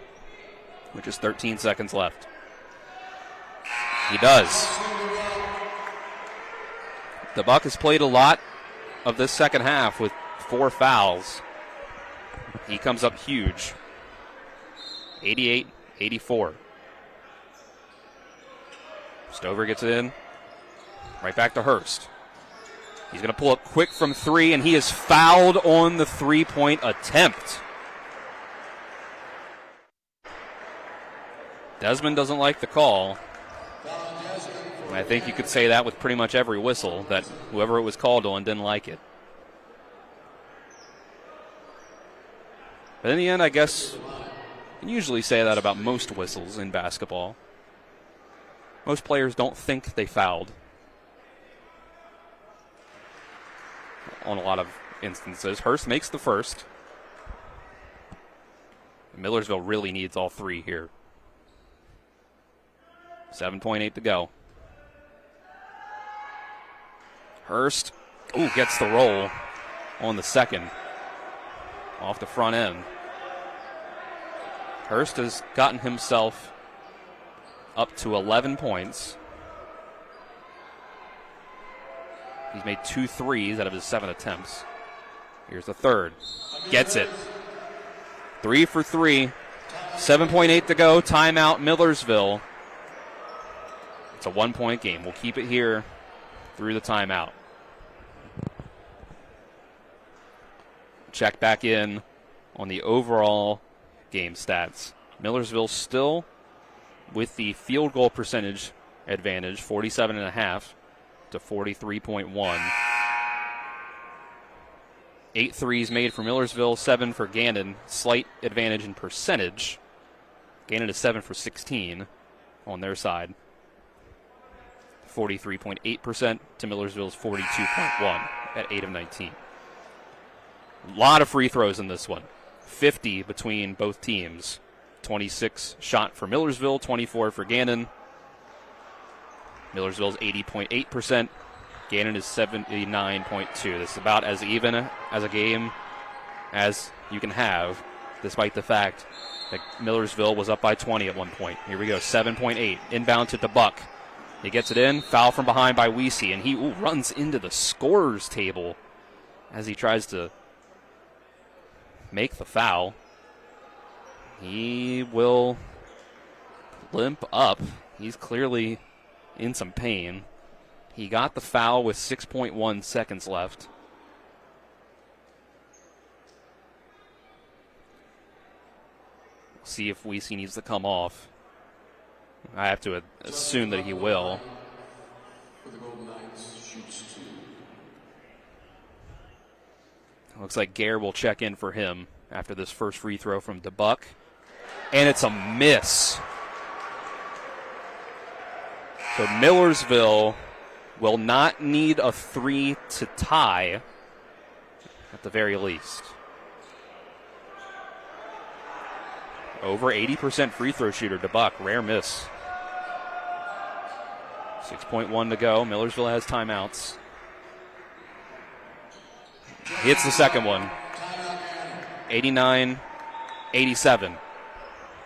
with just 13 seconds left. He does. DeBuck has played a lot of this second half with 4 fouls. He comes up huge. 88-84. Stover gets it in. Right back to Hurst. He's going to pull up quick from 3, and he is fouled on the 3-point attempt. Desmond doesn't like the call. And I think you could say that with pretty much every whistle, that whoever it was called on didn't like it. But in the end, I guess you can usually say that about most whistles in basketball. Most players don't think they fouled on a lot of instances. Hurst makes the first. Millersville really needs all three here. 7.8 to go. Hurst, gets the roll on the second. Off the front end. Hurst has gotten himself up to 11 points. He's made 2 threes out of his 7 attempts. Here's the third. Gets it. 3 for 3. 7.8 to go. Timeout, Millersville. It's a 1-point game. We'll keep it here through the timeout. Check back in on the overall game stats. Millersville still with the field goal percentage advantage, 47.5 to 43.1. 8 threes made for Millersville, 7 for Gannon. Slight advantage in percentage. Gannon is 7 for 16 on their side. 43.8% to Millersville's 42.1 at 8 of 19. A lot of free throws in this one. 50 between both teams. 26 shot for Millersville, 24 for Gannon. Millersville's 80.8%. Gannon is 79.2. This is about as even as a game as you can have, despite the fact that Millersville was up by 20 at one point. Here we go, 7.8. Inbound to DeBuck. He gets it in. Foul from behind by Weesey, and he runs into the scorer's table as he tries to make the foul. He will limp up. He's clearly in some pain. He got the foul with 6.1 seconds left. See if Weesey needs to come off. I have to assume that he will. Looks like Gare will check in for him after this first free throw from DeBuck. And it's a miss. So Millersville will not need a 3 to tie at the very least. Over 80% free throw shooter, DeBuck. Rare miss. 6.1 to go. Millersville has timeouts. Hits the second one. 89-87.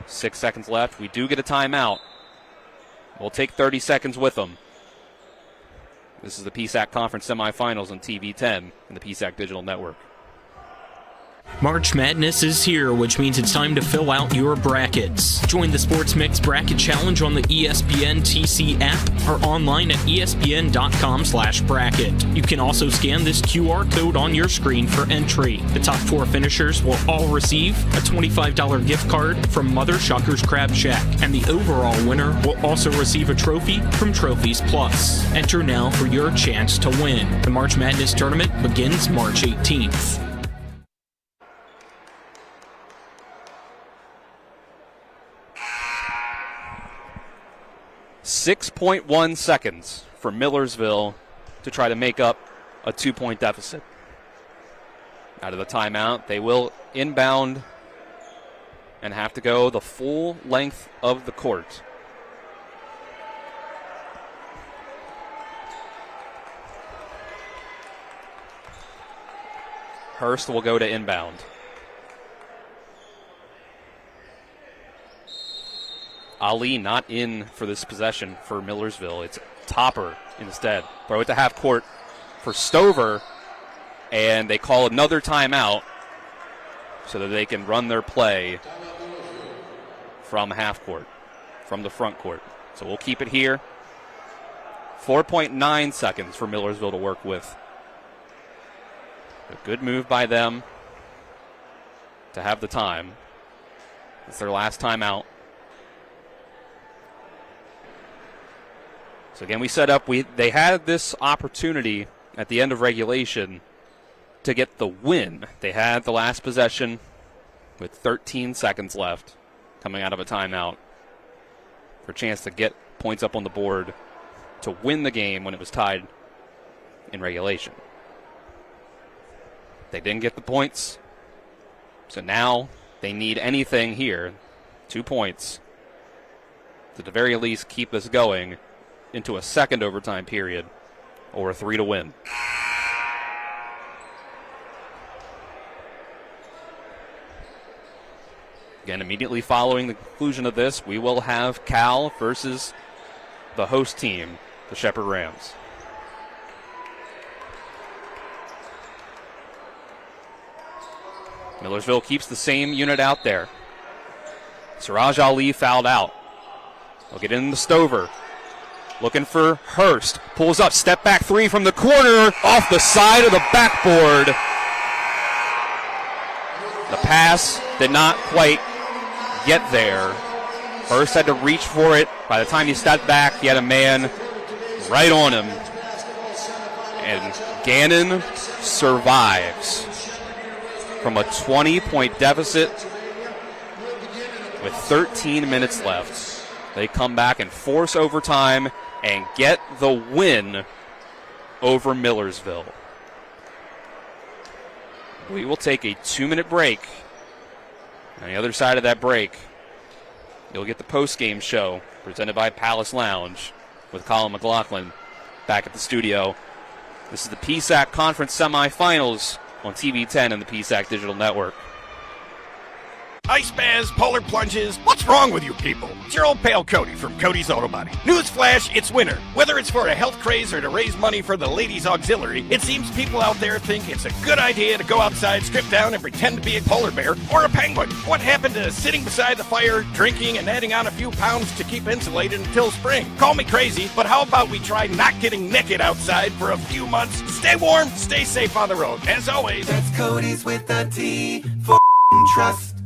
6 seconds left. We do get a timeout. We'll take 30 seconds with them. This is the PSAC Conference Semifinals on TV 10 and the PSAC Digital Network. March Madness is here, which means it's time to fill out your brackets. Join the Sports Mix Bracket Challenge on the ESPN TC app or online at espn.com/bracket. You can also scan this QR code on your screen for entry. The top 4 finishers will all receive a $25 gift card from Mother Shucker's Crab Shack, and the overall winner will also receive a trophy from Trophies Plus. Enter now for your chance to win. The March Madness tournament begins March 18th. 6.1 seconds for Millersville to try to make up a 2-point deficit. Out of the timeout, they will inbound and have to go the full length of the court. Hurst will go to inbound. Ali not in for this possession for Millersville. It's Topper instead. Throw it to half court for Stover, and they call another timeout so that they can run their play from half court, from the front court. So we'll keep it here. 4.9 seconds for Millersville to work with. A good move by them to have the time. It's their last timeout. So again, we set up, they had this opportunity at the end of regulation to get the win. They had the last possession with 13 seconds left coming out of a timeout for a chance to get points up on the board to win the game when it was tied in regulation. They didn't get the points, so now they need anything here, 2 points, to the very least keep this going into a second overtime period or a 3 to win. Again, immediately following the conclusion of this, we will have Cal versus the host team, the Shepherd Rams. Millersville keeps the same unit out there. Siraj Ali fouled out. They'll get in the Stover. Looking for Hurst. Pulls up, step back three from the corner, off the side of the backboard. The pass did not quite get there. Hurst had to reach for it. By the time he stepped back, he had a man right on him. And Gannon survives from a 20-point deficit with 13 minutes left. They come back and force overtime and get the win over Millersville. We will take a 2-minute break. On the other side of that break, you'll get the postgame show presented by Palace Lounge with Colin McLaughlin back at the studio. This is the PSAC Conference Semifinals on TV 10 and the PSAC Digital Network. Ice baths, polar plunges, what's wrong with you people? It's your old pal Cody from Cody's Auto Body. Newsflash, it's winter. Whether it's for a health craze or to raise money for the ladies' auxiliary, it seems people out there think it's a good idea to go outside, strip down, and pretend to be a polar bear or a penguin. What happened to sitting beside the fire, drinking, and adding on a few pounds to keep insulated until spring? Call me crazy, but how about we try not getting naked outside for a few months? Stay warm, stay safe on the road. As always, that's Cody's with a T for trust.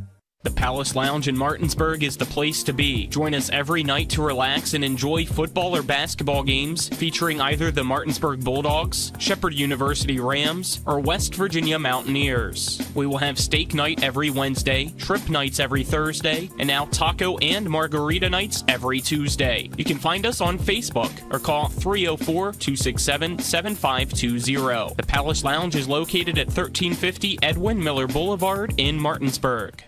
The Palace Lounge in Martinsburg is the place to be. Join us every night to relax and enjoy football or basketball games featuring either the Martinsburg Bulldogs, Shepherd University Rams, or West Virginia Mountaineers. We will have steak night every Wednesday, trip nights every Thursday, and now taco and margarita nights every Tuesday. You can find us on Facebook or call 304-267-7520. The Palace Lounge is located at 1350 Edwin Miller Boulevard in Martinsburg.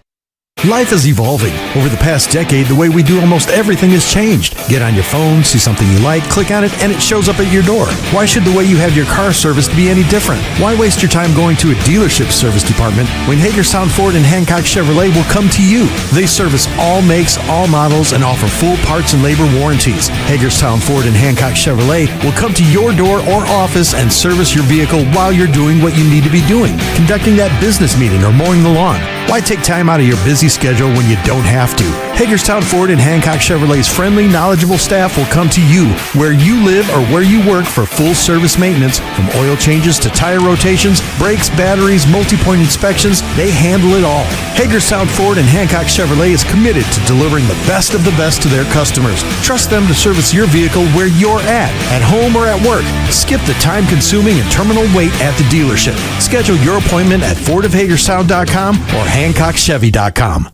Life is evolving. Over the past decade, the way we do almost everything has changed. Get on your phone, see something you like, click on it, and it shows up at your door. Why should the way you have your car serviced be any different? Why waste your time going to a dealership service department when Hagerstown Ford and Hancock Chevrolet will come to you? They service all makes, all models, and offer full parts and labor warranties. Hagerstown Ford and Hancock Chevrolet will come to your door or office and service your vehicle while you're doing what you need to be doing, conducting that business meeting or mowing the lawn. Why take time out of your busy schedule when you don't have to? Hagerstown Ford and Hancock Chevrolet's friendly, knowledgeable staff will come to you where you live or where you work for full service maintenance, from oil changes to tire rotations, brakes, batteries, multi-point inspections. They handle it all. Hagerstown Ford and Hancock Chevrolet is committed to delivering the best of the best to their customers. Trust them to service your vehicle where you're at home or at work. Skip the time-consuming and terminal wait at the dealership. Schedule your appointment at fordofhagerstown.com or hancockchevy.com.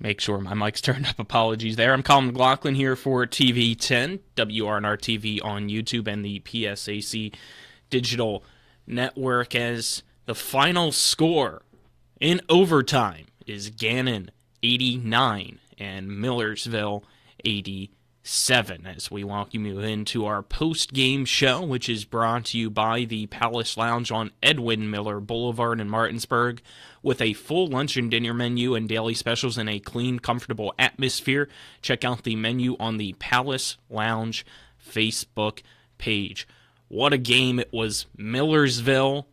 Make sure my mic's turned up. Apologies there. I'm Colin McLaughlin here for TV 10, WRNR TV on YouTube, and the PSAC Digital Network, as the final score in overtime is Gannon 89 and Millersville 87. As we welcome you into our post-game show, which is brought to you by the Palace Lounge on Edwin Miller Boulevard in Martinsburg, with a full lunch and dinner menu and daily specials in a clean, comfortable atmosphere. Check out the menu on the Palace Lounge Facebook page. What a game it was. Millersville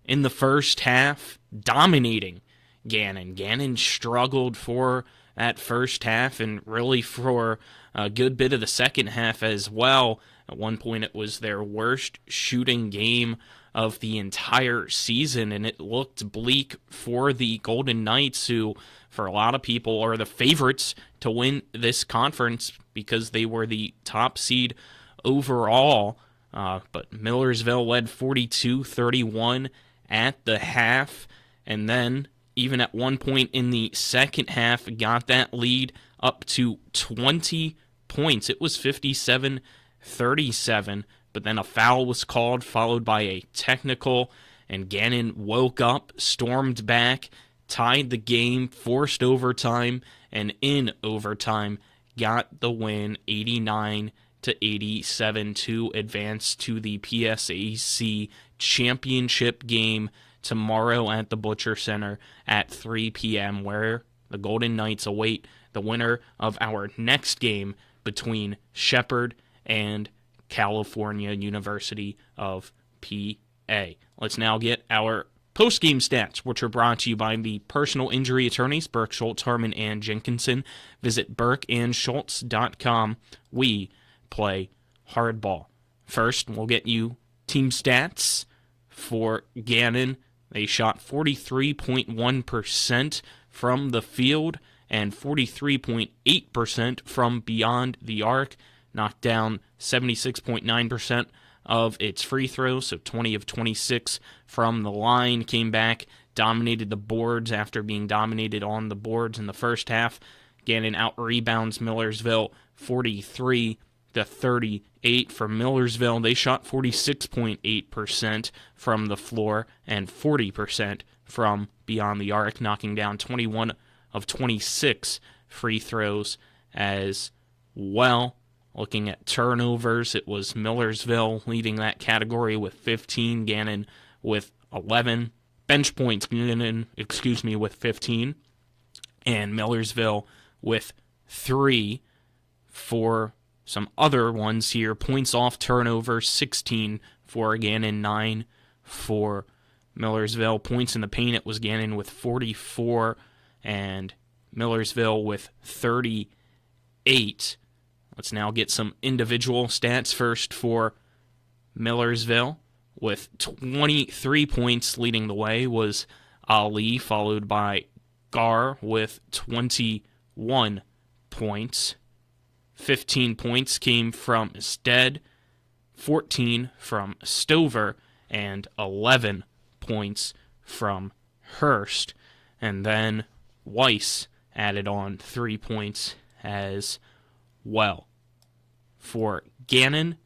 in the first half, dominating Gannon. Gannon struggled for that first half and really for a good bit of the second half as well. At one point, it was their worst shooting game of the entire season, and it looked bleak for the Golden Knights, who, for a lot of people, are the favorites to win this conference because they were the top seed overall. But Millersville led 42-31 at the half, and then even at one point in the second half, got that lead up to 20 points. It was 57-37, but then a foul was called, followed by a technical, and Gannon woke up, stormed back, tied the game, forced overtime, and in overtime got the win 89-87 to advance to the PSAC championship game tomorrow at the Butcher Center at 3 p.m., where the Golden Knights await the winner of our next game between Shepherd and California University of PA. Let's now get our post-game stats, which are brought to you by the personal injury attorneys, Burke, Schultz, Harmon, and Jenkinson. Visit burkeandschultz.com. We play hardball. First, we'll get you team stats for Gannon. They shot 43.1% from the field and 43.8% from beyond the arc. Knocked down 76.9% of its free throws, so 20 of 26 from the line. Came back, dominated the boards after being dominated on the boards in the first half. Gannon out-rebounds Millersville 43-38 for Millersville. They shot 46.8% from the floor and 40% from beyond the arc, knocking down 21 of 26 free throws as well. Looking at turnovers, it was Millersville leading that category with 15, Gannon with 11. Bench points, Gannon, with 15, and Millersville with 3. For some other ones here, points off turnovers, 16 for Gannon, 9 for Millersville. Points in the paint, it was Gannon with 44, and Millersville with 38. Let's now get some individual stats first for Millersville. With 23 points leading the way was Ali, followed by Gar with 21 points. 15 points came from Stead, 14 from Stover, and 11 points from Hurst. And then Weiss added on 3 points as well. For Gannon,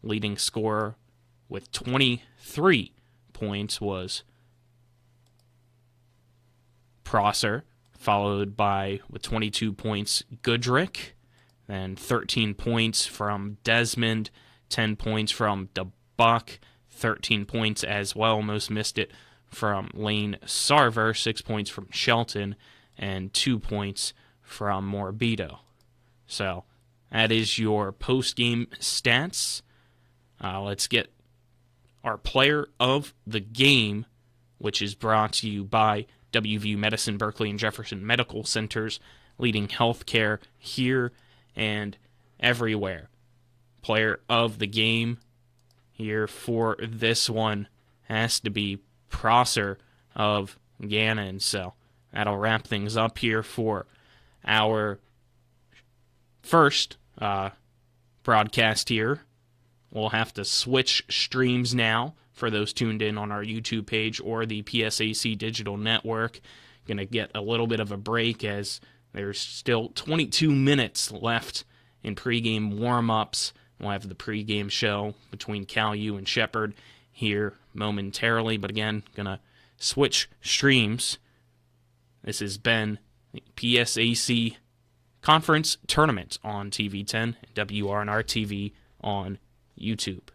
leading scorer with 23 points was Prosser, followed by, with 22 points, Goodrick. Then 13 points from Desmond, 10 points from DeBuck, 13 points as well, almost missed it, from Lane Sarver, 6 points from Shelton, and 2 points from Morbido. So that is your post-game stats. Let's get our player of the game, which is brought to you by WVU Medicine, Berkeley, and Jefferson Medical Centers, leading healthcare here and everywhere. Player of the game here for this one has to be Prosser of Gannon. So that'll wrap things up here for our first broadcast here. We'll have to switch streams now for those tuned in on our YouTube page or the PSAC digital network. Going to get a little bit of a break as there's still 22 minutes left in pregame warm-ups. We'll have the pregame show between Cal U and Shepherd here momentarily, but again, going to switch streams. This has been the PSAC Conference Tournament on TV10 and WRNR TV on YouTube.